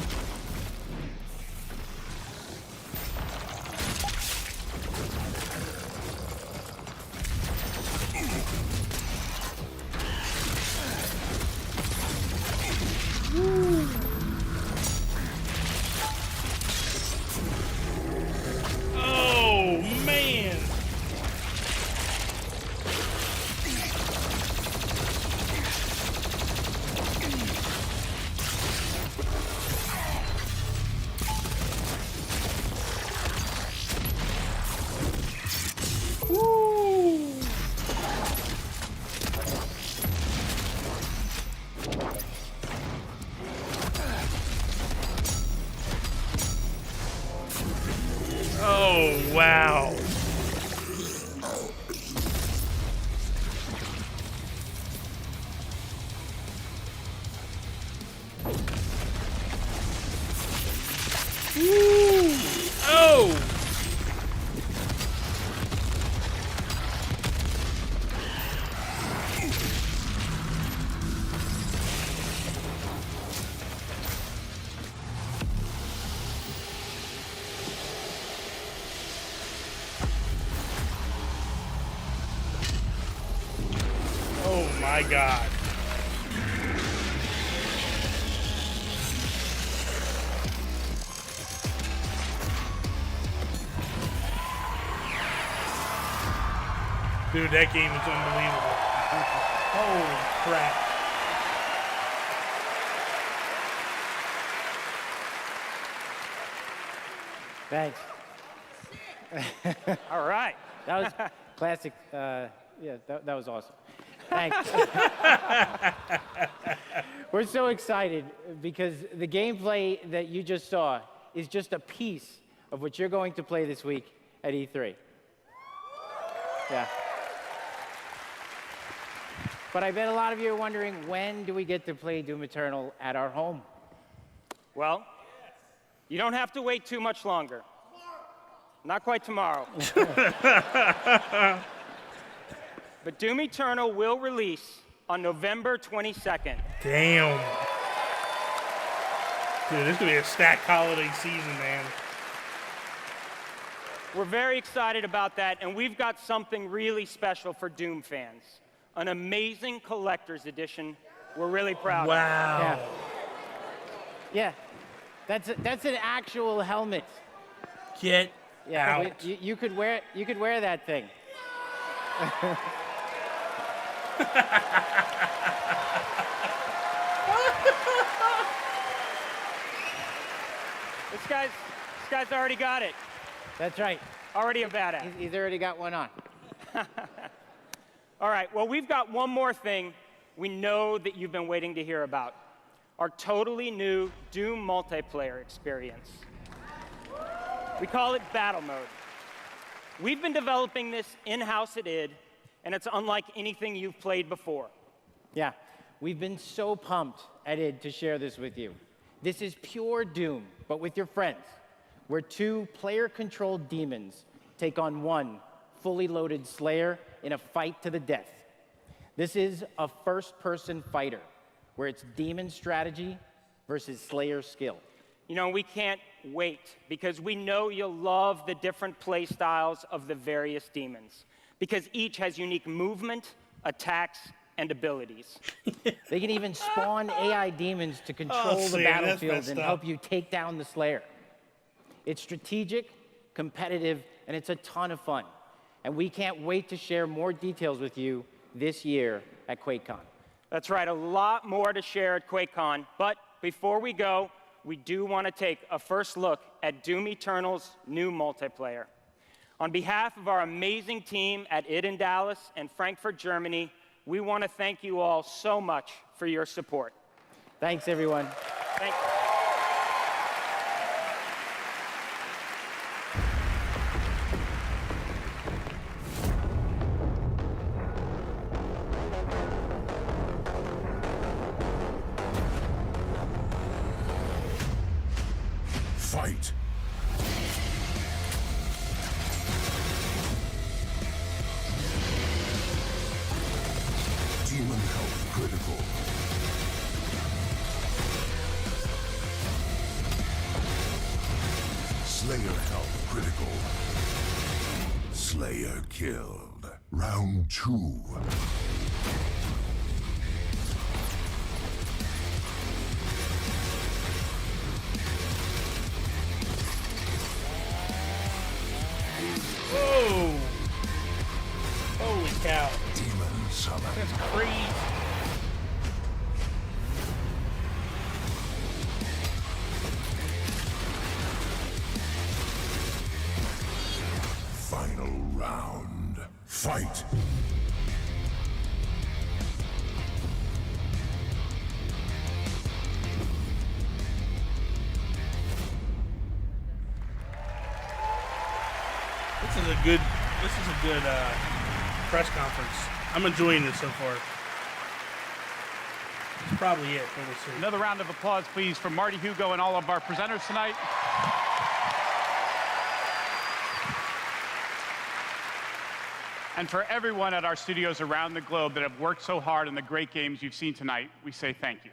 Woo. Oh, man. Woo. Oh, wow. Woo. Oh. Oh my God. Dude, that game is unbelievable. Holy crap. Thanks. All right. That was classic. Yeah, that was awesome. Thanks. We're so excited because the gameplay that you just saw is just a piece of what you're going to play this week at E3. Yeah. But I bet a lot of you are wondering, when do we get to play Doom Eternal at our home? Well, you don't have to wait too much longer. Not quite tomorrow. But Doom Eternal will release on November 22nd. Damn. Dude, this is going to be a stacked holiday season, man. We're very excited about that, and we've got something really special for Doom fans. An amazing collector's edition we're really proud of. Wow. Yeah. That's an actual helmet. Get Yeah, out. you could wear that thing. This guy's already got it. That's right. Already a badass. He's already got one on. All right, well, we've got one more thing we know that you've been waiting to hear about. Our totally new Doom multiplayer experience. We call it Battle Mode. We've been developing this in-house at id, and it's unlike anything you've played before. Yeah, we've been so pumped at id to share this with you. This is pure Doom, but with your friends, where two player-controlled demons take on one fully loaded Slayer in a fight to the death. This is a first-person fighter, where it's demon strategy versus Slayer skill. You know, we can't wait, because we know you'll love the different play styles of the various demons, because each has unique movement, attacks, and abilities. They can even spawn AI demons to control the Sam, that's battlefield messed and up. help you take down the Slayer. It's strategic, competitive, and it's a ton of fun. And we can't wait to share more details with you this year at QuakeCon. That's right, a lot more to share at QuakeCon. But before we go, we do want to take a first look at Doom Eternal's new multiplayer. On behalf of our amazing team at id in Dallas and Frankfurt, Germany, we want to thank you all so much for your support. Thanks, everyone. Thank you. Fight. Demon health critical. Slayer health critical. Slayer killed. Round 2. Whoa! Holy cow. Demon summon. That's crazy. Final round. Fight. This is a good press conference. I'm enjoying this so far. That's probably it, but we'll see. Another round of applause, please, for Marty Hugo and all of our presenters tonight. And for everyone at our studios around the globe that have worked so hard on the great games you've seen tonight, we say thank you.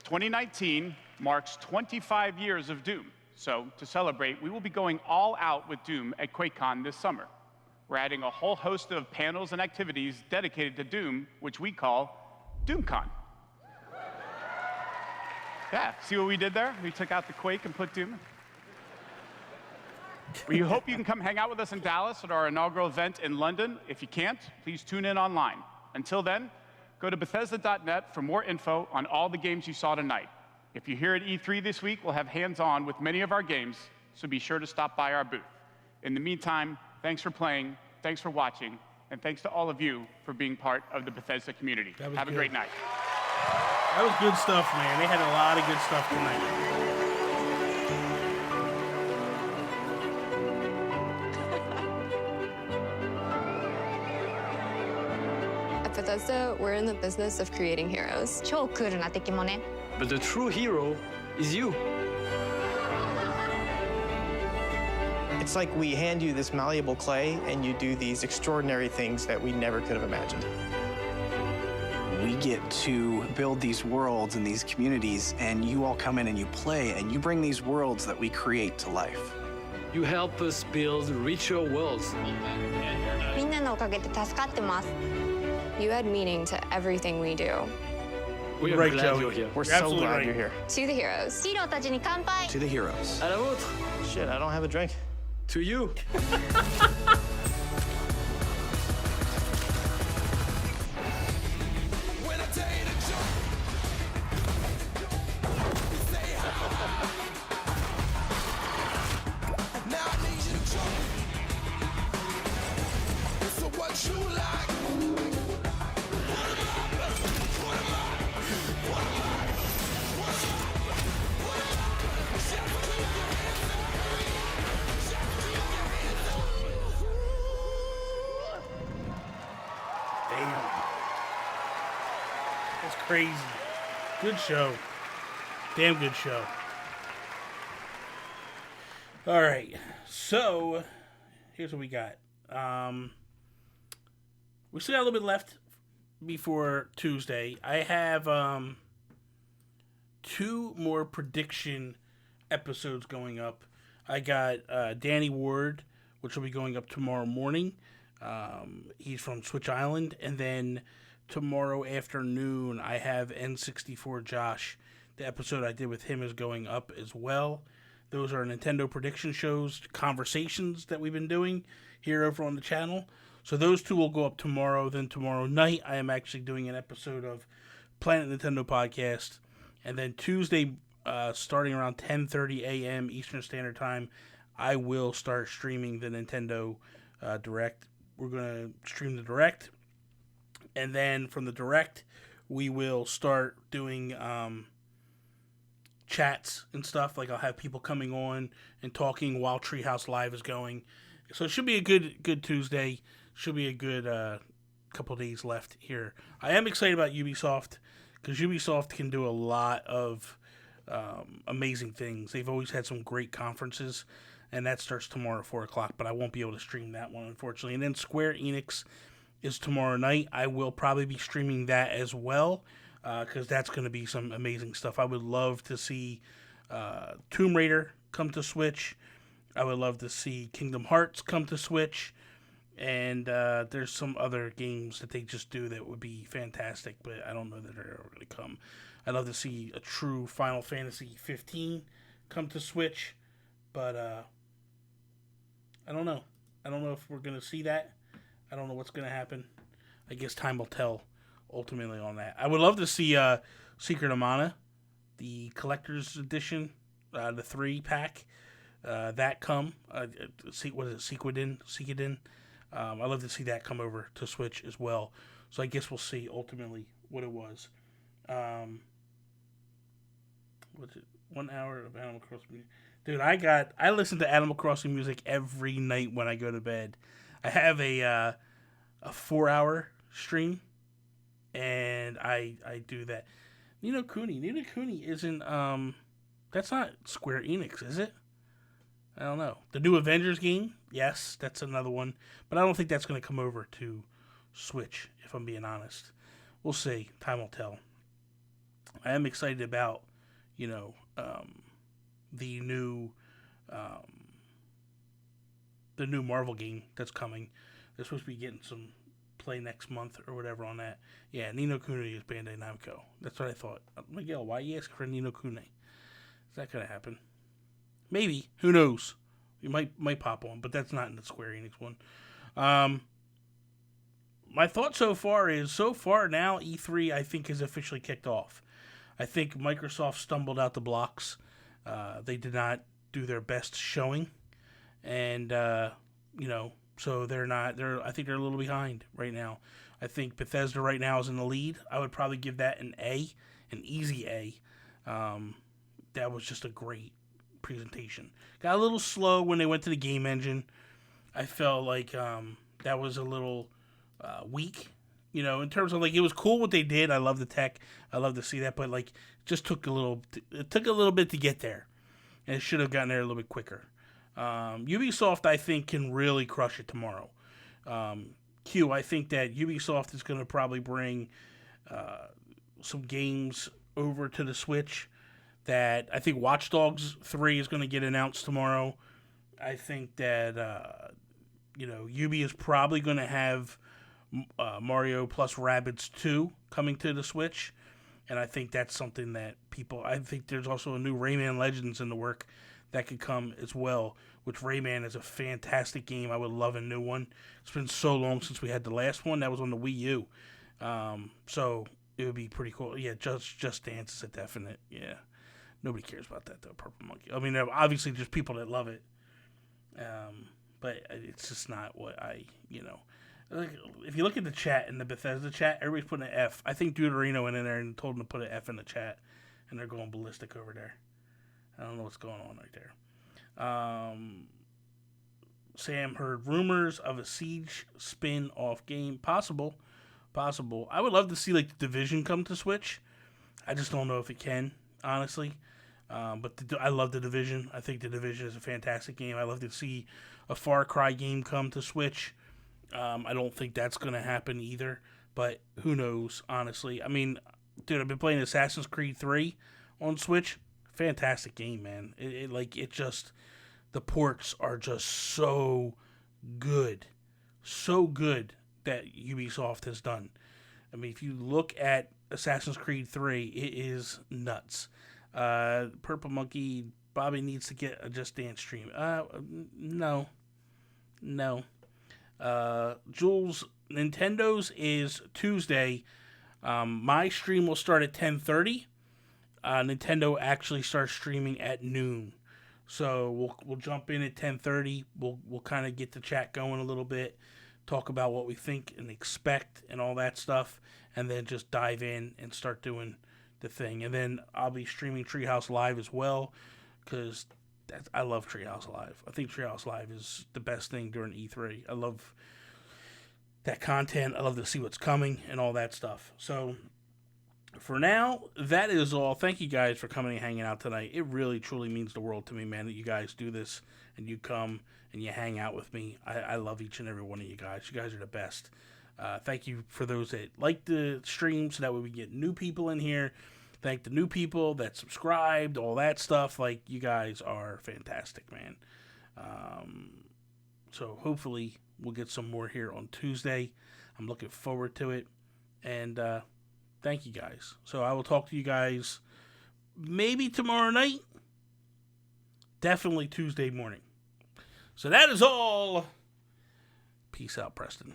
2019 marks 25 years of Doom. So, to celebrate, we will be going all out with Doom at QuakeCon this summer. We're adding a whole host of panels and activities dedicated to Doom, which we call DoomCon. Yeah, see what we did there? We took out the Quake and put Doom. We hope you can come hang out with us in Dallas at our inaugural event in London. If you can't, please tune in online. Until then, go to Bethesda.net for more info on all the games you saw tonight. If you're here at E3 this week, we'll have hands-on with many of our games, so be sure to stop by our booth. In the meantime, thanks for playing, thanks for watching, and thanks to all of you for being part of the Bethesda community. Have a great night. That was good stuff, man. They had a lot of good stuff tonight. At Bethesda, we're in the business of creating heroes. 超クールな敵もね。 But the true hero is you. It's like we hand you this malleable clay and you do these extraordinary things that we never could have imagined. We get to build these worlds and these communities, and you all come in and you play, and you bring these worlds that we create to life. You help us build richer worlds. みんなのおかげで助かってます。 You add meaning to everything we do. We are Right, glad Joey. you're here. We're You're so absolutely glad right. you're here. To the heroes. ヒーローたちに乾杯。 To the heroes. À la vôtre. Shit, I don't have a drink. To you. Damn. That's crazy. Good show. Damn good show. All right. So, here's what we got. We still got a little bit left before Tuesday. I have 2 more prediction episodes going up. I got Danny Ward, which will be going up tomorrow morning. He's from Switch Island. And then tomorrow afternoon, I have N64 Josh. The episode I did with him is going up as well. Those are Nintendo prediction shows, conversations that we've been doing here over on the channel. So those two will go up tomorrow. Then tomorrow night, I am actually doing an episode of Planet Nintendo Podcast. And then Tuesday, starting around 10:30 a.m. Eastern Standard Time, I will start streaming the Nintendo Direct. We're going to stream the Direct. And then from the Direct, we will start doing chats and stuff. Like I'll have people coming on and talking while Treehouse Live is going. So it should be a good Tuesday. Should be a good couple days left here. I am excited about Ubisoft because Ubisoft can do a lot of amazing things. They've always had some great conferences, and that starts tomorrow at 4 o'clock, but I won't be able to stream that one, unfortunately. And then Square Enix is tomorrow night. I will probably be streaming that as well because that's going to be some amazing stuff. I would love to see Tomb Raider come to Switch. I would love to see Kingdom Hearts come to Switch. And there's some other games that they just do that would be fantastic, but I don't know that they're ever going to come. I'd love to see a true Final Fantasy 15 come to Switch, but I don't know. I don't know if we're going to see that. I don't know what's going to happen. I guess time will tell ultimately on that. I would love to see Secret of Mana, the collector's edition, the 3-pack, that come. What is it? Suikoden? I'd love to see that come over to Switch as well. So I guess we'll see ultimately what it was. What's it? 1 hour of Animal Crossing music. Dude, I listen to Animal Crossing music every night when I go to bed. I have a 4-hour stream, and I do that. Ni no Kuni isn't that's not Square Enix, is it? I don't know. The new Avengers game, yes, that's another one. But I don't think that's going to come over to Switch, if I'm being honest. We'll see. Time will tell. I am excited about, the new Marvel game that's coming. They're supposed to be getting some play next month or whatever on that. Yeah, Ni no Kuni is Bandai Namco. That's what I thought. Miguel, why are you asking for Ni no Kuni? Is that going to happen? Maybe. Who knows? You might pop on, but that's not in the Square Enix one. My thought so far now E3 I think is officially kicked off. I think Microsoft stumbled out the blocks. They did not do their best showing, and so they're not. I think they're a little behind right now. I think Bethesda right now is in the lead. I would probably give that an A, an easy A. That was just a great presentation. Got a little slow when they went to the game engine. I felt like that was a little weak, in terms of it was cool what they did. I love the tech. I love to see that, but it took a little bit to get there, and it should have gotten there a little bit quicker. Ubisoft, I think, can really crush it tomorrow. I think that Ubisoft is going to probably bring some games over to the Switch. That I think Watch Dogs 3 is going to get announced tomorrow. I think that Ubi is probably going to have Mario plus Rabbids 2 coming to the Switch, and I think that's something that I think there's also a new Rayman Legends in the work that could come as well, which Rayman is a fantastic game. I would love a new one. It's been so long since we had the last one. That was on the Wii U. So it would be pretty cool. Yeah, Just Dance is a definite. Yeah. Nobody cares about that, though, Purple Monkey. I mean, obviously, there's people that love it. But it's just not what if you look at the chat in the Bethesda chat, everybody's putting an F. I think Deuterino went in there and told them to put an F in the chat, and they're going ballistic over there. I don't know what's going on right there. Sam heard rumors of a Siege spin-off game. Possible. I would love to see, the Division come to Switch. I just don't know if it can, honestly. But I love The Division. I think The Division is a fantastic game. I love to see a Far Cry game come to Switch. I don't think that's going to happen either, but who knows, honestly. I mean, dude, I've been playing Assassin's Creed 3 on Switch. Fantastic game, man. The ports are just so good. So good that Ubisoft has done. I mean, if you look at Assassin's Creed 3, it is nuts. Purple Monkey, Bobby needs to get a Just Dance stream. No. Jules, Nintendo's is Tuesday. My stream will start at 10:30. Nintendo actually starts streaming at noon. So we'll jump in at 10:30. We'll kind of get the chat going a little bit, talk about what we think and expect and all that stuff, and then just dive in and start doing the thing. And then I'll be streaming Treehouse Live as well, because I love Treehouse Live. I think Treehouse Live is the best thing during E3. I love that content. I love to see what's coming and all that stuff. So for now, that is all. Thank you guys for coming and hanging out tonight. It really, truly means the world to me, man, that you guys do this and you come and you hang out with me. I love each and every one of you guys. You guys are the best. Thank you for those that like the stream, so that way we get new people in here. Thank the new people that subscribed, all that stuff. Like, you guys are fantastic, man. So hopefully we'll get some more here on Tuesday. I'm looking forward to it. And thank you guys. So I will talk to you guys maybe tomorrow night. Definitely Tuesday morning. So that is all. Peace out, Preston.